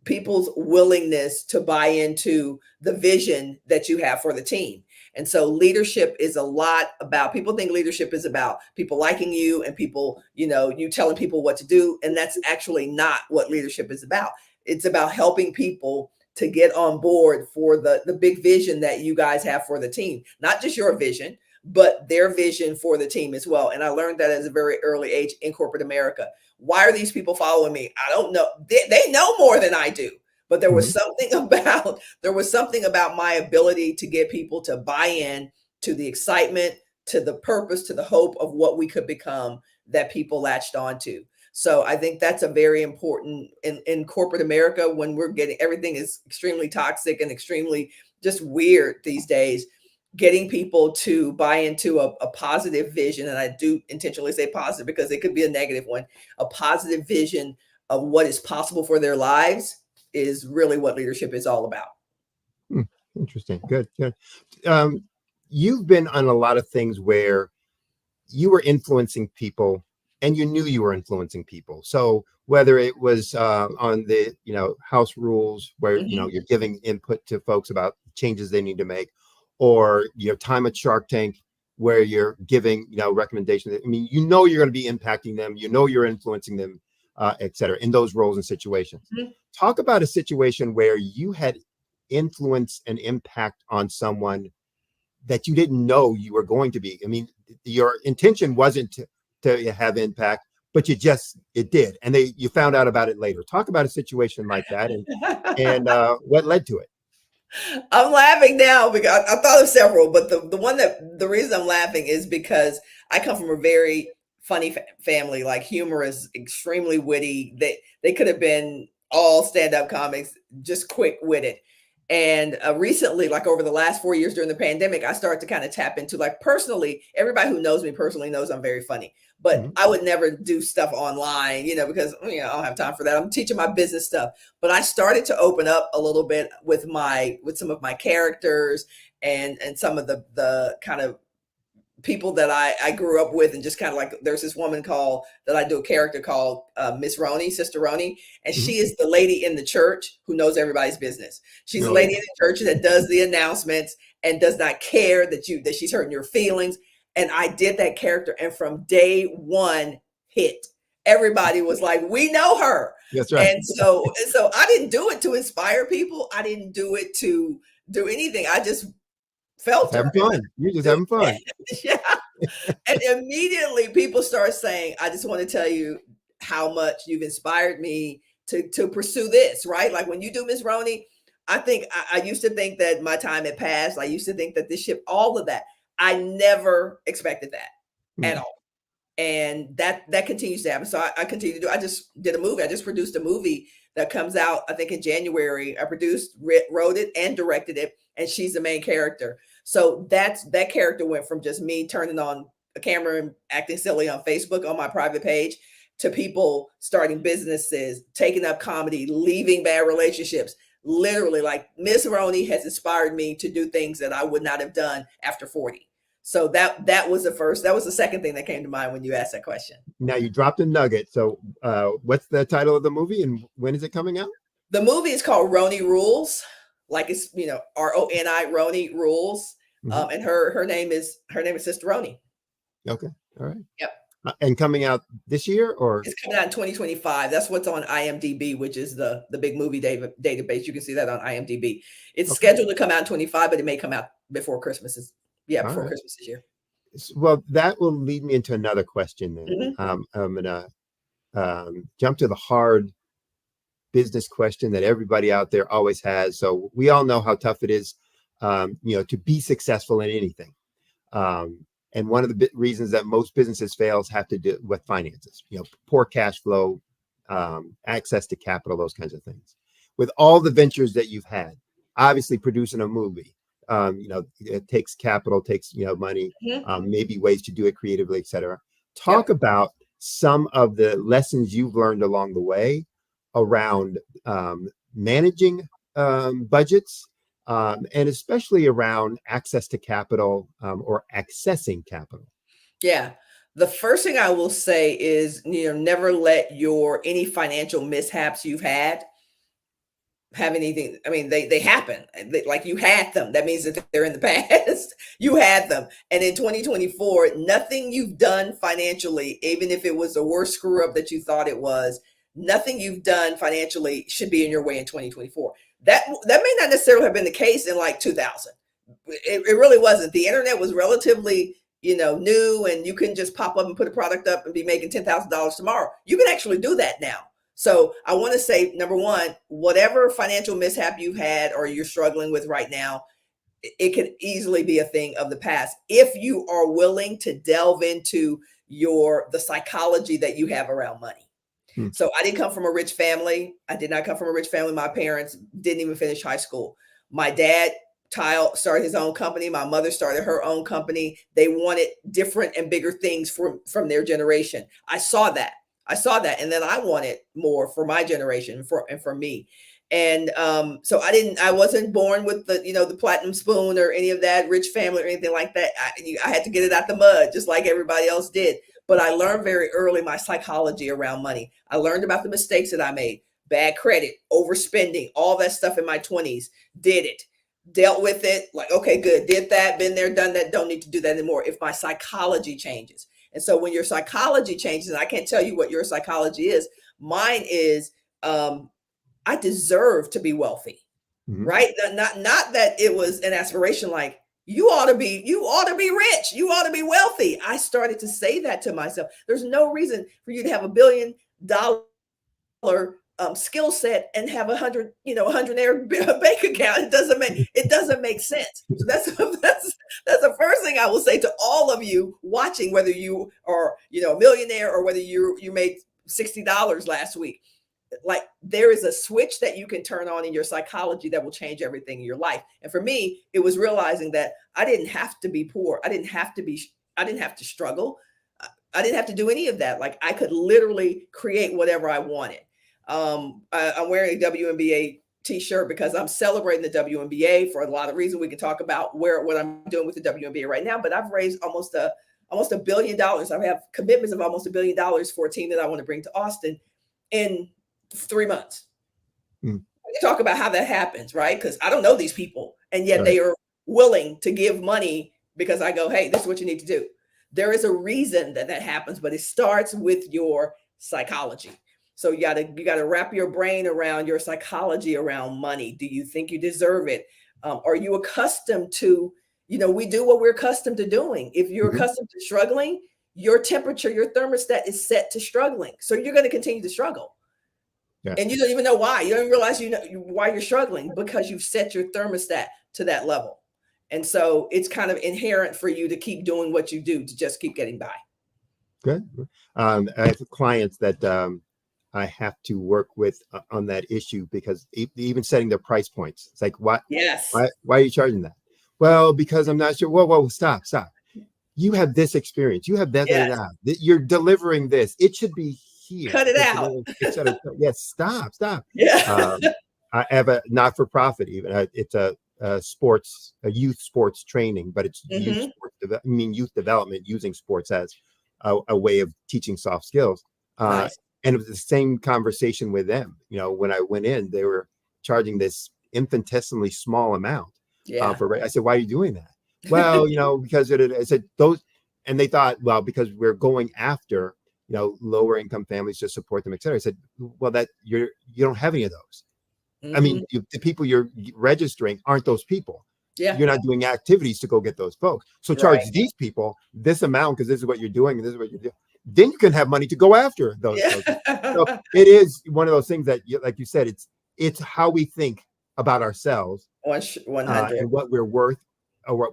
people's willingness to buy into the vision that you have for the team. And so leadership is a lot about, people think leadership is about people liking you and people, you telling people what to do. And that's actually not what leadership is about. It's about helping people to get on board for the big vision that you guys have for the team, not just your vision, but their vision for the team as well. And I learned that at a very early age in corporate America. Why are these people following me? I don't know. They know more than I do, but there was something about my ability to get people to buy in to the excitement, to the purpose, to the hope of what we could become that people latched onto. So I think that's a very important in corporate America when we're everything is extremely toxic and extremely just weird these days, getting people to buy into a positive vision. And I do intentionally say positive because it could be a negative one. A positive vision of what is possible for their lives is really what leadership is all about.
Interesting. Good. You've been on a lot of things where you were influencing people and you knew you were influencing people. So whether it was on the, house rules where, you're giving input to folks about changes they need to make, or your time at Shark Tank where you're giving, recommendations. I mean, you're going to be impacting them, you're influencing them, et cetera, in those roles and situations. Talk about a situation where you had influence and impact on someone that you didn't know you were going to be. I mean, your intention wasn't to have impact, but it did. And you found out about it later. Talk about a situation like that and what led to it.
I'm laughing now because I thought of several, but the reason I'm laughing is because I come from a very funny family, like humorous, extremely witty. They could have been all stand-up comics, just quick-witted. And recently, like over the last 4 years during the pandemic, I started to kind of tap into, like, personally, everybody who knows me personally knows I'm very funny, but I would never do stuff online, because I don't have time for that. I'm teaching my business stuff, but I started to open up a little bit with some of my characters and some of the kind of people that I grew up with, and just kind of like, there's this woman that I do a character called Miss Roney, Sister Roney, and she is the lady in the church who knows everybody's business. She's the lady in the church that does the announcements and does not care that she's hurting your feelings. And I did that character, and from day one hit. Everybody was like, we know her.
That's right.
And so I didn't do it to inspire people. I didn't do it to do anything. I just felt
having fun. You're just having fun.
Yeah. And immediately people start saying, I just want to tell you how much you've inspired me to pursue this, right? Like when you do Miss Roney, I think I used to think that my time had passed. I used to think that this ship, all of that. I never expected that at all. And that continues to happen. So I continue to do. I just did a movie. I just produced a movie that comes out, I think, in January. I produced, wrote it, and directed it, and she's the main character. So that character went from just me turning on a camera and acting silly on Facebook on my private page to people starting businesses, taking up comedy, leaving bad relationships. Literally, like Ms. Roney has inspired me to do things that I would not have done after 40. So that was the first. That was the second thing that came to mind when you asked that question.
Now you dropped a nugget. So what's the title of the movie and when is it coming out?
The movie is called Roni Rules, like it's RONI, Roni Rules, and her name is Sister Roni.
Okay, all right.
Yep.
And coming out this year, or
it's coming out in 2025. That's what's on IMDb, which is the big movie database. You can see that on IMDb. It's scheduled to come out in 25, but it may come out before Christmas. Before Christmas this year.
Well, that will lead me into another question then. I'm gonna jump to the hard business question that everybody out there always has. So we all know how tough it is, to be successful in anything. And one of the reasons that most businesses fails have to do with finances, poor cash flow, access to capital, those kinds of things. With all the ventures that you've had, obviously producing a movie, it takes capital, takes, money, maybe ways to do it creatively, etc. Talk about some of the lessons you've learned along the way around managing budgets, and especially around access to capital, or accessing capital.
Yeah. The first thing I will say is, never let any financial mishaps you've had have anything. I mean, they happen. Like you had them. That means that they're in the past. You had them. And in 2024, nothing you've done financially, even if it was the worst screw up that you thought it was, nothing you've done financially should be in your way in 2024. That may not necessarily have been the case in like 2000. It really wasn't. The internet was relatively, new, and you couldn't just pop up and put a product up and be making $10,000 tomorrow. You can actually do that now. So I want to say, number one, whatever financial mishap you've had or you're struggling with right now, it could easily be a thing of the past if you are willing to delve into the psychology that you have around money. So I didn't come from a rich family. I did not come from a rich family. My parents didn't even finish high school. My dad started his own company. My mother started her own company. They wanted different and bigger things from their generation. I saw that. And then I wanted more for my generation and for me. And so I wasn't born with the platinum spoon or any of that rich family or anything like that. I had to get it out the mud just like everybody else did. But I learned very early my psychology around money. I learned about the mistakes that I made, bad credit, overspending, all that stuff in my 20s, did it, dealt with it. Like, okay, good. Did that, been there, done that. Don't need to do that anymore. If my psychology changes. And so when your psychology changes, and I can't tell you what your psychology is, mine is, I deserve to be wealthy, right? Not that it was an aspiration like you ought to be rich, you ought to be wealthy. I started to say that to myself. There's no reason for you to have $1 billion skill set and have $100 bank account. It doesn't make sense. So that's the first thing I will say to all of you watching, whether you are a millionaire or whether you made $60 last week. Like there is a switch that you can turn on in your psychology that will change everything in your life. And for me, it was realizing that I didn't have to be poor. I didn't have to struggle. I didn't have to do any of that. Like I could literally create whatever I wanted. I'm wearing a WNBA t-shirt because I'm celebrating the WNBA for a lot of reasons. We can talk about what I'm doing with the WNBA right now, but I've raised almost $1 billion. I have commitments of almost $1 billion for a team that I want to bring to Austin in 3 months. We talk about how that happens, right? Because I don't know these people, and yet they are willing to give money because I go, hey, this is what you need to do. There is a reason that happens, but it starts with your psychology. So you gotta wrap your brain around your psychology around money. Do you think you deserve it? Are you accustomed to, we do what we're accustomed to doing. If you're accustomed to struggling, your temperature, your thermostat is set to struggling. So you're going to continue to struggle.
Yeah.
And you don't even know why. You don't even realize why you're struggling, because you've set your thermostat to that level. And so it's kind of inherent for you to keep doing what you do, to just keep getting by.
Good. I have clients that I have to work with on that issue, because even setting their price points, it's like, what?
Yes.
Why are you charging that? Well, because I'm not sure. Whoa, stop. You have this experience. You have that.
Yes.
You're delivering this. It should be here.
Cut it out.
Yes, stop.
Yeah.
I have a not-for-profit, even. It's a youth sports training, but it's youth development, using sports as a way of teaching soft skills.
Nice.
And it was the same conversation with them. When I went in, they were charging this infinitesimally small amount.
Yeah.
I said, why are you doing that? Well, because I said those, and they thought, well, because we're going after, lower income families to support them, et cetera. I said, well, you don't have any of those. I mean, the people you're registering aren't those people.
Yeah.
You're not doing activities to go get those folks. So charge these people this amount, because this is what you're doing, and this is what you're doing. Then you can have money to go after those folks. So it is one of those things that, like you said, it's how we think about ourselves,
100,
and what we're worth, or what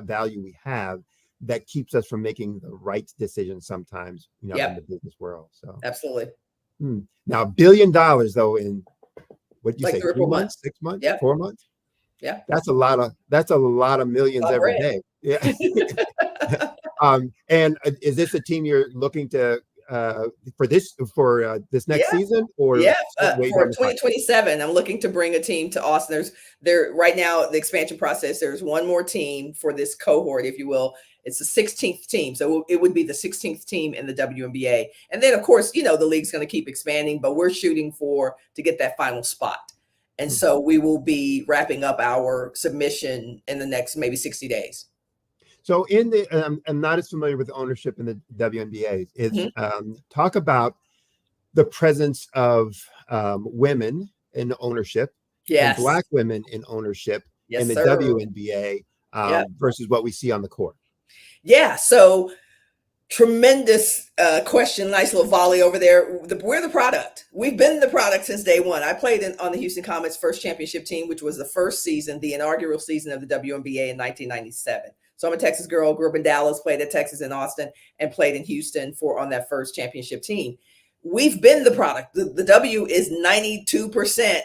value we have, that keeps us from making the right decision sometimes, in the business world. So
absolutely.
Now, $1 billion though, in what did you say,
3 or 4 months,
6 months,
Yep.
4 months?
Yeah.
That's a lot of millions every day. Yeah. And is this a team you're looking to for this next season, or
for 2027? I'm looking to bring a team to Austin. There right now, the expansion process, there's one more team for this cohort, if you will. It's the 16th team, so it would be the 16th team in the WNBA. And then, of course, the league's going to keep expanding, but we're shooting to get that final spot. And so we will be wrapping up our submission in the next maybe 60 days.
So I'm not as familiar with ownership in the WNBA. Talk about the presence of women in ownership, and Black women in ownership in the WNBA versus what we see on the court.
Yeah. So tremendous question. Nice little volley over there. We're the product. We've been the product since day one. I played on the Houston Comets' first championship team, which was the first season, the inaugural season of the WNBA in 1997. So I'm a Texas girl, grew up in Dallas, played at Texas and Austin, and played in Houston on that first championship team. We've been the product. The W is 92%.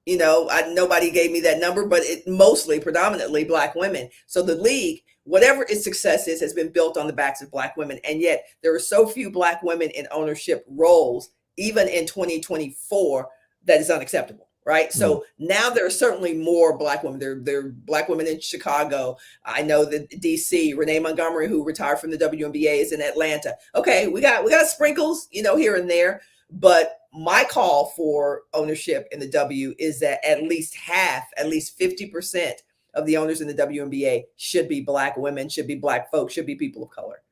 Nobody gave me that number, but it mostly, predominantly Black women. So the league, whatever its success is, has been built on the backs of Black women. And yet there are so few Black women in ownership roles, even in 2024, that is unacceptable. Right. So now there are certainly more Black women. There are Black women in Chicago. I know that DC, Renee Montgomery, who retired from the WNBA, is in Atlanta. Okay, we got sprinkles, here and there. But my call for ownership in the W is that at least 50% of the owners in the WNBA should be Black women, should be Black folks, should be people of color.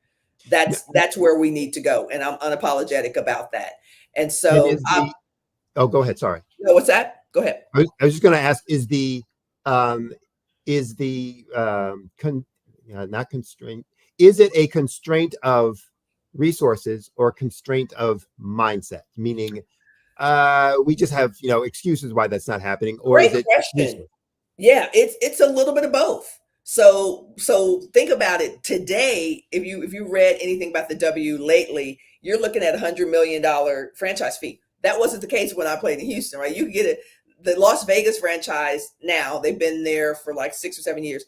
That's where we need to go. And I'm unapologetic about that. And so
go ahead. Sorry.
No, what's that? Go ahead.
I was just going to ask: not constraint? Is it a constraint of resources or a constraint of mindset? Meaning, we just have excuses why that's not happening, or
Great
is it?
Question. Yeah, it's a little bit of both. So think about it. Today, if you read anything about the W lately, you're looking at $100 million franchise fee. That wasn't the case when I played in Houston, right? You could get it. The Las Vegas franchise now, they've been there for like 6 or 7 years.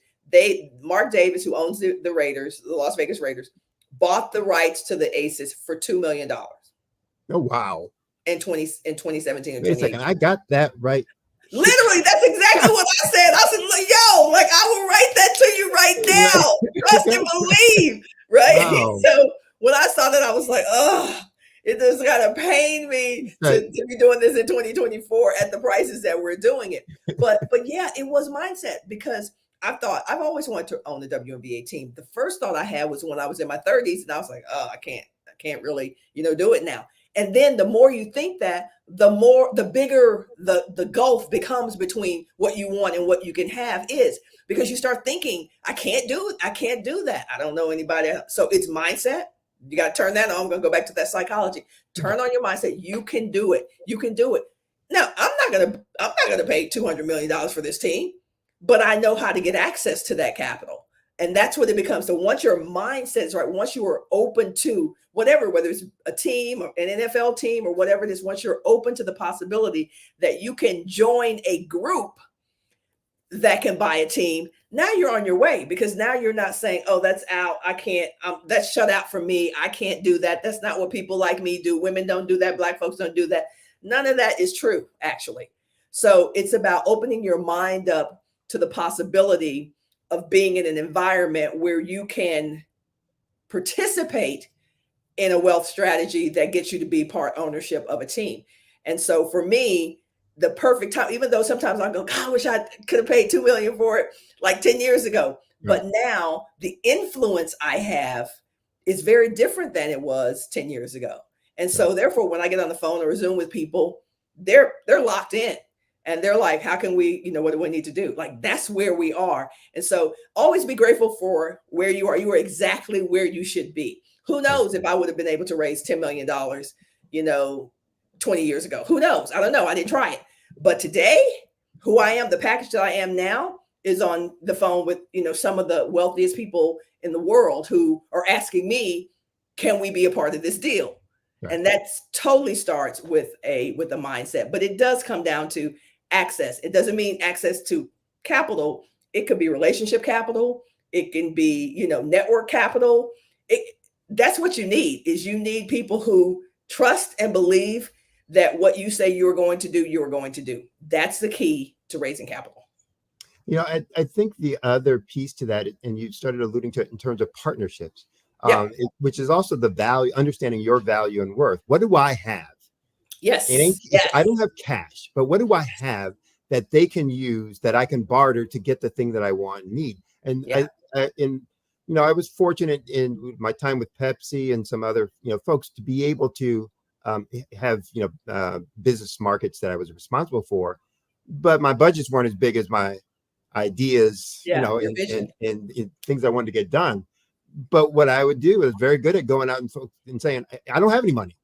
Mark Davis, who owns the Raiders, the Las Vegas Raiders, bought the rights to the Aces for $2 million.
Oh, wow.
In 2017 and
Wait a second, I got that right.
Literally, that's exactly what I said. I said, yo, I will write that to you right now. Trust and believe, right?
Wow.
So when I saw that, I was like, oh, it just kind of pained me to be doing this in 2024 at the prices that we're doing it. But yeah, it was mindset, because I've always wanted to own the WNBA team. The first thought I had was when I was in my 30s, and I was like, oh, I can't really, do it now. And then the more you think that, the bigger the gulf becomes between what you want and what you can have is, because you start thinking, I can't do that. I don't know anybody else. So it's mindset. You got to turn that on. I'm going to go back to that psychology. Turn on your mindset. You can do it. You can do it. Now, I'm not going to pay $200 million for this team, but I know how to get access to that capital. And that's what it becomes. So once your mindset is right, once you are open to whatever, whether it's a team or an NFL team or whatever it is, once you're open to the possibility that you can join a group that can buy a team, now you're on your way, because now you're not saying, oh, that's out. I can't, that's shut out from me. I can't do that. That's not what people like me do. Women don't do that. Black folks don't do that. None of that is true, actually. So it's about opening your mind up to the possibility of being in an environment where you can participate in a wealth strategy that gets you to be part ownership of a team. And so for me, the perfect time, even though sometimes I go, God, I wish I could have paid $2 million for it like 10 years ago. Right. But now the influence I have is very different than it was 10 years ago. And so therefore, when I get on the phone or Zoom with people, they're locked in. And they're like, how can we, what do we need to do? Like, that's where we are. And so always be grateful for where you are. You are exactly where you should be. Who knows if I would have been able to raise $10 million, 20 years ago? Who knows? I don't know. I didn't try it. But today, who I am, the package that I am now is on the phone with, some of the wealthiest people in the world who are asking me, can we be a part of this deal? Right. And that totally starts with a mindset, but it does come down to access. It doesn't mean access to capital. It could be relationship capital. It can be, network capital. That's what you need. You need people who trust and believe that what you say you're going to do, you're going to do. That's the key to raising capital.
I think the other piece to that, and you started alluding to it in terms of partnerships, which is also the value, understanding your value and worth. What do I have?
Yes.
I don't have cash, but what do I have that they can use, that I can barter to get the thing that I want and need? And I was fortunate in my time with Pepsi and some other, folks to be able to have, business markets that I was responsible for, but my budgets weren't as big as my ideas, and things I wanted to get done. But what I would do is very good at going out and saying, I don't have any money.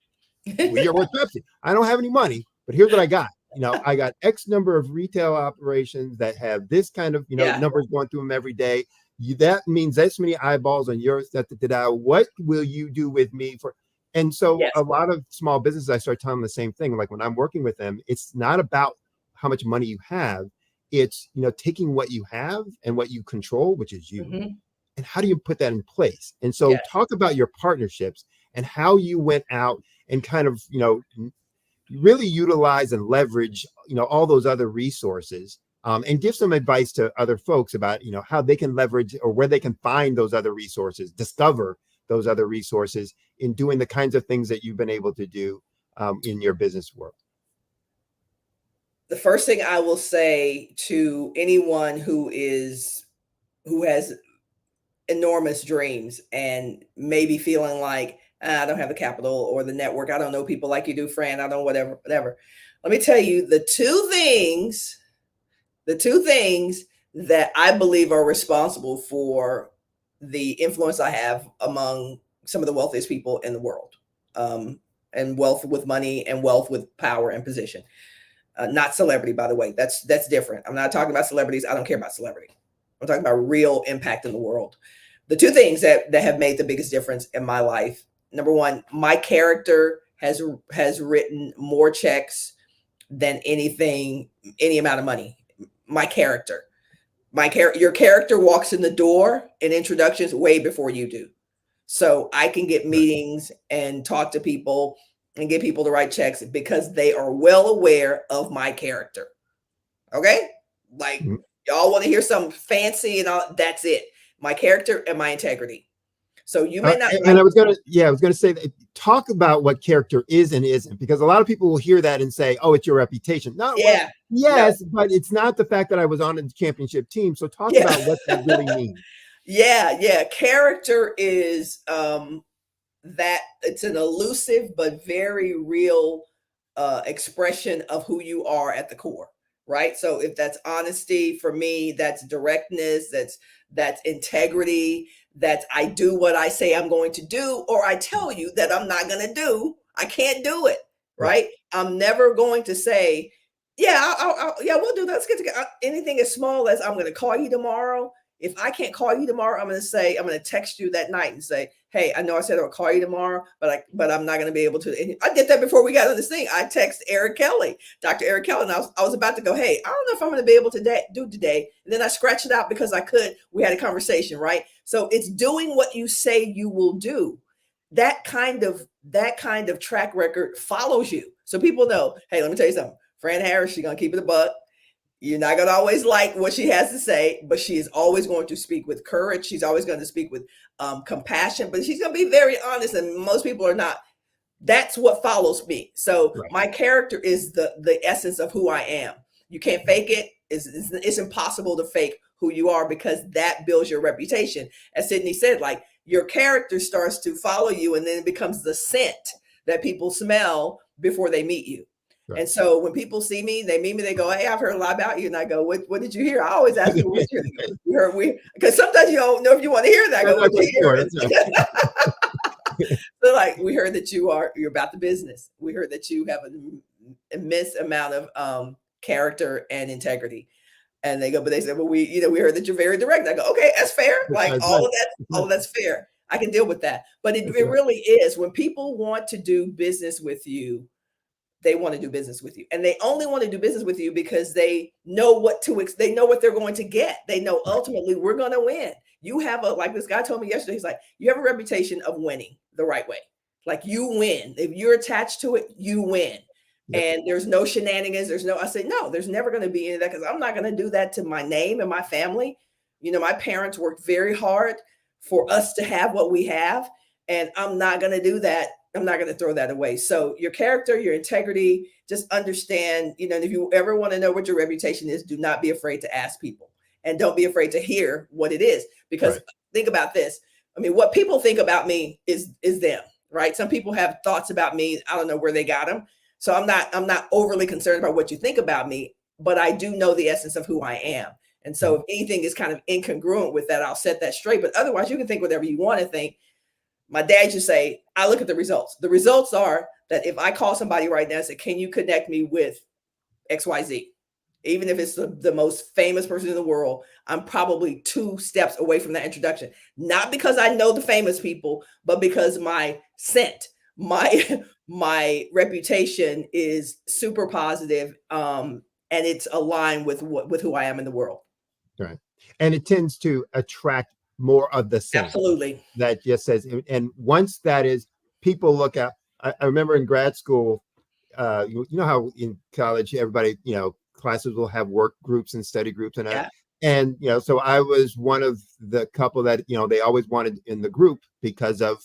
You're with Pepsi. I don't have any money, but here's what I got. I got X number of retail operations that have this kind of, numbers going through them every day. That means this many eyeballs on yours. What will you do with me for? And so a lot of small businesses, I start telling them the same thing. Like when I'm working with them, it's not about how much money you have. It's, taking what you have and what you control, which is you. Mm-hmm. And how do you put that in place? And so talk about your partnerships and how you went out and kind of, really utilize and leverage, all those other resources, and give some advice to other folks about, how they can leverage or where they can find those other resources, discover those other resources in doing the kinds of things that you've been able to do in your business world.
The first thing I will say to anyone who has enormous dreams and maybe feeling like I don't have the capital or the network, I don't know people like you do, Fran, I don't whatever. Let me tell you the two things that I believe are responsible for the influence I have among some of the wealthiest people in the world, and wealth with money and wealth with power and position. Not celebrity, by the way. That's different. I'm not talking about celebrities. I don't care about celebrity. I'm talking about real impact in the world. The two things that have made the biggest difference in my life. Number one, my character has written more checks than any amount of money. My character. Your character walks in the door in introductions way before you do. So I can get meetings and talk to people and get people to write checks because they are well aware of my character. Okay? Like y'all want to hear something fancy and all, that's it. My character and my integrity. So you may not.
And I was going to say that, talk about what character is and isn't, because a lot of people will hear that and say, oh, it's your reputation. No, yes, no. But it's not the fact that I was on the championship team. So talk about what that really means.
Yeah. Character is that it's an elusive but very real expression of who you are at the core, right? So if that's honesty, for me, that's directness, that's integrity, that's I do what I say I'm going to do, or I tell you that I'm not going to do. I can't do it, right? I'm never going to say, yeah, yeah, we'll do that. Let's get together. Anything as small as I'm going to call you tomorrow. If I can't call you tomorrow, I'm going to text you that night and say, hey, I know I said I'll call you tomorrow, but I'm not going to be able to. And I did that before we got on this thing. I text Eric Kelly, Dr. Eric Kelly, and I was about to go, hey, I don't know if I'm going to be able to do today. And then I scratched it out because I could. We had a conversation, right? So it's doing what you say you will do. That kind of track record follows you. So people know, hey, let me tell you something. Fran Harris, she's going to keep it a buck. You're not going to always like what she has to say, but she is always going to speak with courage. She's always going to speak with compassion, but she's going to be very honest. And most people are not. That's what follows me. So my character is the essence of who I am. You can't fake it. It's impossible to fake who you are, because that builds your reputation. As Sydney said, like, your character starts to follow you, and then it becomes the scent that people smell before they meet you. And so when people see me, they meet me, they go, hey, I've heard a lot about you. And I go, what did you hear? I always ask them, what did you hear? Because sometimes you don't know if you want to hear that. I go, what did you hear? So like, we heard that you're about the business. We heard that you have an immense amount of character and integrity. And they go, but they said, well, we heard that you're very direct. I go, okay, that's fair. Like all of that's fair. I can deal with that. But it really is, when people want to do business with you, they want to do business with you, and they only want to do business with you because they know they know what they're going to get. They know ultimately we're going to win. You have like this guy told me yesterday, he's like, you have a reputation of winning the right way. Like, you win. If you're attached to it, you win. And there's no shenanigans. I say, no, there's never going to be any of that, because I'm not going to do that to my name and my family. My parents worked very hard for us to have what we have, and I'm not going to do that. I'm not going to throw that away. So your character, your integrity, just understand, and if you ever want to know what your reputation is, do not be afraid to ask people, and don't be afraid to hear what it is, because think about this. I mean, what people think about me is them, right? Some people have thoughts about me. I don't know where they got them. So I'm not overly concerned about what you think about me, but I do know the essence of who I am. And so if anything is kind of incongruent with that, I'll set that straight. But otherwise, you can think whatever you want to think. My dad used to say, I look at the results. The results are that if I call somebody right now and say, can you connect me with XYZ? Even if it's the most famous person in the world, I'm probably 2 steps away from that introduction. Not because I know the famous people, but because my scent, my reputation is super positive, and it's aligned with who I am in the world.
Right. And it tends to attract more of the same.
Absolutely.
That just says, and once that is, people look at, I remember in grad school, you know how in college, everybody, classes will have work groups and study groups and that. And, so I was one of the couple that, they always wanted in the group because of,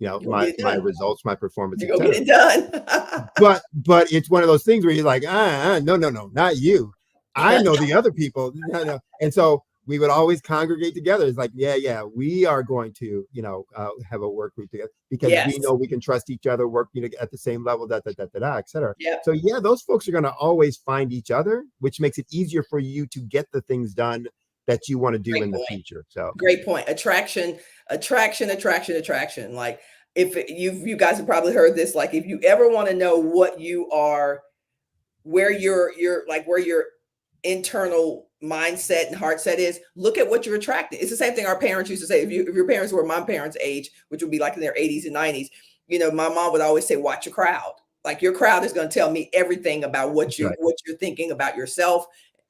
my results, my performance.
You're gonna get it done.
but it's one of those things where you're like, no, not you. I know the other people. No. And so we would always congregate together. It's like, yeah, we are going to, have a work group together because we know we can trust each other, work at the same level, et cetera. So yeah, those folks are going to always find each other, which makes it easier for you to get the things done that you want to do in the future. So
great point. Attraction. Like, if you guys have probably heard this, like, if you ever want to know what you are, where your internal mindset and heart set is, look at what you're attracting. It's the same thing our parents used to say. If your parents were my parents' age, which would be like in their 80s and 90s, my mom would always say, watch your crowd. Like, your crowd is going to tell me everything about what you're thinking about yourself.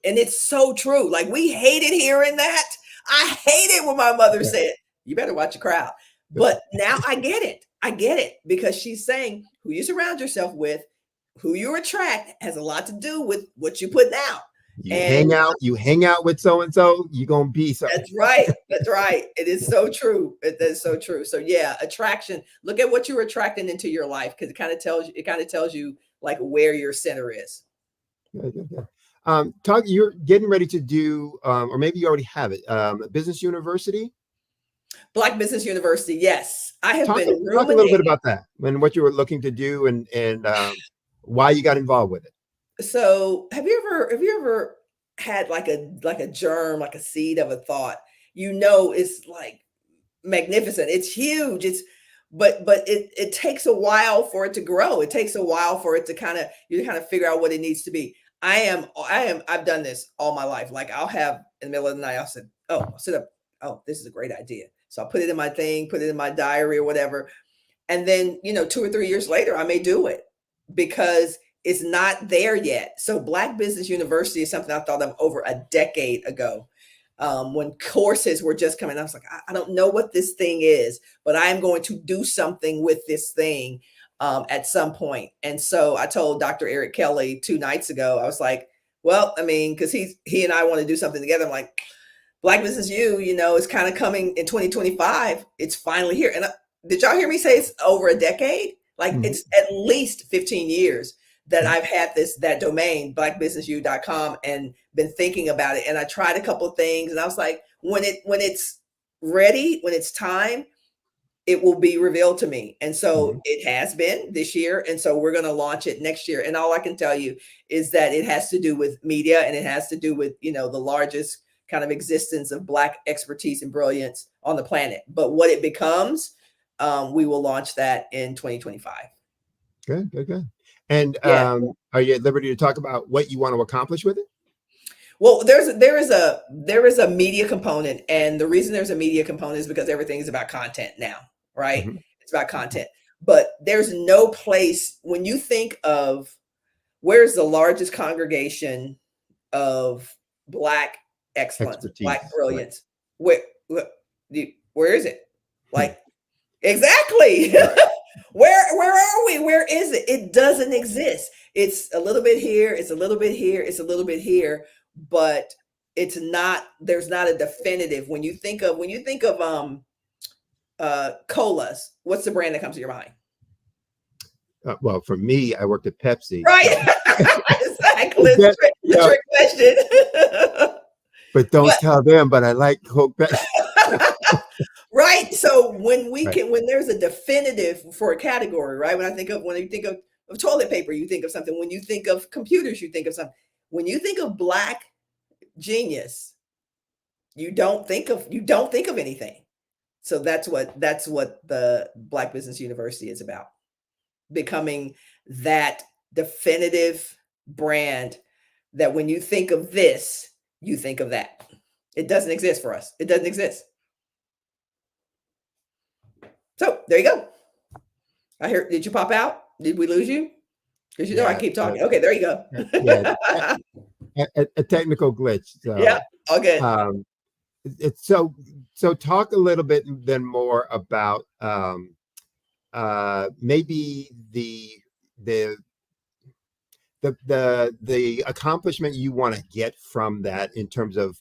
And it's so true. Like, we hated hearing that. I hated when my mother said, you better watch your crowd. But now I get it because she's saying who you surround yourself with, who you attract, has a lot to do with what you put out.
You hang out with so-and-so, you're going to be so.
That's right. It is so true. It is so true. So yeah, attraction. Look at what you're attracting into your life, because it kind of tells you like where your center is.
Yeah. You're getting ready to do, or maybe you already have it, Business University?
Black Business University. Yes. I have been
talk a little bit about that and what you were looking to do and why you got involved with it.
So have you ever had like a germ, like a seed of a thought? It's like magnificent. It's huge. But it takes a while for it to grow. It takes a while for it to you kind of figure out what it needs to be. I've done this all my life. Like I'll have in the middle of the night, I'll sit up. Oh, this is a great idea. So I'll put it in my thing, put it in my diary or whatever. And then, 2 or 3 years later, I may do it because it's not there yet. So Black Business University is something I thought of over a decade ago. When courses were just coming, I was like, I don't know what this thing is, but I'm going to do something with this thing at some point. And so I told Dr. Eric Kelly 2 nights ago, I was like, well, I mean, because he and I want to do something together. I'm like, Black Business U, is kind of coming in 2025. It's finally here. And did y'all hear me say it's over a decade? Like it's at least 15 years that I've had that domain, blackbusinessu.com, and been thinking about it. And I tried a couple of things and I was like, when it's ready, when it's time, it will be revealed to me. And so it has been this year. And so we're going to launch it next year. And all I can tell you is that it has to do with media, and it has to do with, the largest kind of existence of Black expertise and brilliance on the planet. But what it becomes, we will launch that in 2025.
Good. And are you at liberty to talk about what you want to accomplish with it?
Well, there is a media component, and the reason there's a media component is because everything is about content now, right? It's about content. But there's no place when you think of where's the largest congregation of Black excellence, expertise, Black brilliance. Right. Where is it? Like exactly. Where are we? Where is it? It doesn't exist. It's a little bit here. It's a little bit here. It's a little bit here, but it's not. There's not a definitive. When you think of colas, what's the brand that comes to your mind?
Well, for me, I worked at Pepsi.
Right. Exactly. It's a trick question.
But don't tell them. But I like Coke.
Right. So when there's a definitive for a category, right? When you think of toilet paper, you think of something. When you think of computers, you think of something. When you think of Black genius, you don't think of anything. So that's what the Black Business University is about. Becoming that definitive brand that when you think of this, you think of that. It doesn't exist for us. It doesn't exist. So there you go. I hear. Did you pop out? Did we lose you? Because I keep talking. Okay, there you go.
A technical glitch. So,
yeah. Okay.
It's so talk a little bit then more about maybe the accomplishment you want to get from that in terms of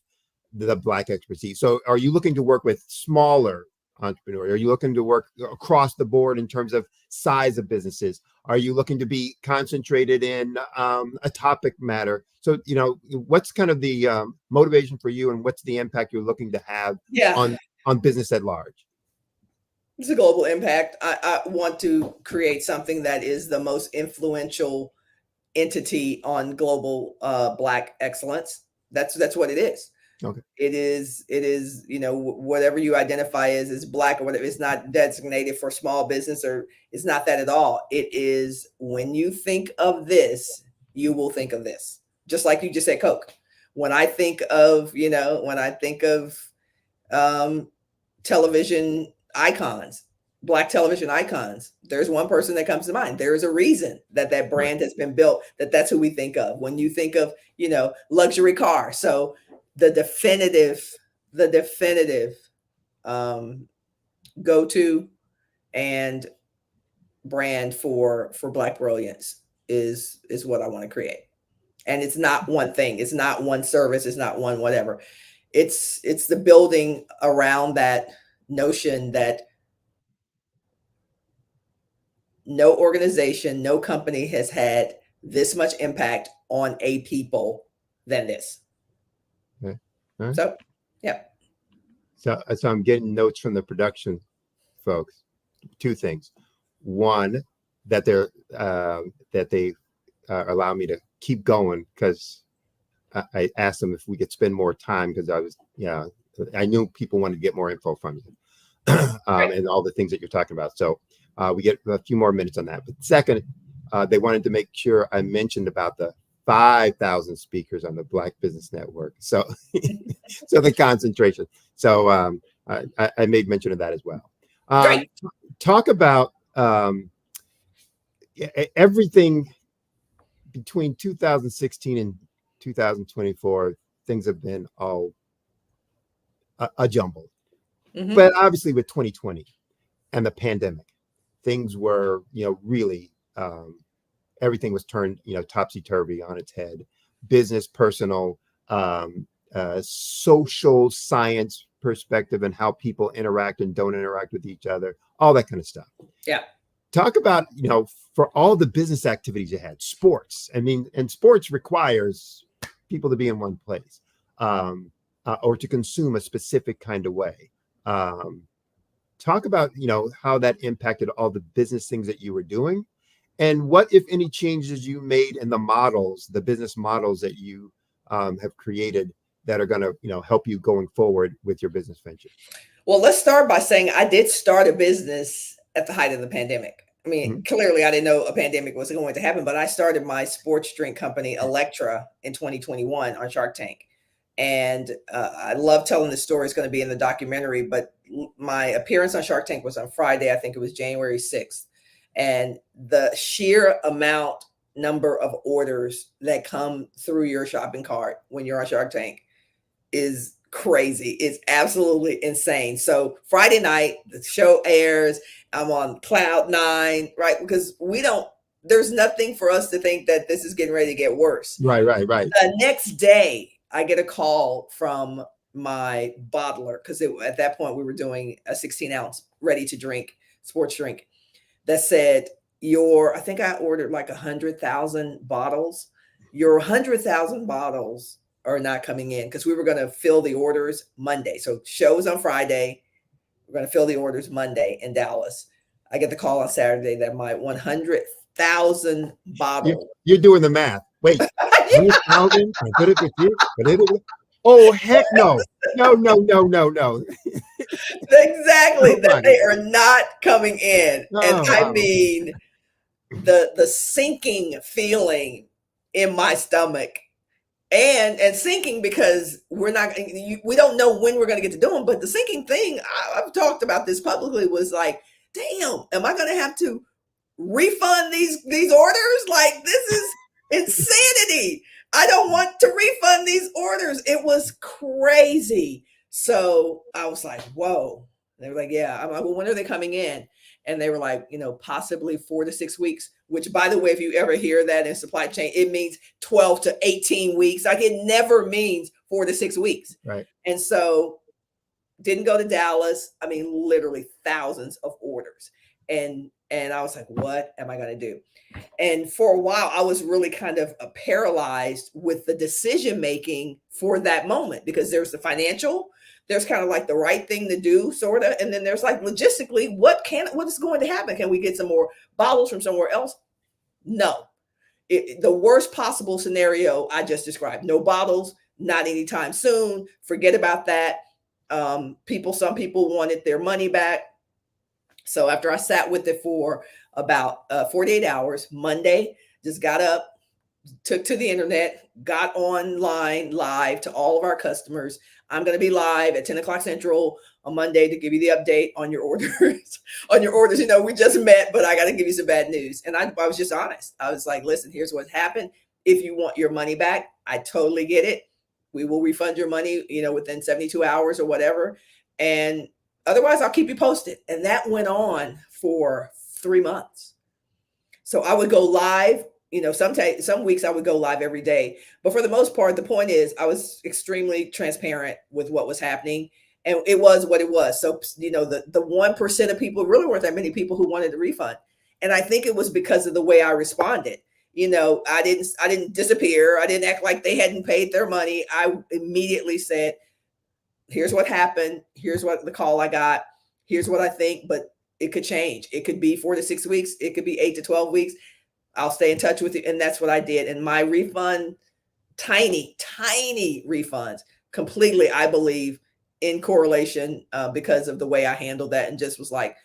the Black expertise. So are you looking to work with smaller entrepreneurs? Are you looking to work across the board in terms of size of businesses? Are you looking to be concentrated in a topic matter? So, what's kind of the motivation for you, and what's the impact you're looking to have on business at large?
It's a global impact. I want to create something that is the most influential entity on global Black excellence. That's what it is.
Okay.
It is, whatever you identify as Black or whatever, it's not designated for small business, or it's not that at all. It is, when you think of this, you will think of this. Just like you just said, Coke. When I think of, television icons, Black television icons, there's one person that comes to mind. There is a reason that brand has been built, that's who we think of. When you think of, luxury car. So the definitive go-to and brand for Black brilliance is what I want to create. And it's not one thing. It's not one service. It's not one whatever. It's the building around that notion that no organization, no company has had this much impact on a people than this.
Okay. Right.
So, yeah.
So I'm getting notes from the production folks. Two things. One, that they allow me to keep going, because I asked them if we could spend more time, because I knew people wanted to get more info from you and all the things that you're talking about. So we get a few more minutes on that. But second, they wanted to make sure I mentioned about the 5,000 speakers on the Black Business Network. So, so the concentration. So I made mention of that as well. Talk about everything between 2016 and 2024. Things have been all a jumble. Mm-hmm. But obviously with 2020 and the pandemic, things were, really, everything was turned, topsy-turvy on its head. Business, personal, social science perspective, and how people interact and don't interact with each other, all that kind of stuff.
Yeah.
Talk about, for all the business activities you had, sports. I mean, and sports requires people to be in one place, or to consume a specific kind of way. Talk about, how that impacted all the business things that you were doing, and what, if any, changes you made in the business models that you have created that are going to, help you going forward with your business venture.
Well, let's start by saying I did start a business at the height of the pandemic. I mean, clearly I didn't know a pandemic was going to happen, but I started my sports drink company, Electra, in 2021 on Shark Tank. And I love telling this story. It's going to be in the documentary, but my appearance on Shark Tank was on Friday. I think it was January 6th. And the sheer number of orders that come through your shopping cart when you're on Shark Tank is crazy. It's absolutely insane. So Friday night, the show airs. I'm on cloud 9, right? Because there's nothing for us to think that this is getting ready to get worse.
Right.
The next day, I get a call from my bottler, because at that point we were doing a 16-ounce ready to drink sports drink, that said, I think I ordered like 100,000 bottles. Your 100,000 bottles are not coming in, because we were going to fill the orders Monday. So show's on Friday. We're going to fill the orders Monday in Dallas. I get the call on Saturday that my 100,000 bottles.
You're doing the math. Wait, 100,000? Oh, heck no. No.
Exactly. That they are not coming in. And I mean, the sinking feeling in my stomach, and sinking because we don't know when we're going to get to do them. But the sinking thing, I've talked about this publicly, was like, damn, am I going to have to refund these orders? Like, this is insanity. I don't want to refund these orders. It was crazy. So I was like, whoa. They were like, yeah. I'm like, well, when are they coming in? And they were like, possibly 4 to 6 weeks, which, by the way, if you ever hear that in supply chain, it means 12 to 18 weeks. Like, it never means 4 to 6 weeks.
Right.
And so didn't go to Dallas. I mean, literally thousands of orders. And I was like, what am I going to do? And for a while, I was really kind of paralyzed with the decision making for that moment, because there's the financial, there's kind of like the right thing to do, sort of, and then there's like logistically, what is going to happen? Can we get some more bottles from somewhere else? No. The worst possible scenario I just described. No bottles, not anytime soon. Forget about that. Some people wanted their money back. So after I sat with it for about 48 hours, Monday, just got up, took to the internet, got online live to all of our customers. I'm going to be live at 10 o'clock Central on Monday to give you the update on your orders. We just met, but I got to give you some bad news. And I was just honest. I was like, listen, here's what happened. If you want your money back, I totally get it. We will refund your money, within 72 hours or whatever. And otherwise, I'll keep you posted. And that went on for 3 months. So I would go live, some weeks I would go live every day. But for the most part, the point is I was extremely transparent with what was happening. And it was what it was. So, the 1% of people, really weren't that many people who wanted the refund. And I think it was because of the way I responded. I didn't disappear. I didn't act like they hadn't paid their money. I immediately said, here's what happened. Here's what the call I got. Here's what I think, but it could change. It could be 4 to 6 weeks. It could be 8 to 12 weeks. I'll stay in touch with you. And that's what I did. And my refund, tiny refunds, completely, I believe, in correlation because of the way I handled that, and just was like,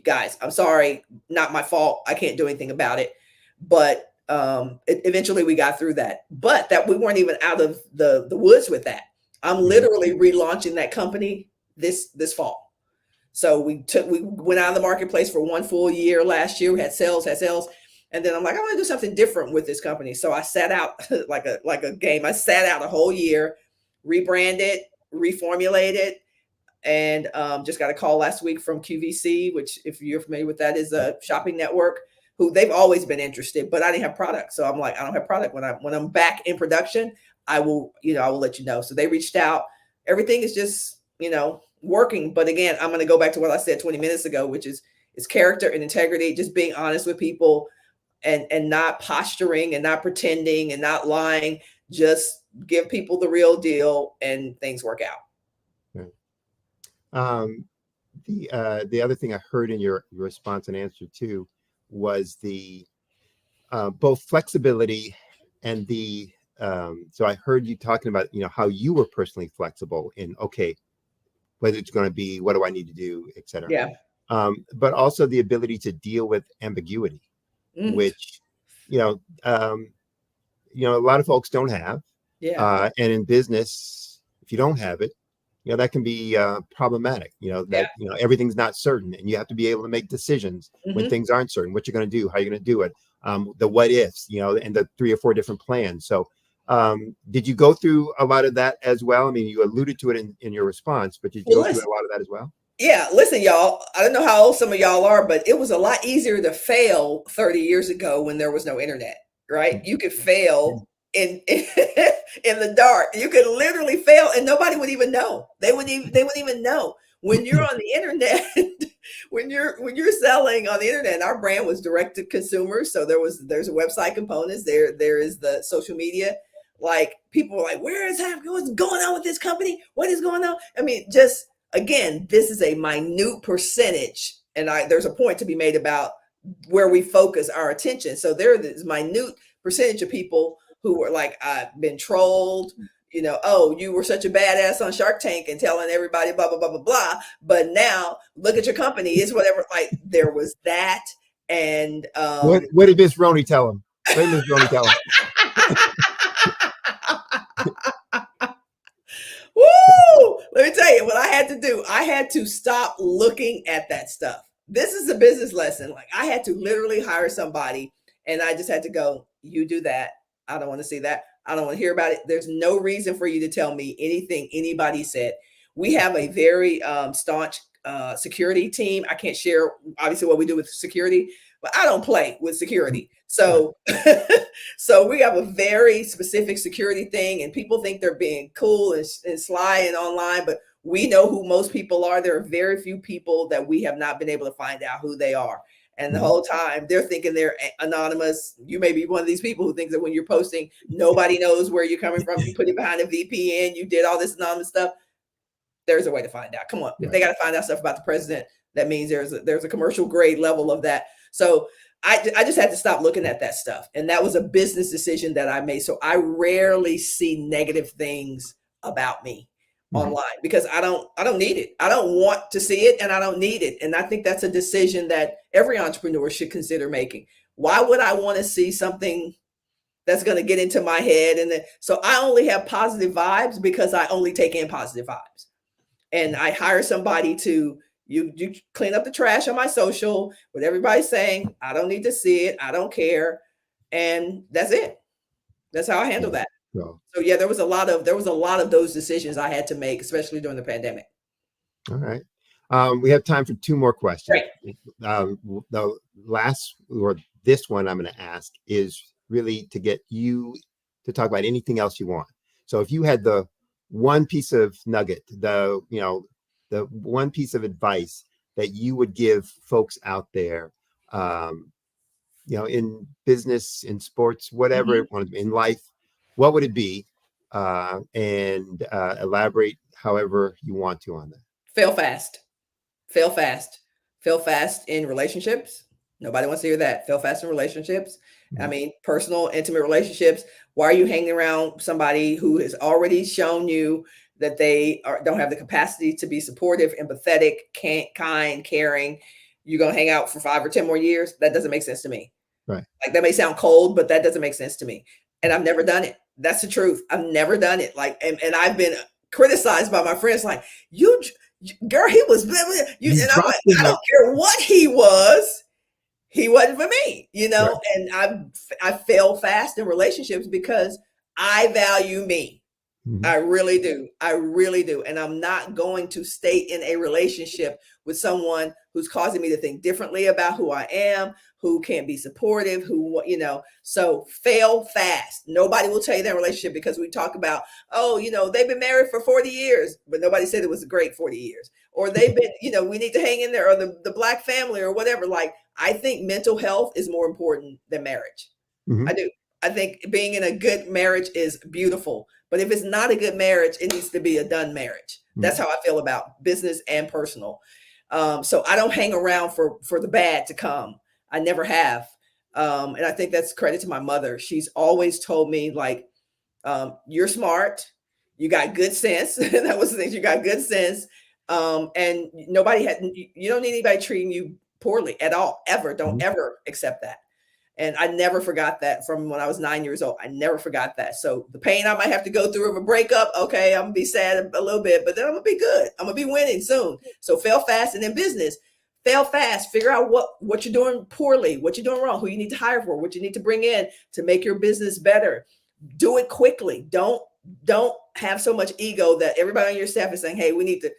guys, I'm sorry, not my fault. I can't do anything about it. But eventually we got through that. But that we weren't even out of the woods with that. I'm literally relaunching that company this fall. So we went out of the marketplace for 1 full year last year. We had sales. And then I'm like, I want to do something different with this company. So I sat out like a game. I sat out a whole year, rebranded, reformulated, and just got a call last week from QVC, which, if you're familiar with that, is a shopping network, who they've always been interested, but I didn't have product. So I'm like, I don't have product. When I'm back in production, I will let you know. So they reached out. Everything is just, working. But again, I'm going to go back to what I said 20 minutes ago, which is character and integrity, just being honest with people, and not posturing and not pretending and not lying. Just give people the real deal and things work out.
The other thing I heard in your response and answer too was the both flexibility and the so I heard you talking about how you were personally flexible in whether it's going to be, what do I need to do, etc.
Yeah.
But also the ability to deal with ambiguity, which a lot of folks don't have.
Yeah.
And in business, if you don't have it, that can be problematic. Everything's not certain, and you have to be able to make decisions when things aren't certain. What you're going to do, how you're going to do it, the what ifs, and the 3 or 4 different plans. So, did you go through a lot of that as well? I mean, you alluded to it in your response, but did you go through a lot of that as well?
Yeah, listen, y'all, I don't know how old some of y'all are, but it was a lot easier to fail 30 years ago when there was no internet, right? You could fail in the dark. You could literally fail and nobody would even know. They wouldn't even know. When you're on the internet, when you're selling on the internet, our brand was direct to consumers. So there's a website components, there is the social media. Like, people were like, what's going on with this company? What is going on? I mean, just again, this is a minute percentage, and there's a point to be made about where we focus our attention. So there is minute percentage of people who were like, I've been trolled, you were such a badass on Shark Tank and telling everybody blah, blah, blah, blah, blah. But now look at your company, it's whatever. Like, there was that. And
what did Miss Roney tell him? What did Miss Roney tell him?
Woo! Let me tell you what I had to do. I had to stop looking at that stuff. This is a business lesson. Like, I had to literally hire somebody, and I just had to go, you do that. I don't want to see that. I don't want to hear about it. There's no reason for you to tell me anything anybody said. We have a very staunch security team. I can't share, obviously, what we do with security, but I don't play with security. So, so we have a very specific security thing, and people think they're being cool and sly and online, but we know who most people are. There are very few people that we have not been able to find out who they are. And the whole time they're thinking they're anonymous. You may be one of these people who thinks that when you're posting, nobody knows where you're coming from. You put it behind a VPN, you did all this anonymous stuff. There's a way to find out. Come on. If they got to find out stuff about the president, that means there's a commercial grade level of that. So I just had to stop looking at that stuff. And that was a business decision that I made. So I rarely see negative things about me online, because I don't need it. I don't want to see it, and I don't need it. And I think that's a decision that every entrepreneur should consider making. Why would I want to see something that's going to get into my head? And so I only have positive vibes because I only take in positive vibes. And I hire somebody to you clean up the trash on my social, what everybody's saying. I don't need to see it. I don't care. And that's it. That's how I handle that. So yeah, there was a lot of those decisions I had to make, especially during the pandemic.
All right. We have time for 2 more questions.
Great.
The last, or this one I'm going to ask, is really to get you to talk about anything else you want. So if you had the one piece of nugget, the one piece of advice that you would give folks out there, in business, in sports, whatever, in life, what would it be? And elaborate however you want to on that.
Fail fast. Fail fast. Fail fast in relationships. Nobody wants to hear that. Fail fast in relationships. I mean, personal, intimate relationships. Why are you hanging around somebody who has already shown you that they don't have the capacity to be supportive, empathetic, kind, caring? You're going to hang out for 5 or 10 more years? That doesn't make sense to me.
Right.
Like, that may sound cold, but that doesn't make sense to me. And I've never done it. That's the truth. I've never done it. Like, and I've been criticized by my friends, like, girl, he was, and I'm like, I don't care what he was. He wasn't for me,
Right.
and I fail fast in relationships because I value me. I really do. I really do. And I'm not going to stay in a relationship with someone who's causing me to think differently about who I am, who can't be supportive, so fail fast. Nobody will tell you that relationship, because we talk about, they've been married for 40 years, but nobody said it was a great 40 years. Or they've been, we need to hang in there, or the Black family or whatever. Like, I think mental health is more important than marriage. I do. I think being in a good marriage is beautiful, but if it's not a good marriage, it needs to be a done marriage. That's how I feel about business and personal. So I don't hang around for the bad to come. I never have. And I think that's credit to my mother. She's always told me, like, you're smart, you got good sense. That was the thing. You got good sense. And you don't need anybody treating you poorly at all, ever. Don't ever accept that. And I never forgot that from when I was 9 years old. I never forgot that. So the pain I might have to go through of a breakup, okay, I'm gonna be sad a little bit, but then I'm gonna be good. I'm gonna be winning soon. So fail fast. And in business, fail fast. Figure out what you're doing poorly, what you're doing wrong, who you need to hire for, what you need to bring in to make your business better. Do it quickly. Don't have so much ego that everybody on your staff is saying, hey, we need to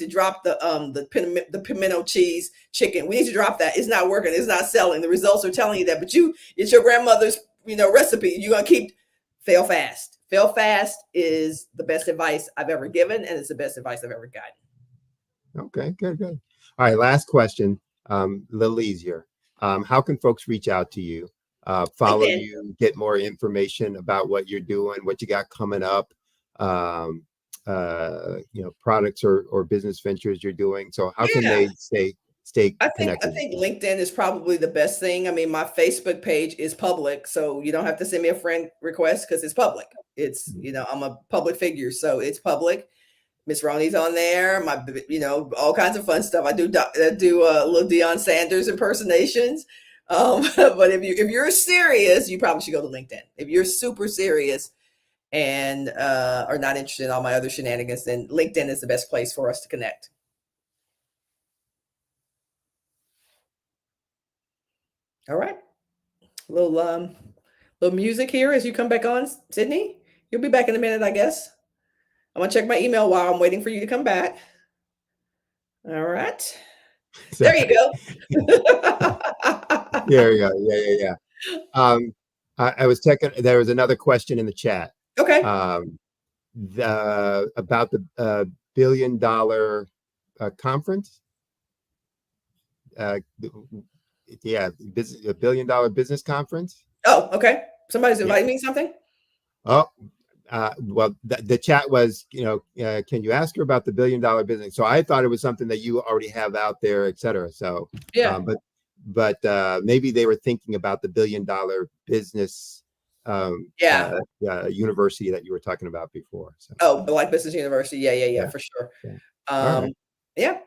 drop the pimento cheese chicken. We need to drop that. It's not working. It's not selling. The results are telling you that, but it's your grandmother's, recipe. You're going to keep fail fast. Fail fast is the best advice I've ever given. And it's the best advice I've ever gotten.
Okay, good. All right. Last question. A little easier. How can folks reach out to you, follow you, get more information about what you're doing, what you got coming up? Products or business ventures you're doing. So how can they stay connected?
I think LinkedIn is probably the best thing. I mean, my Facebook page is public, so you don't have to send me a friend request because it's public. It's, I'm a public figure, so it's public. Miss Ronnie's on there. All kinds of fun stuff. I do little Deion Sanders impersonations. But if you're serious, you probably should go to LinkedIn. If you're super serious and are not interested in all my other shenanigans, then LinkedIn is the best place for us to connect. All right. Little music here as you come back on, Sydney. You'll be back in a minute, I guess. I'm gonna check my email while I'm waiting for you to come back. All right. There you go.
There you go. Yeah. I was checking. There was another question in the chat.
Okay.
About the $1 billion conference. $1 billion business conference.
Oh, okay. Somebody's inviting me something.
Oh, well, the chat was, can you ask her about the $1 billion business? So I thought it was something that you already have out there, et cetera. So
yeah,
but maybe they were thinking about the $1 billion business university that you were talking about before. So.
Oh, the Black Business University. Yeah, for sure.
Yeah.
Yeah.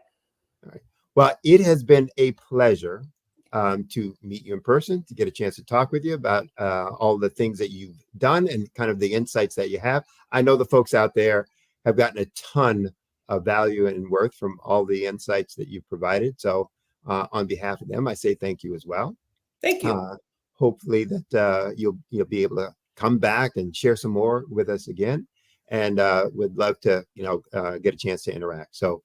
All right. Well, it has been a pleasure to meet you in person, to get a chance to talk with you about all the things that you've done and kind of the insights that you have. I know the folks out there have gotten a ton of value and worth from all the insights that you've provided. So on behalf of them, I say thank you as well.
Thank you.
Hopefully that you'll be able to come back and share some more with us again, and would love to get a chance to interact. So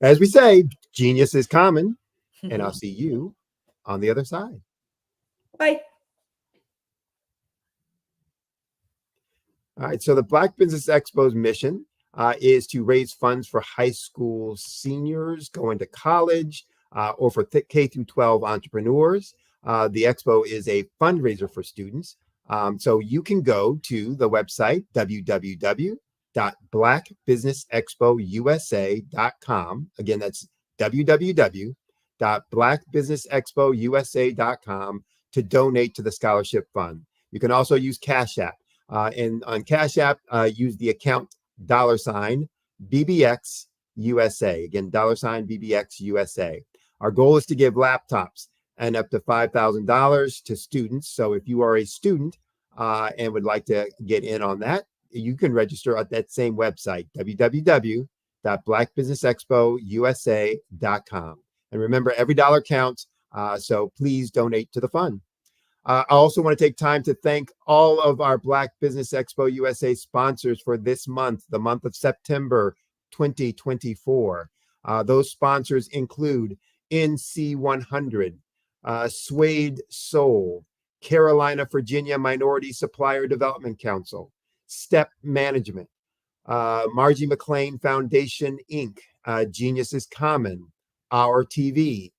as we say, genius is common, and I'll see you on the other side.
Bye.
All right. So the Black Business Expo's mission is to raise funds for high school seniors going to college or for K through 12 entrepreneurs. The expo is a fundraiser for students. So you can go to the website, www.blackbusinessexpousa.com. Again, that's www www.blackbusinessexpousa.com to donate to the scholarship fund. You can also use Cash App. And on Cash App, use the account $BBX USA. Again, $BBX USA. Our goal is to give laptops and up to $5,000 to students. So if you are a student and would like to get in on that, you can register at that same website, www.blackbusinessexpousa.com. And remember, every dollar counts, so please donate to the fund. I also want to take time to thank all of our Black Business Expo USA sponsors for this month, the month of September 2024. Those sponsors include NC100, Suede Soul, Carolina, Virginia Minority Supplier Development Council, Step Management, Margie McLean Foundation, Inc., Genius is Common, Our TV,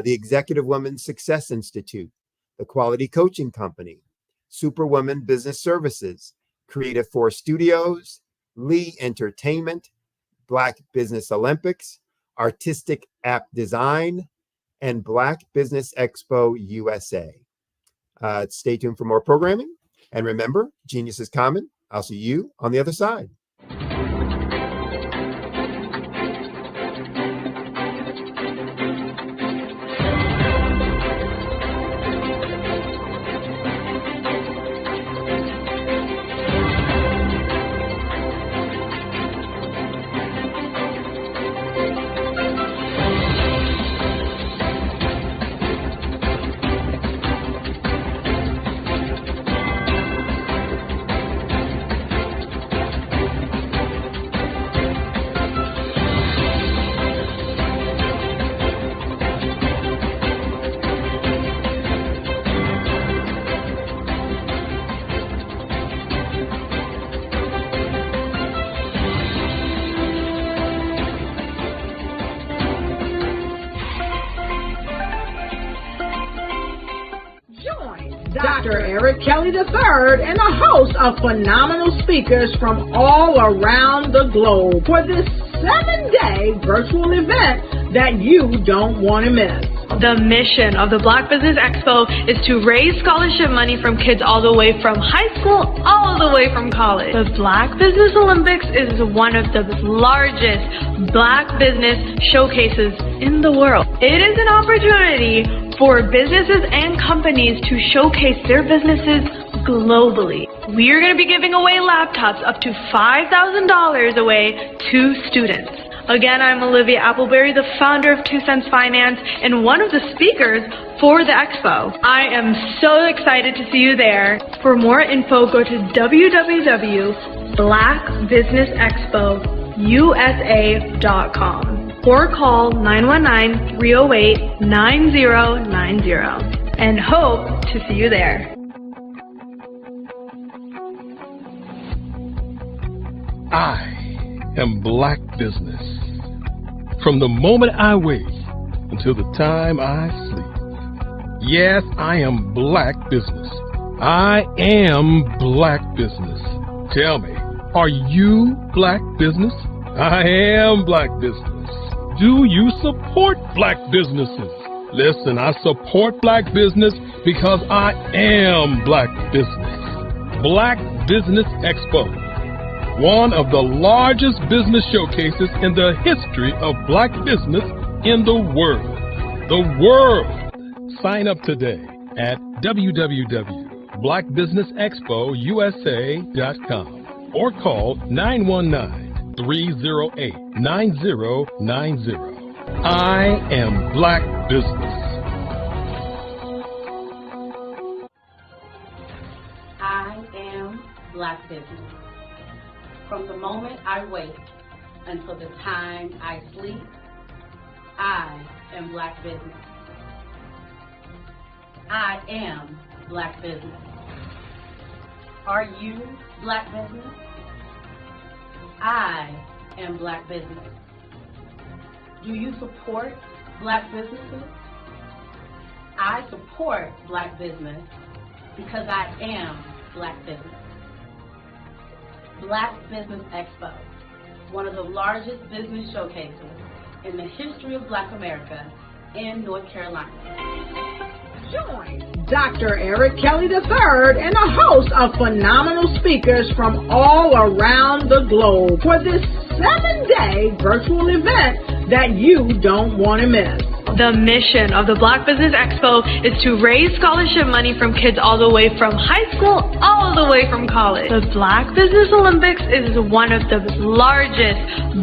the Executive Women's Success Institute, the Quality Coaching Company, Superwoman Business Services, Creative Force Studios, Lee Entertainment, Black Business Olympics, Artistic App Design, and Black Business Expo USA. Stay tuned for more programming. And remember, genius is common. I'll see you on the other side.
Dr. Eric Kelly III and a host of phenomenal speakers from all around the globe for this 7-day virtual event that you don't want to miss.
The mission of the Black Business Expo is to raise scholarship money from kids all the way from high school, all the way from college. The Black Business Olympics is one of the largest Black business showcases in the world. It is an opportunity for businesses and companies to showcase their businesses globally. We are going to be giving away laptops up to $5,000 away to students. Again, I'm Olivia Appleberry, the founder of 2 Cents Finance and one of the speakers for the expo. I am so excited to see you there. For more info, go to www.blackbusinessexpousa.com or call 919-308-9090 and hope to see you there.
I am Black Business. From the moment I wake until the time I sleep. Yes, I am Black Business. I am Black Business. Tell me, are you Black Business? I am Black Business. Do you support Black businesses? Listen, I support Black business because I am Black Business. Black Business Expo, one of the largest business showcases in the history of Black business in the world. The world! Sign up today at www.blackbusinessexpousa.com or call 919-308-9090. I am Black Business.
I am Black Business. From the moment I wake until the time I sleep, I am Black Business. I am Black Business. Are you Black Business? I am Black Business. Do you support Black businesses? I support Black business because I am Black Business. Black Business Expo, one of the largest business showcases in the history of Black America, in North Carolina.
Join Dr. Eric Kelly III and a host of phenomenal speakers from all around the globe for this 7-day virtual event that you don't want to miss.
The mission of the Black Business Expo is to raise scholarship money from kids all the way from high school all the way from college. The Black Business Olympics is one of the largest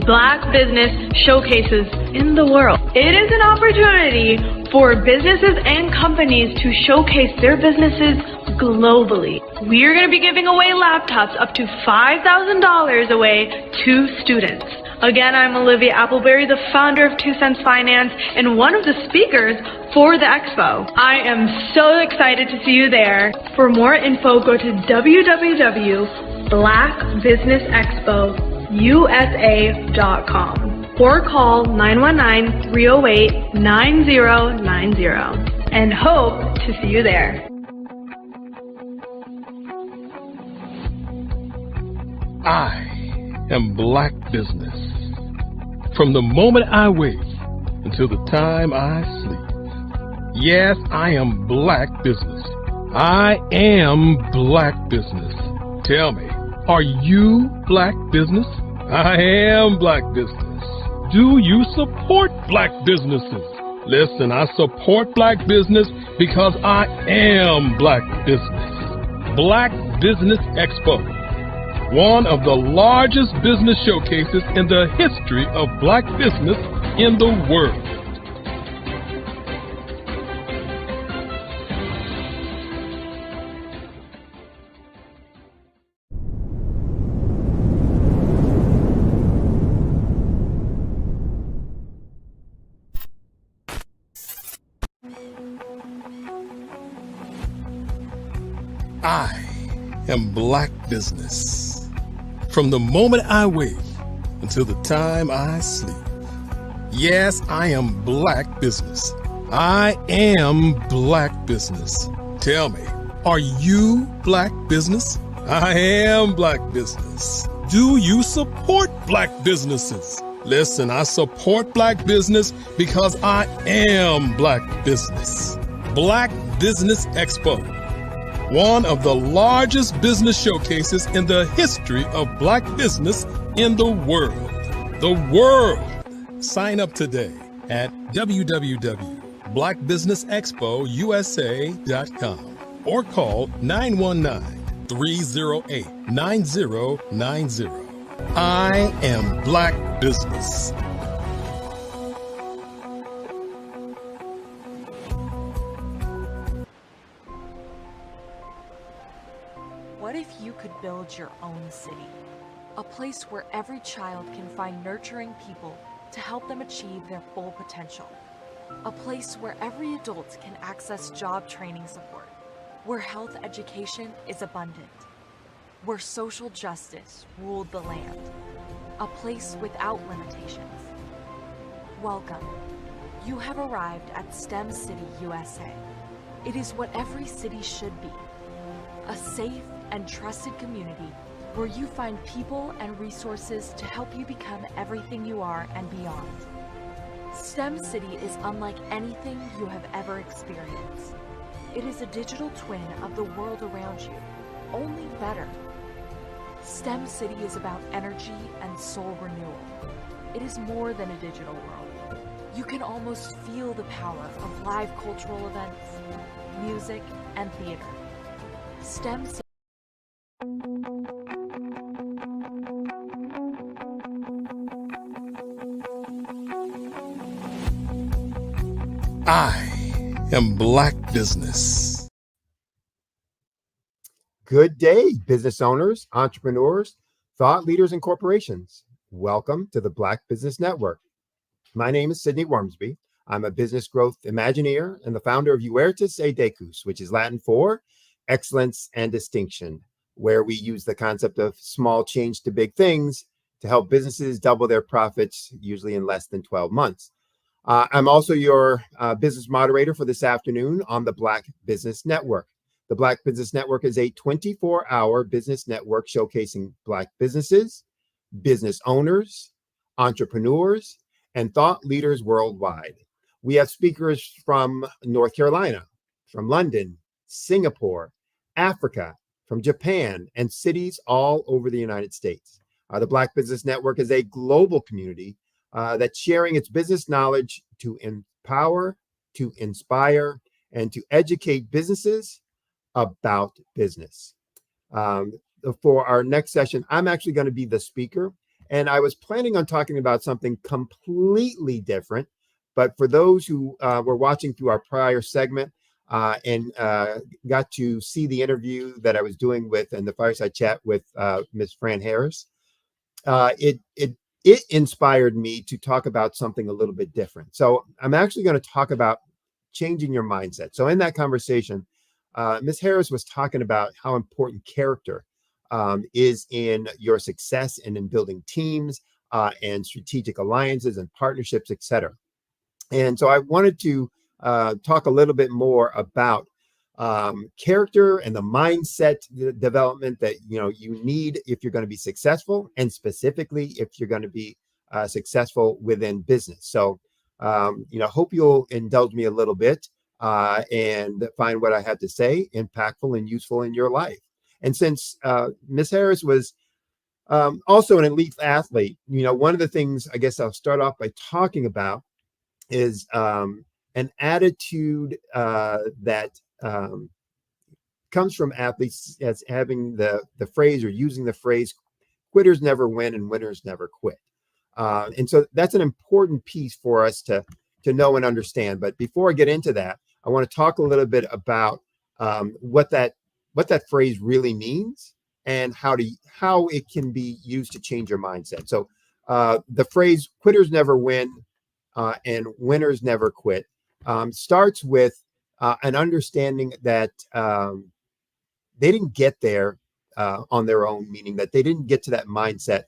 Black business showcases in the world. It is an opportunity for businesses and companies to showcase their businesses globally. We are going to be giving away laptops up to $5,000 away to students. Again, I'm Olivia Appleberry, the founder of 2 Cents Finance and one of the speakers for the expo. I am so excited to see you there. For more info, go to www.blackbusinessexpousa.com or call 919-308-9090 and hope to see you there.
I am Black Business. From the moment I wake until the time I sleep. Yes, I am Black Business. I am Black Business. Tell me, are you Black Business? I am Black Business. Do you support Black businesses? Listen, I support Black business because I am Black Business. Black Business Expo, one of the largest business showcases in the history of Black business in the world. I am Black Business. From the moment I wake until the time I sleep. Yes, I am Black Business. I am Black Business. Tell me, are you Black Business? I am Black Business. Do you support Black businesses? Listen, I support Black business because I am Black Business. Black Business Expo, one of the largest business showcases in the history of Black business in the world. The world! Sign up today at www.blackbusinessexpousa.com or call 919-308-9090. I am Black Business.
What if you could build your own city? A place where every child can find nurturing people to help them achieve their full potential. A place where every adult can access job training support, where health education is abundant, where social justice ruled the land. A place without limitations. Welcome. You have arrived at STEM City USA. It is what every city should be. A safe and trusted community where you find people and resources to help you become everything you are and beyond. STEM City is unlike anything you have ever experienced. It is a digital twin of the world around you, only better. STEM City is about energy and soul renewal. It is more than a digital world. You can almost feel the power of live cultural events, music, and theater. STEM City.
I am Black Business.
Good day, business owners, entrepreneurs, thought leaders, and corporations. Welcome to the Black Business Network. My name is Sidney Wormsby. I'm a business growth Imagineer and the founder of Huertas e Decus, which is Latin for excellence and distinction, where we use the concept of small change to big things to help businesses double their profits, usually in less than 12 months. I'm also your business moderator for this afternoon on the Black Business Network. The Black Business Network is a 24-hour business network showcasing Black businesses, business owners, entrepreneurs, and thought leaders worldwide. We have speakers from North Carolina, from London, Singapore, Africa, from Japan, and cities all over the United States. The Black Business Network is a global community that's sharing its business knowledge to empower, to inspire, and to educate businesses about business. For our next session, I'm actually going to be the speaker, and I was planning on talking about something completely different. But for those who were watching through our prior segment and got to see the interview that I was doing with and the fireside chat with Ms. Fran Harris, it inspired me to talk about something a little bit different. So I'm actually going to talk about changing your mindset. So in that conversation, Ms. Harris was talking about how important character is in your success and in building teams and strategic alliances and partnerships, etc. And so I wanted to talk a little bit more about character and the mindset development that you need if you're going to be successful, and specifically if you're going to be successful within business. So hope you'll indulge me a little bit and find what I have to say impactful and useful in your life. And since Ms. Harris was also an elite athlete, one of the things I guess I'll start off by talking about is an attitude that comes from athletes as having the phrase, or using the phrase, quitters never win and winners never quit. And so that's an important piece for us to know and understand. But before I get into that, I want to talk a little bit about what that phrase really means and how it can be used to change your mindset. So the phrase quitters never win and winners never quit starts with an understanding that they didn't get there on their own, meaning that they didn't get to that mindset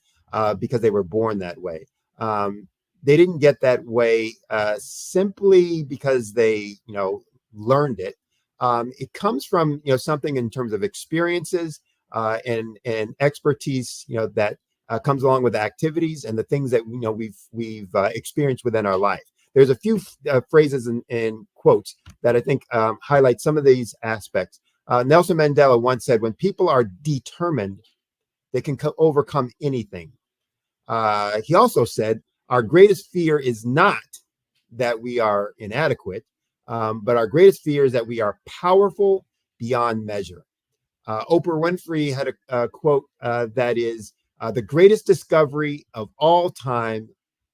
because they were born that way. They didn't get that way simply because they, learned it. It comes from, something in terms of experiences and expertise, that comes along with activities and the things that we've experienced within our life. There's a few phrases and quotes that I think highlight some of these aspects. Nelson Mandela once said, "When people are determined, they can overcome anything." He also said, "Our greatest fear is not that we are inadequate, but our greatest fear is that we are powerful beyond measure." Oprah Winfrey had a quote that is, "The greatest discovery of all time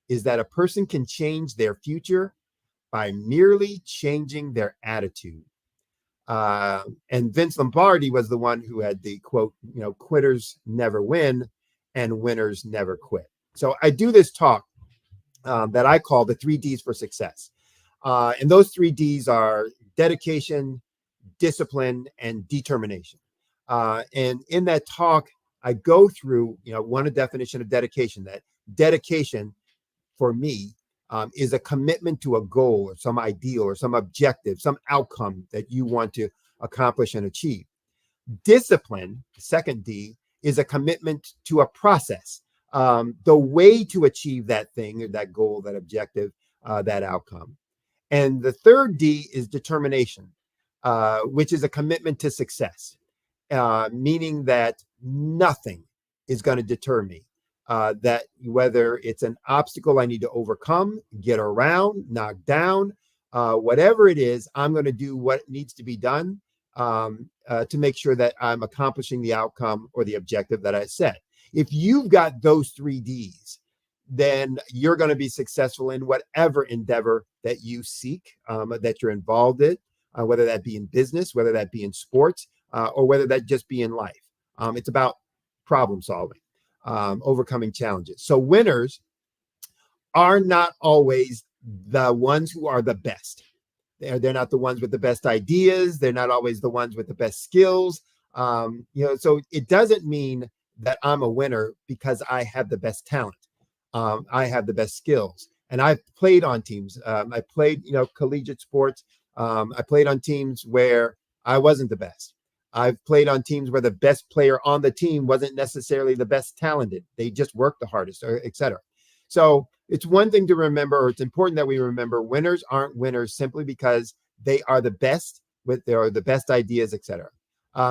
is that a person can change their future by merely changing their attitude." And Vince Lombardi was the one who had the quote, "Quitters never win and winners never quit." So I do this talk that I call the 3 Ds for success. And those 3 Ds are dedication, discipline, and determination. And in that talk, I go through, one definition of dedication. That dedication for me is a commitment to a goal or some ideal or some objective, some outcome that you want to accomplish and achieve. Discipline, the second D, is a commitment to a process, the way to achieve that thing or that goal, that objective, that outcome. And the third D is determination, which is a commitment to success, meaning that nothing is going to deter me. That whether it's an obstacle I need to overcome, get around, knock down, whatever it is, I'm going to do what needs to be done to make sure that I'm accomplishing the outcome or the objective that I set. If you've got those 3 Ds, then you're going to be successful in whatever endeavor that you seek, that you're involved in, whether that be in business, whether that be in sports, or whether that just be in life. It's about problem solving, overcoming challenges. So winners are not always the ones who are the best. They're not the ones with the best ideas. They're not always the ones with the best skills. So it doesn't mean that I'm a winner because I have the best talent. I have the best skills, and I've played on teams. I played, collegiate sports. I played on teams where I wasn't the best. I've played on teams where the best player on the team wasn't necessarily the best talented. They just worked the hardest, or et cetera. So it's one thing to remember, or it's important that we remember, winners aren't winners simply because they are the best with their the best ideas, etc.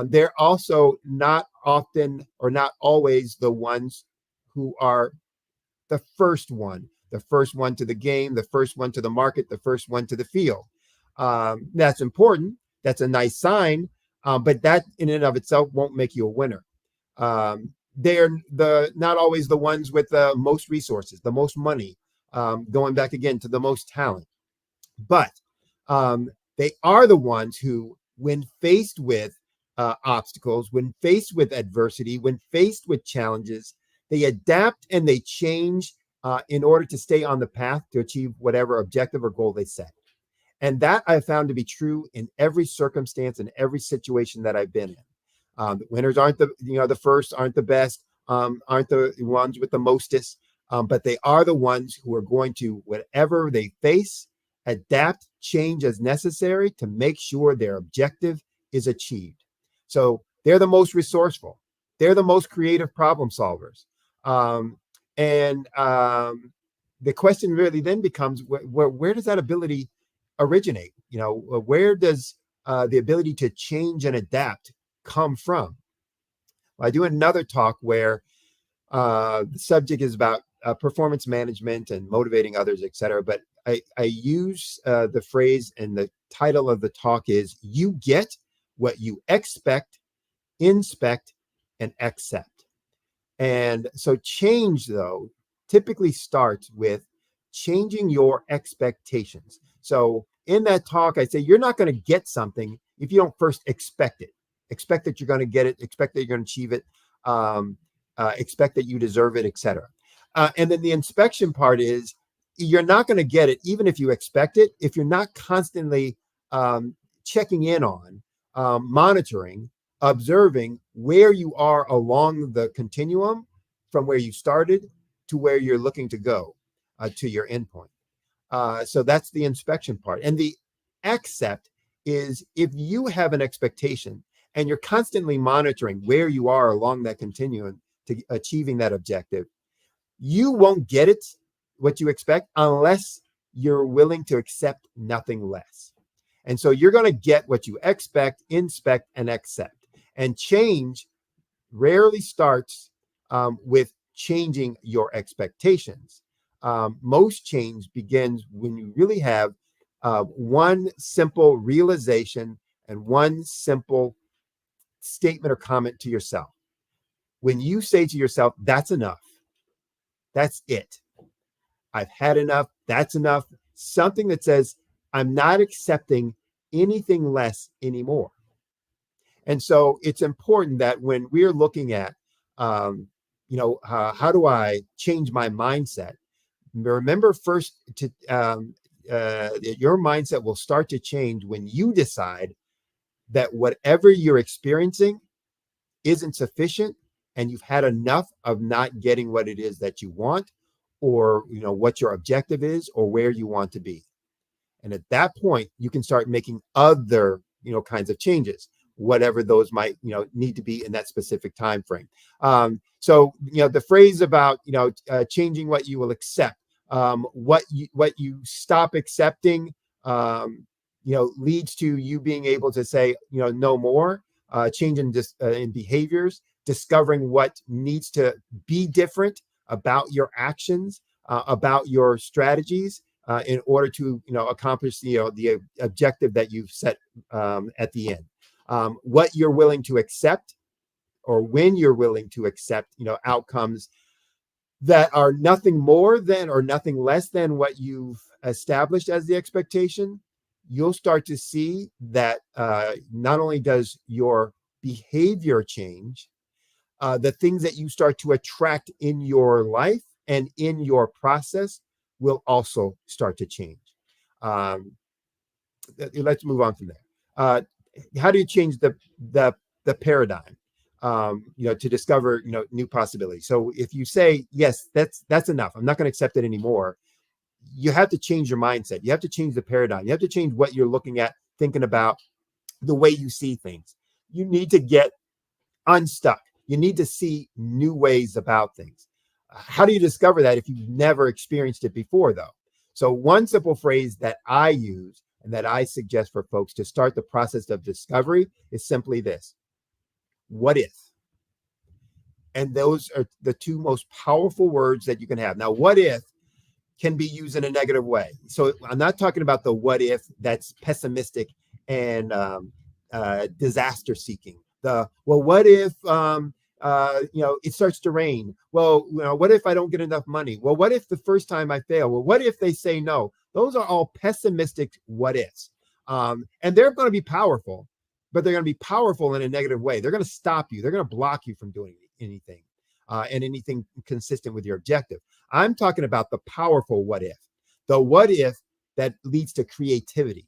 They're also not often or not always the ones who are the first one to the game, the first one to the market, the first one to the field. That's important. That's a nice sign, but that in and of itself won't make you a winner. They're not always the ones with the most resources, the most money, going back again to the most talent. But they are the ones who, when faced with obstacles, when faced with adversity, when faced with challenges, they adapt and they change in order to stay on the path to achieve whatever objective or goal they set. And that I found to be true in every circumstance and every situation that I've been in. The winners aren't the first, aren't the best, aren't the ones with the mostest, but they are the ones who are going to, whatever they face, adapt, change as necessary to make sure their objective is achieved. So they're the most resourceful. They're the most creative problem solvers. The question really then becomes, where does that ability originate? Where does the ability to change and adapt come from? Well, I do another talk where the subject is about performance management and motivating others, etc. But I use the phrase, and the title of the talk is "You get what you expect, inspect, and accept." And so change, though, typically starts with changing your expectations. So in that talk, I say you're not going to get something if you don't first expect it. Expect that you're going to get it. Expect that you're going to achieve it. Expect that you deserve it, etc. And then the inspection part is you're not going to get it even if you expect it, if you're not constantly checking in on, monitoring, observing where you are along the continuum from where you started to where you're looking to go to your endpoint. So that's the inspection part. And the accept is if you have an expectation and you're constantly monitoring where you are along that continuum to achieving that objective, you won't get it, what you expect, unless you're willing to accept nothing less. And so you're going to get what you expect, inspect, and accept. And change rarely starts with changing your expectations. Most change begins when you really have one simple realization and one simple statement or comment to yourself. When you say to yourself, that's enough, that's it, I've had enough, that's enough, something that says, I'm not accepting anything less anymore. And so it's important that when we're looking at, how do I change my mindset? Remember first to your mindset will start to change when you decide that whatever you're experiencing isn't sufficient and you've had enough of not getting what it is that you want, or what your objective is, or where you want to be. And at that point, you can start making other kinds of changes, whatever those might need to be in that specific time frame. So the phrase about changing what you will accept, what you stop accepting leads to you being able to say no more, change in behaviors, discovering what needs to be different about your actions, about your strategies, in order to accomplish the objective that you've set at the end. What you're willing to accept, or when you're willing to accept outcomes that are nothing more than or nothing less than what you've established as the expectation, you'll start to see that not only does your behavior change, the things that you start to attract in your life and in your process will also start to change. Let's move on from there. How do you change the paradigm? To discover new possibilities. So if you say yes, that's enough, I'm not going to accept it anymore, you have to change your mindset. You have to change the paradigm. You have to change what you're looking at, thinking about, the way you see things. You need to get unstuck. You need to see new ways about things. How do you discover that if you've never experienced it before, though? So one simple phrase that I use and that I suggest for folks to start the process of discovery is simply this: what if? And those are the two most powerful words that you can have. Now, what if can be used in a negative way. So I'm not talking about the what if that's pessimistic and disaster seeking. What if it starts to rain? Well, what if I don't get enough money? Well, what if the first time I fail? Well, what if they say no? Those are all pessimistic what ifs, and they're going to be powerful, but they're going to be powerful in a negative way. They're going to stop you. They're going to block you from doing anything. And anything consistent with your objective. I'm talking about the powerful what if, the what if that leads to creativity,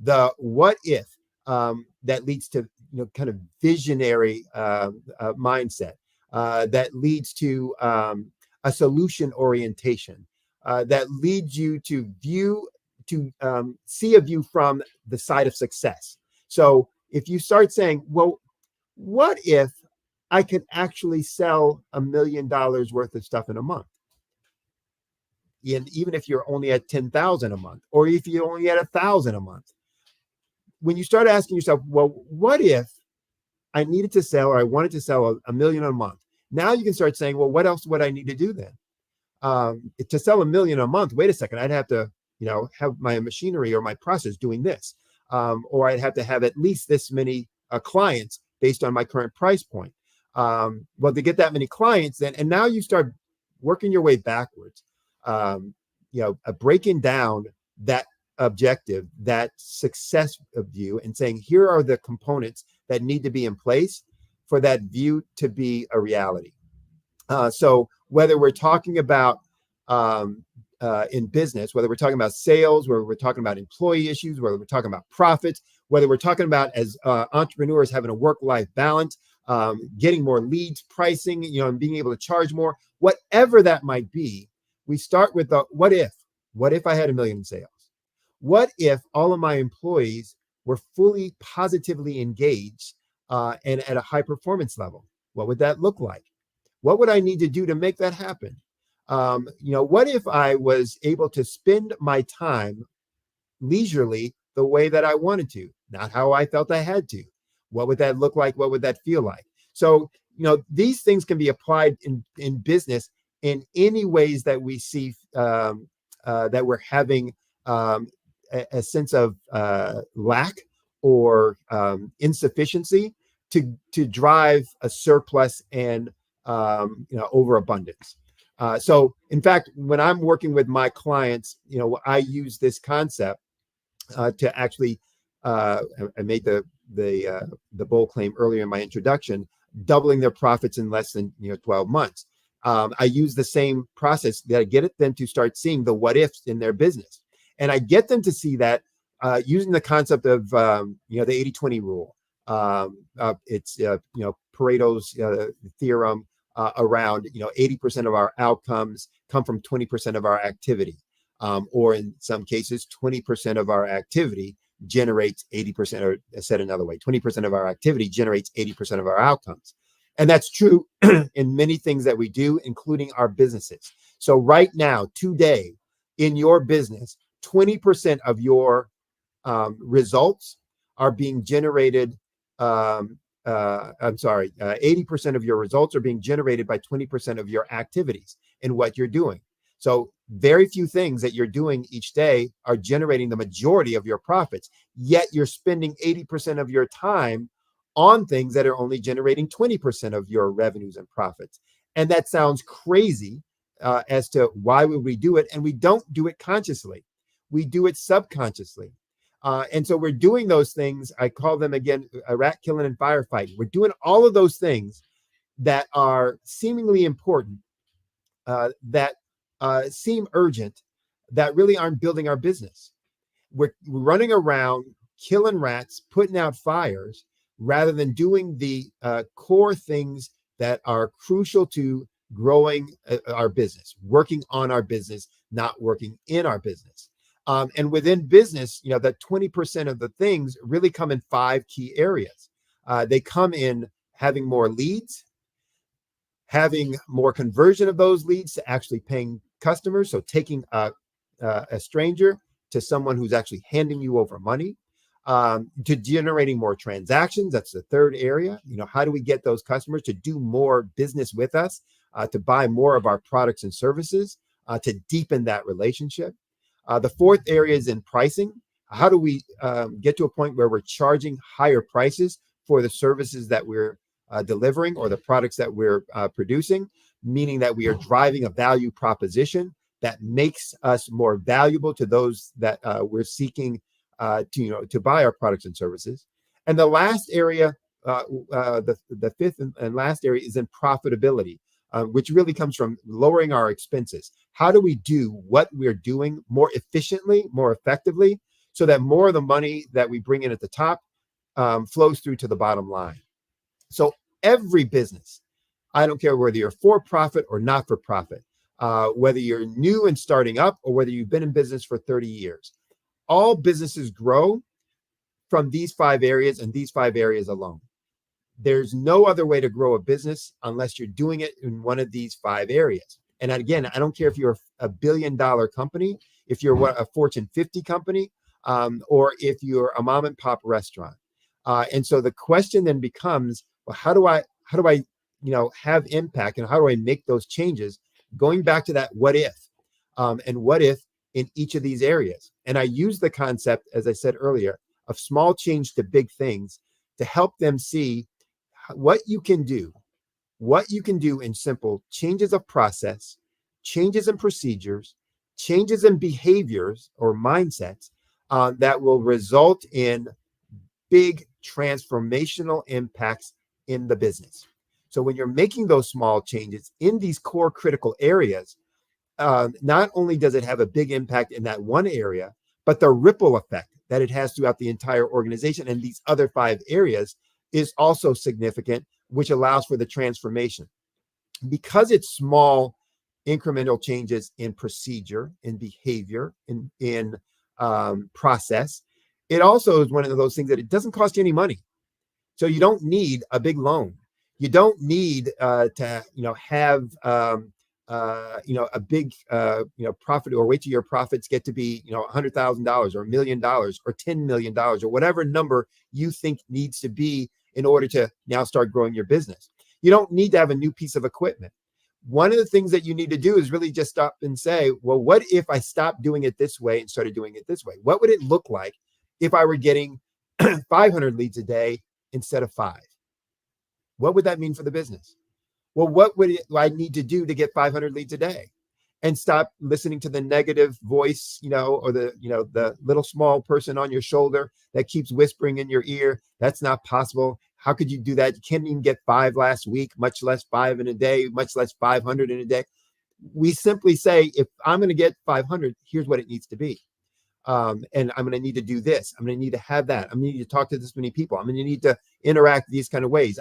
the what if that leads to kind of visionary mindset, that leads to a solution orientation, that leads you to see a view from the side of success. So if you start saying, well, what if I could actually sell $1 million worth of stuff in a month? And even if you're only at 10,000 a month, or if you're only at 1,000 a month, when you start asking yourself, well, what if I needed to sell, or I wanted to sell $1 million a month? Now you can start saying, well, what else would I need to do then? To sell $1 million a month, wait a second, I'd have to, have my machinery or my process doing this, or I'd have to have at least this many clients based on my current price point. Well, to get that many clients, then, and now you start working your way backwards, breaking down that objective, that success view, and saying, here are the components that need to be in place for that view to be a reality. So whether we're talking about in business, whether we're talking about sales, whether we're talking about employee issues, whether we're talking about profits, whether we're talking about as entrepreneurs having a work-life balance, getting more leads, pricing, and being able to charge more, whatever that might be, we start with the what if. What if I had $1 million in sales? What if all of my employees were fully positively engaged and at a high performance level? What would that look like? What would I need to do to make that happen? What if I was able to spend my time leisurely the way that I wanted to, not how I felt I had to? What would that look like? What would that feel like? So, these things can be applied in business in any ways that we see that we're having a sense of lack or insufficiency to drive a surplus and overabundance. So, in fact, when I'm working with my clients, I use this concept to actually. I made the bold claim earlier in my introduction, doubling their profits in less than 12 months. I use the same process that I get them to start seeing the what ifs in their business, and I get them to see that using the concept of the 80-20 rule. It's Pareto's theorem around 80% of our outcomes come from 20% of our activity, or in some cases 20% of our activity generates 80%, or said another way, 20% of our activity generates 80% of our outcomes. And that's true in many things that we do, including our businesses. So right now, today, in your business, 20% of your results are being generated. 80% of your results are being generated by 20% of your activities in what you're doing. So very few things that you're doing each day are generating the majority of your profits, yet you're spending 80% of your time on things that are only generating 20% of your revenues and profits. And that sounds crazy as to why would we do it? And we don't do it consciously. We do it subconsciously. And so we're doing those things. I call them, again, rat killing and firefighting. We're doing all of those things that are seemingly important, that seem urgent, that really aren't building our business. We're running around killing rats, putting out fires, rather than doing the core things that are crucial to growing our business, working on our business, not working in our business. And within business, that 20% of the things really come in 5 key areas. They come in having more leads, having more conversion of those leads to actually paying customers. So taking a stranger to someone who's actually handing you over money, to generating more transactions. That's the third area. How do we get those customers to do more business with us, to buy more of our products and services, to deepen that relationship? The fourth area is in pricing. How do we get to a point where we're charging higher prices for the services that we're delivering or the products that we're producing, meaning that we are driving a value proposition that makes us more valuable to those that we're seeking to buy our products and services. And the last area, the fifth and last area, is in profitability, which really comes from lowering our expenses. How do we do what we're doing more efficiently, more effectively, so that more of the money that we bring in at the top flows through to the bottom line? So every business, I don't care whether you're for profit or not for profit, whether you're new and starting up or whether you've been in business for 30 years, all businesses grow from these 5 areas and these 5 areas alone. There's no other way to grow a business unless you're doing it in one of these 5 areas. And again, I don't care if you're a $1 billion company, if you're a Fortune 50 company, or if you're a mom and pop restaurant. And so the question then becomes, well, how do I have impact, and how do I make those changes? Going back to that what if, and what if in each of these areas. And I use the concept, as I said earlier, of small change to big things to help them see what you can do in simple changes of process, changes in procedures, changes in behaviors or mindsets that will result in big transformational impacts in the business. So when you're making those small changes in these core critical areas, not only does it have a big impact in that one area, but the ripple effect that it has throughout the entire organization and these other 5 areas is also significant, which allows for the transformation. Because it's small incremental changes in procedure, in behavior, in process, it also is one of those things that it doesn't cost you any money. So you don't need a big loan. You don't need to have a big profit, or wait till your profits get to be $100,000 or $1 million or $10 million or whatever number you think needs to be in order to now start growing your business. You don't need to have a new piece of equipment. One of the things that you need to do is really just stop and say, well, what if I stopped doing it this way and started doing it this way? What would it look like if I were getting 500 leads a day instead of 5? What would that mean for the business? Well, what would I need to do to get 500 leads a day? And stop listening to the negative voice, or the little small person on your shoulder that keeps whispering in your ear, that's not possible. How could you do that? You can't even get 5 last week, much less 5 in a day, much less 500 in a day. We simply say, if I'm going to get 500, here's what it needs to be. And I'm going to need to do this. I'm going to need to have that. I'm going to need to talk to this many people. I'm going to need to interact these kind of ways.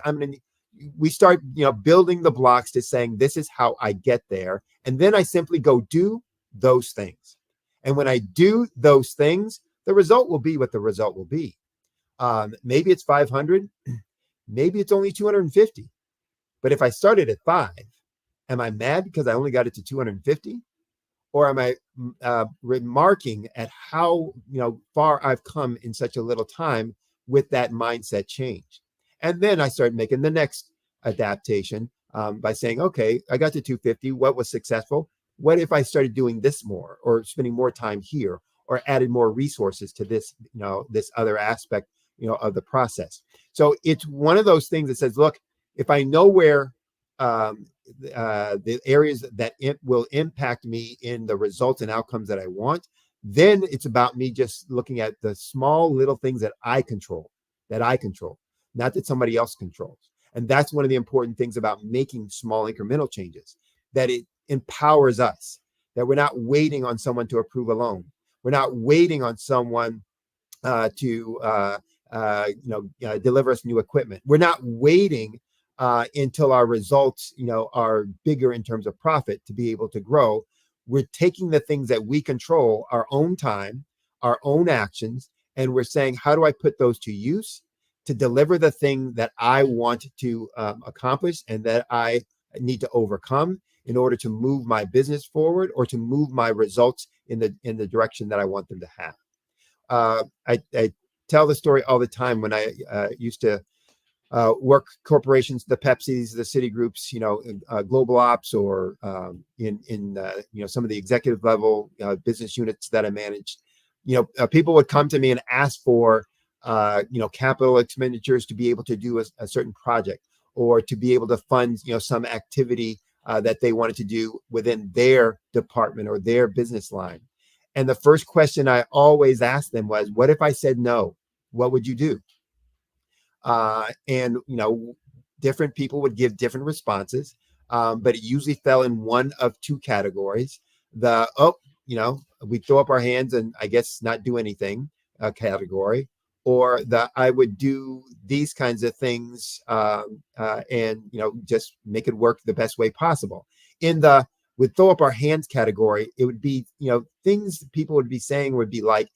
We start, building the blocks to saying, this is how I get there. And then I simply go do those things. And when I do those things, the result will be what the result will be. Maybe it's 500. Maybe it's only 250. But if I started at 5, am I mad because I only got it to 250? Or am I remarking at how far I've come in such a little time with that mindset change? And then I started making the next adaptation by saying, okay, I got to 250. What was successful? What if I started doing this more, or spending more time here, or added more resources to this, this other aspect, of the process? So it's one of those things that says, look, if I know where the areas that it will impact me in the results and outcomes that I want, then it's about me just looking at the small little things that I control, not that somebody else controls. And that's one of the important things about making small incremental changes, that it empowers us, that we're not waiting on someone to approve a loan. We're not waiting on someone to deliver us new equipment. We're not waiting until our results, are bigger in terms of profit to be able to grow. We're taking the things that we control, our own time, our own actions, and we're saying, how do I put those to use to deliver the thing that I want to accomplish and that I need to overcome in order to move my business forward or to move my results in the direction that I want them to have. I tell the story all the time when I used to work corporations, the Pepsis, the Citigroups, global ops, or in some of the executive level business units that I managed. People would come to me and ask for capital expenditures to be able to do a certain project, or to be able to fund some activity that they wanted to do within their department or their business line. And the first question I always asked them was, what if I said no? What would you do? And different people would give different responses, but it usually fell in one of two categories: we throw up our hands and I guess not do anything category, or the I would do these kinds of things and just make it work the best way possible. In the would throw up our hands category, it would be things people would be saying would be like,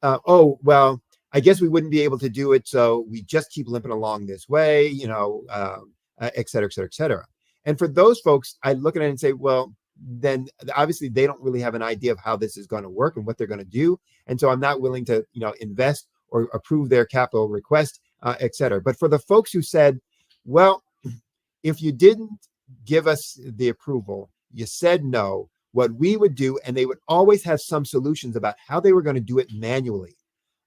oh well, I guess we wouldn't be able to do it, so we just keep limping along this way, et cetera, et cetera, et cetera. And for those folks, I look at it and say, well, then obviously they don't really have an idea of how this is going to work and what they're going to do. And so I'm not willing to, invest or approve their capital request, et cetera. But for the folks who said, well, if you didn't give us the approval, you said no, what we would do, and they would always have some solutions about how they were going to do it manually.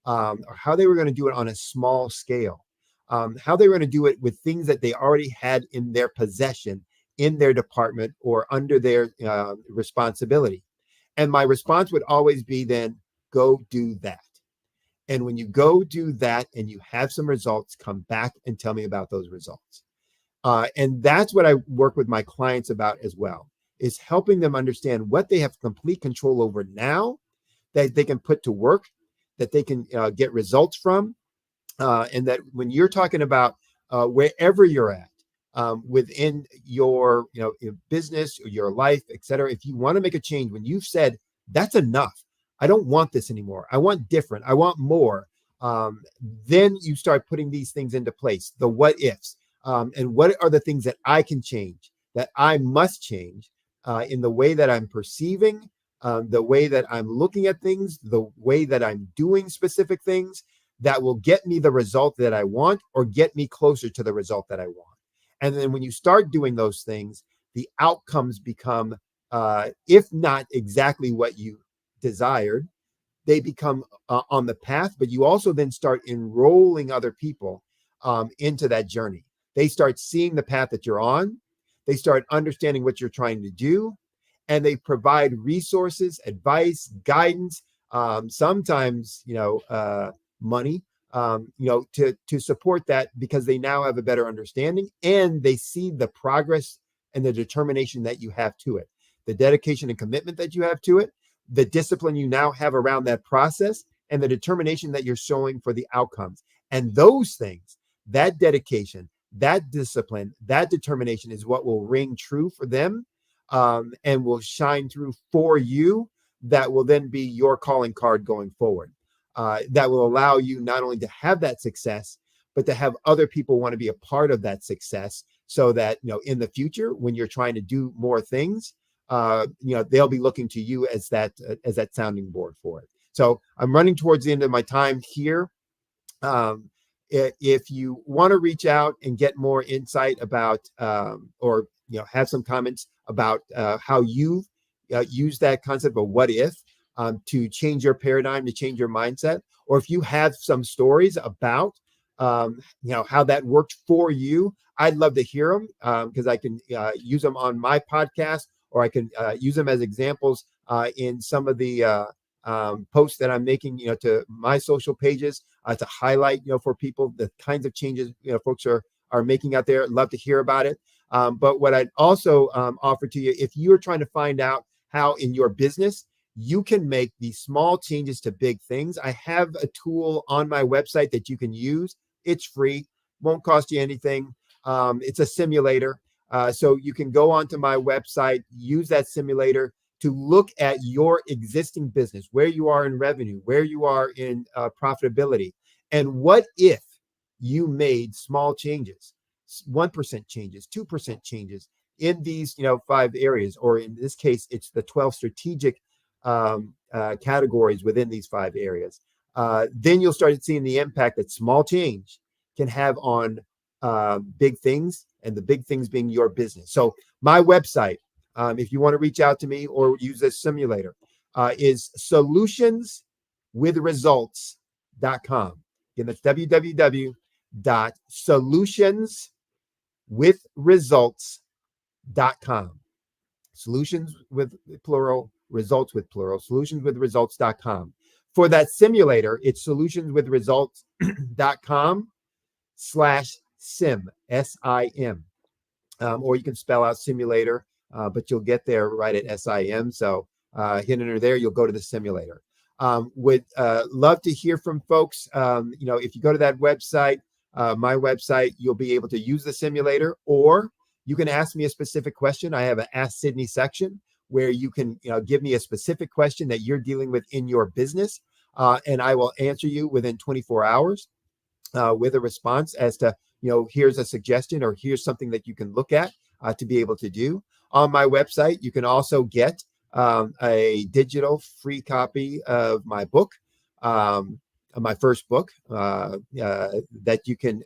Or how they were going to do it on a small scale, how they were going to do it with things that they already had in their possession, in their department, or under their responsibility. And my response would always be then, go do that. And when you go do that and you have some results, come back and tell me about those results. And that's what I work with my clients about as well, is helping them understand what they have complete control over now that they can put to work, that they can get results from, and that when you're talking about wherever you're at within your your business or your life, et cetera, if you want to make a change, when you've said that's enough, I don't want this anymore, I want different, I want more, then you start putting these things into place, the what ifs, and what are the things that I can change, that I must change in the way that I'm perceiving, the way that I'm looking at things, the way that I'm doing specific things that will get me the result that I want or get me closer to the result that I want. And then when you start doing those things, the outcomes become, if not exactly what you desired, they become on the path, but you also then start enrolling other people into that journey. They start seeing the path that you're on. They start understanding what you're trying to do. And they provide resources, advice, guidance, sometimes, money, to support that, because they now have a better understanding and they see the progress and the determination that you have to it, the dedication and commitment that you have to it, the discipline you now have around that process, and the determination that you're showing for the outcomes. And those things, that dedication, that discipline, that determination is what will ring true for them. And will shine through for you, that will then be your calling card going forward. That will allow you not only to have that success, but to have other people want to be a part of that success, so that, in the future, when you're trying to do more things, they'll be looking to you as that sounding board for it. So I'm running towards the end of my time here. If you want to reach out and get more insight about, or have some comments about how you've used that concept of what if to change your paradigm, to change your mindset, or if you have some stories about how that worked for you, I'd love to hear them, because I can use them on my podcast, or I can use them as examples in some of the posts that I'm making, to my social pages, to highlight, for people, the kinds of changes, folks are making out there. I'd love to hear about it. But what I'd also offer to you, if you're trying to find out how in your business you can make these small changes to big things, I have a tool on my website that you can use. It's free, won't cost you anything. It's a simulator. So you can go onto my website, use that simulator to look at your existing business, where you are in revenue, where you are in profitability, and what if you made small changes, 1% changes, 2% changes, in these, 5 areas, or in this case, it's the 12 strategic categories within these 5 areas, then you'll start seeing the impact that small change can have on big things, and the big things being your business. So my website, if you want to reach out to me or use this simulator, is solutionswithresults.com. Again, that's www.solutionswithresults.com. Solutions with plural, results with plural, solutionswithresults.com. For that simulator, it's solutionswithresults.com/sim, SIM. Or you can spell out simulator, but you'll get there right at SIM. So hit enter there, you'll go to the simulator. Would love to hear from folks. If you go to that website, my website, you'll be able to use the simulator, or you can ask me a specific question. I have an Ask Sydney section where you can give me a specific question that you're dealing with in your business, and I will answer you within 24 hours with a response as to, here's a suggestion, or here's something that you can look at to be able to do. On my website, you can also get a digital free copy of my book, my first book, that you can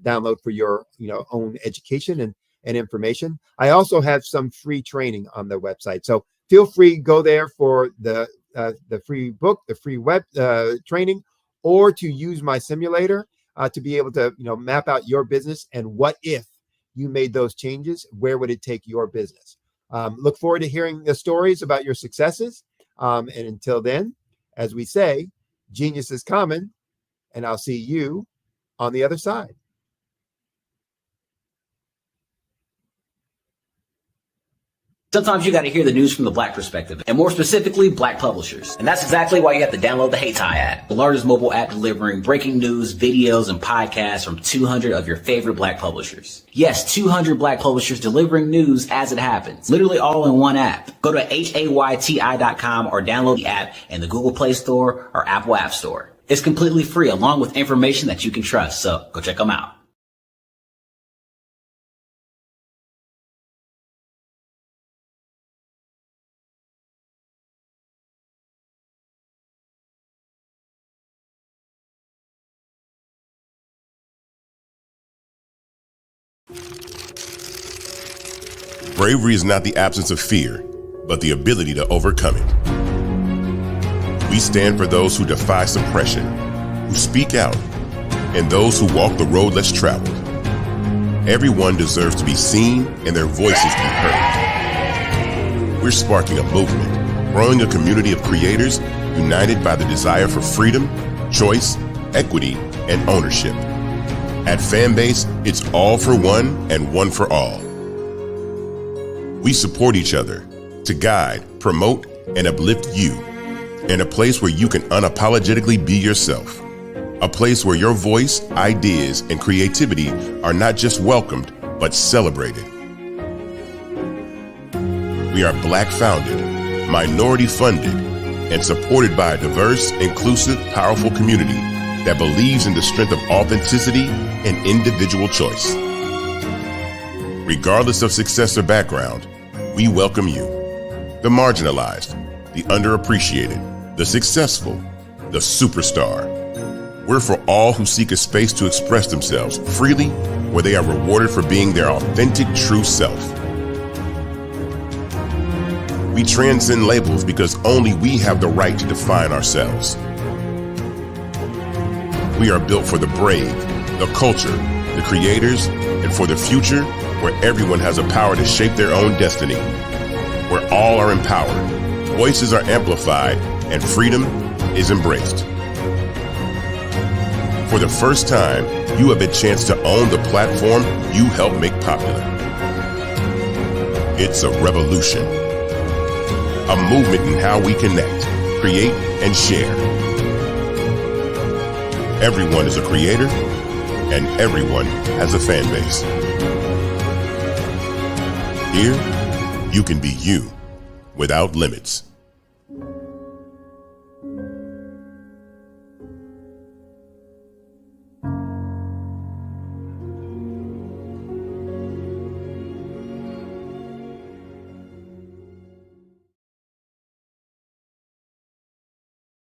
download for your own education and information. I also have some free training on the website, so feel free to go there for the free book, the free web training, or to use my simulator to be able to map out your business, and what if you made those changes, where would it take your business? Look forward to hearing the stories about your successes, and until then, as we say, genius is common, and I'll see you on the other side.
Sometimes you got to hear the news from the Black perspective, and more specifically, Black publishers. And that's exactly why you have to download the HeyTie app, the largest mobile app delivering breaking news, videos, and podcasts from 200 of your favorite Black publishers. Yes, 200 Black publishers delivering news as it happens, literally all in one app. Go to HAYTI.com or download the app in the Google Play Store or Apple App Store. It's completely free, along with information that you can trust, so go check them out.
Bravery is not the absence of fear, but the ability to overcome it. We stand for those who defy suppression, who speak out, and those who walk the road less traveled. Everyone deserves to be seen and their voices to be heard. We're sparking a movement, growing a community of creators united by the desire for freedom, choice, equity, and ownership. At Fanbase, it's all for one and one for all. We support each other to guide, promote, and uplift you in a place where you can unapologetically be yourself. A place where your voice, ideas, and creativity are not just welcomed, but celebrated. We are Black founded, minority funded, and supported by a diverse, inclusive, powerful community that believes in the strength of authenticity and individual choice. Regardless of success or background, we welcome you, the marginalized, the underappreciated, the successful, the superstar. We're for all who seek a space to express themselves freely, where they are rewarded for being their authentic, true self. We transcend labels because only we have the right to define ourselves. We are built for the brave, the culture, the creators, and for the future where everyone has a power to shape their own destiny, where all are empowered, voices are amplified, and freedom is embraced. For the first time, you have a chance to own the platform you helped make popular. It's a revolution, a movement in how we connect, create, and share. Everyone is a creator, and everyone has a fan base. Here, you can be you without limits.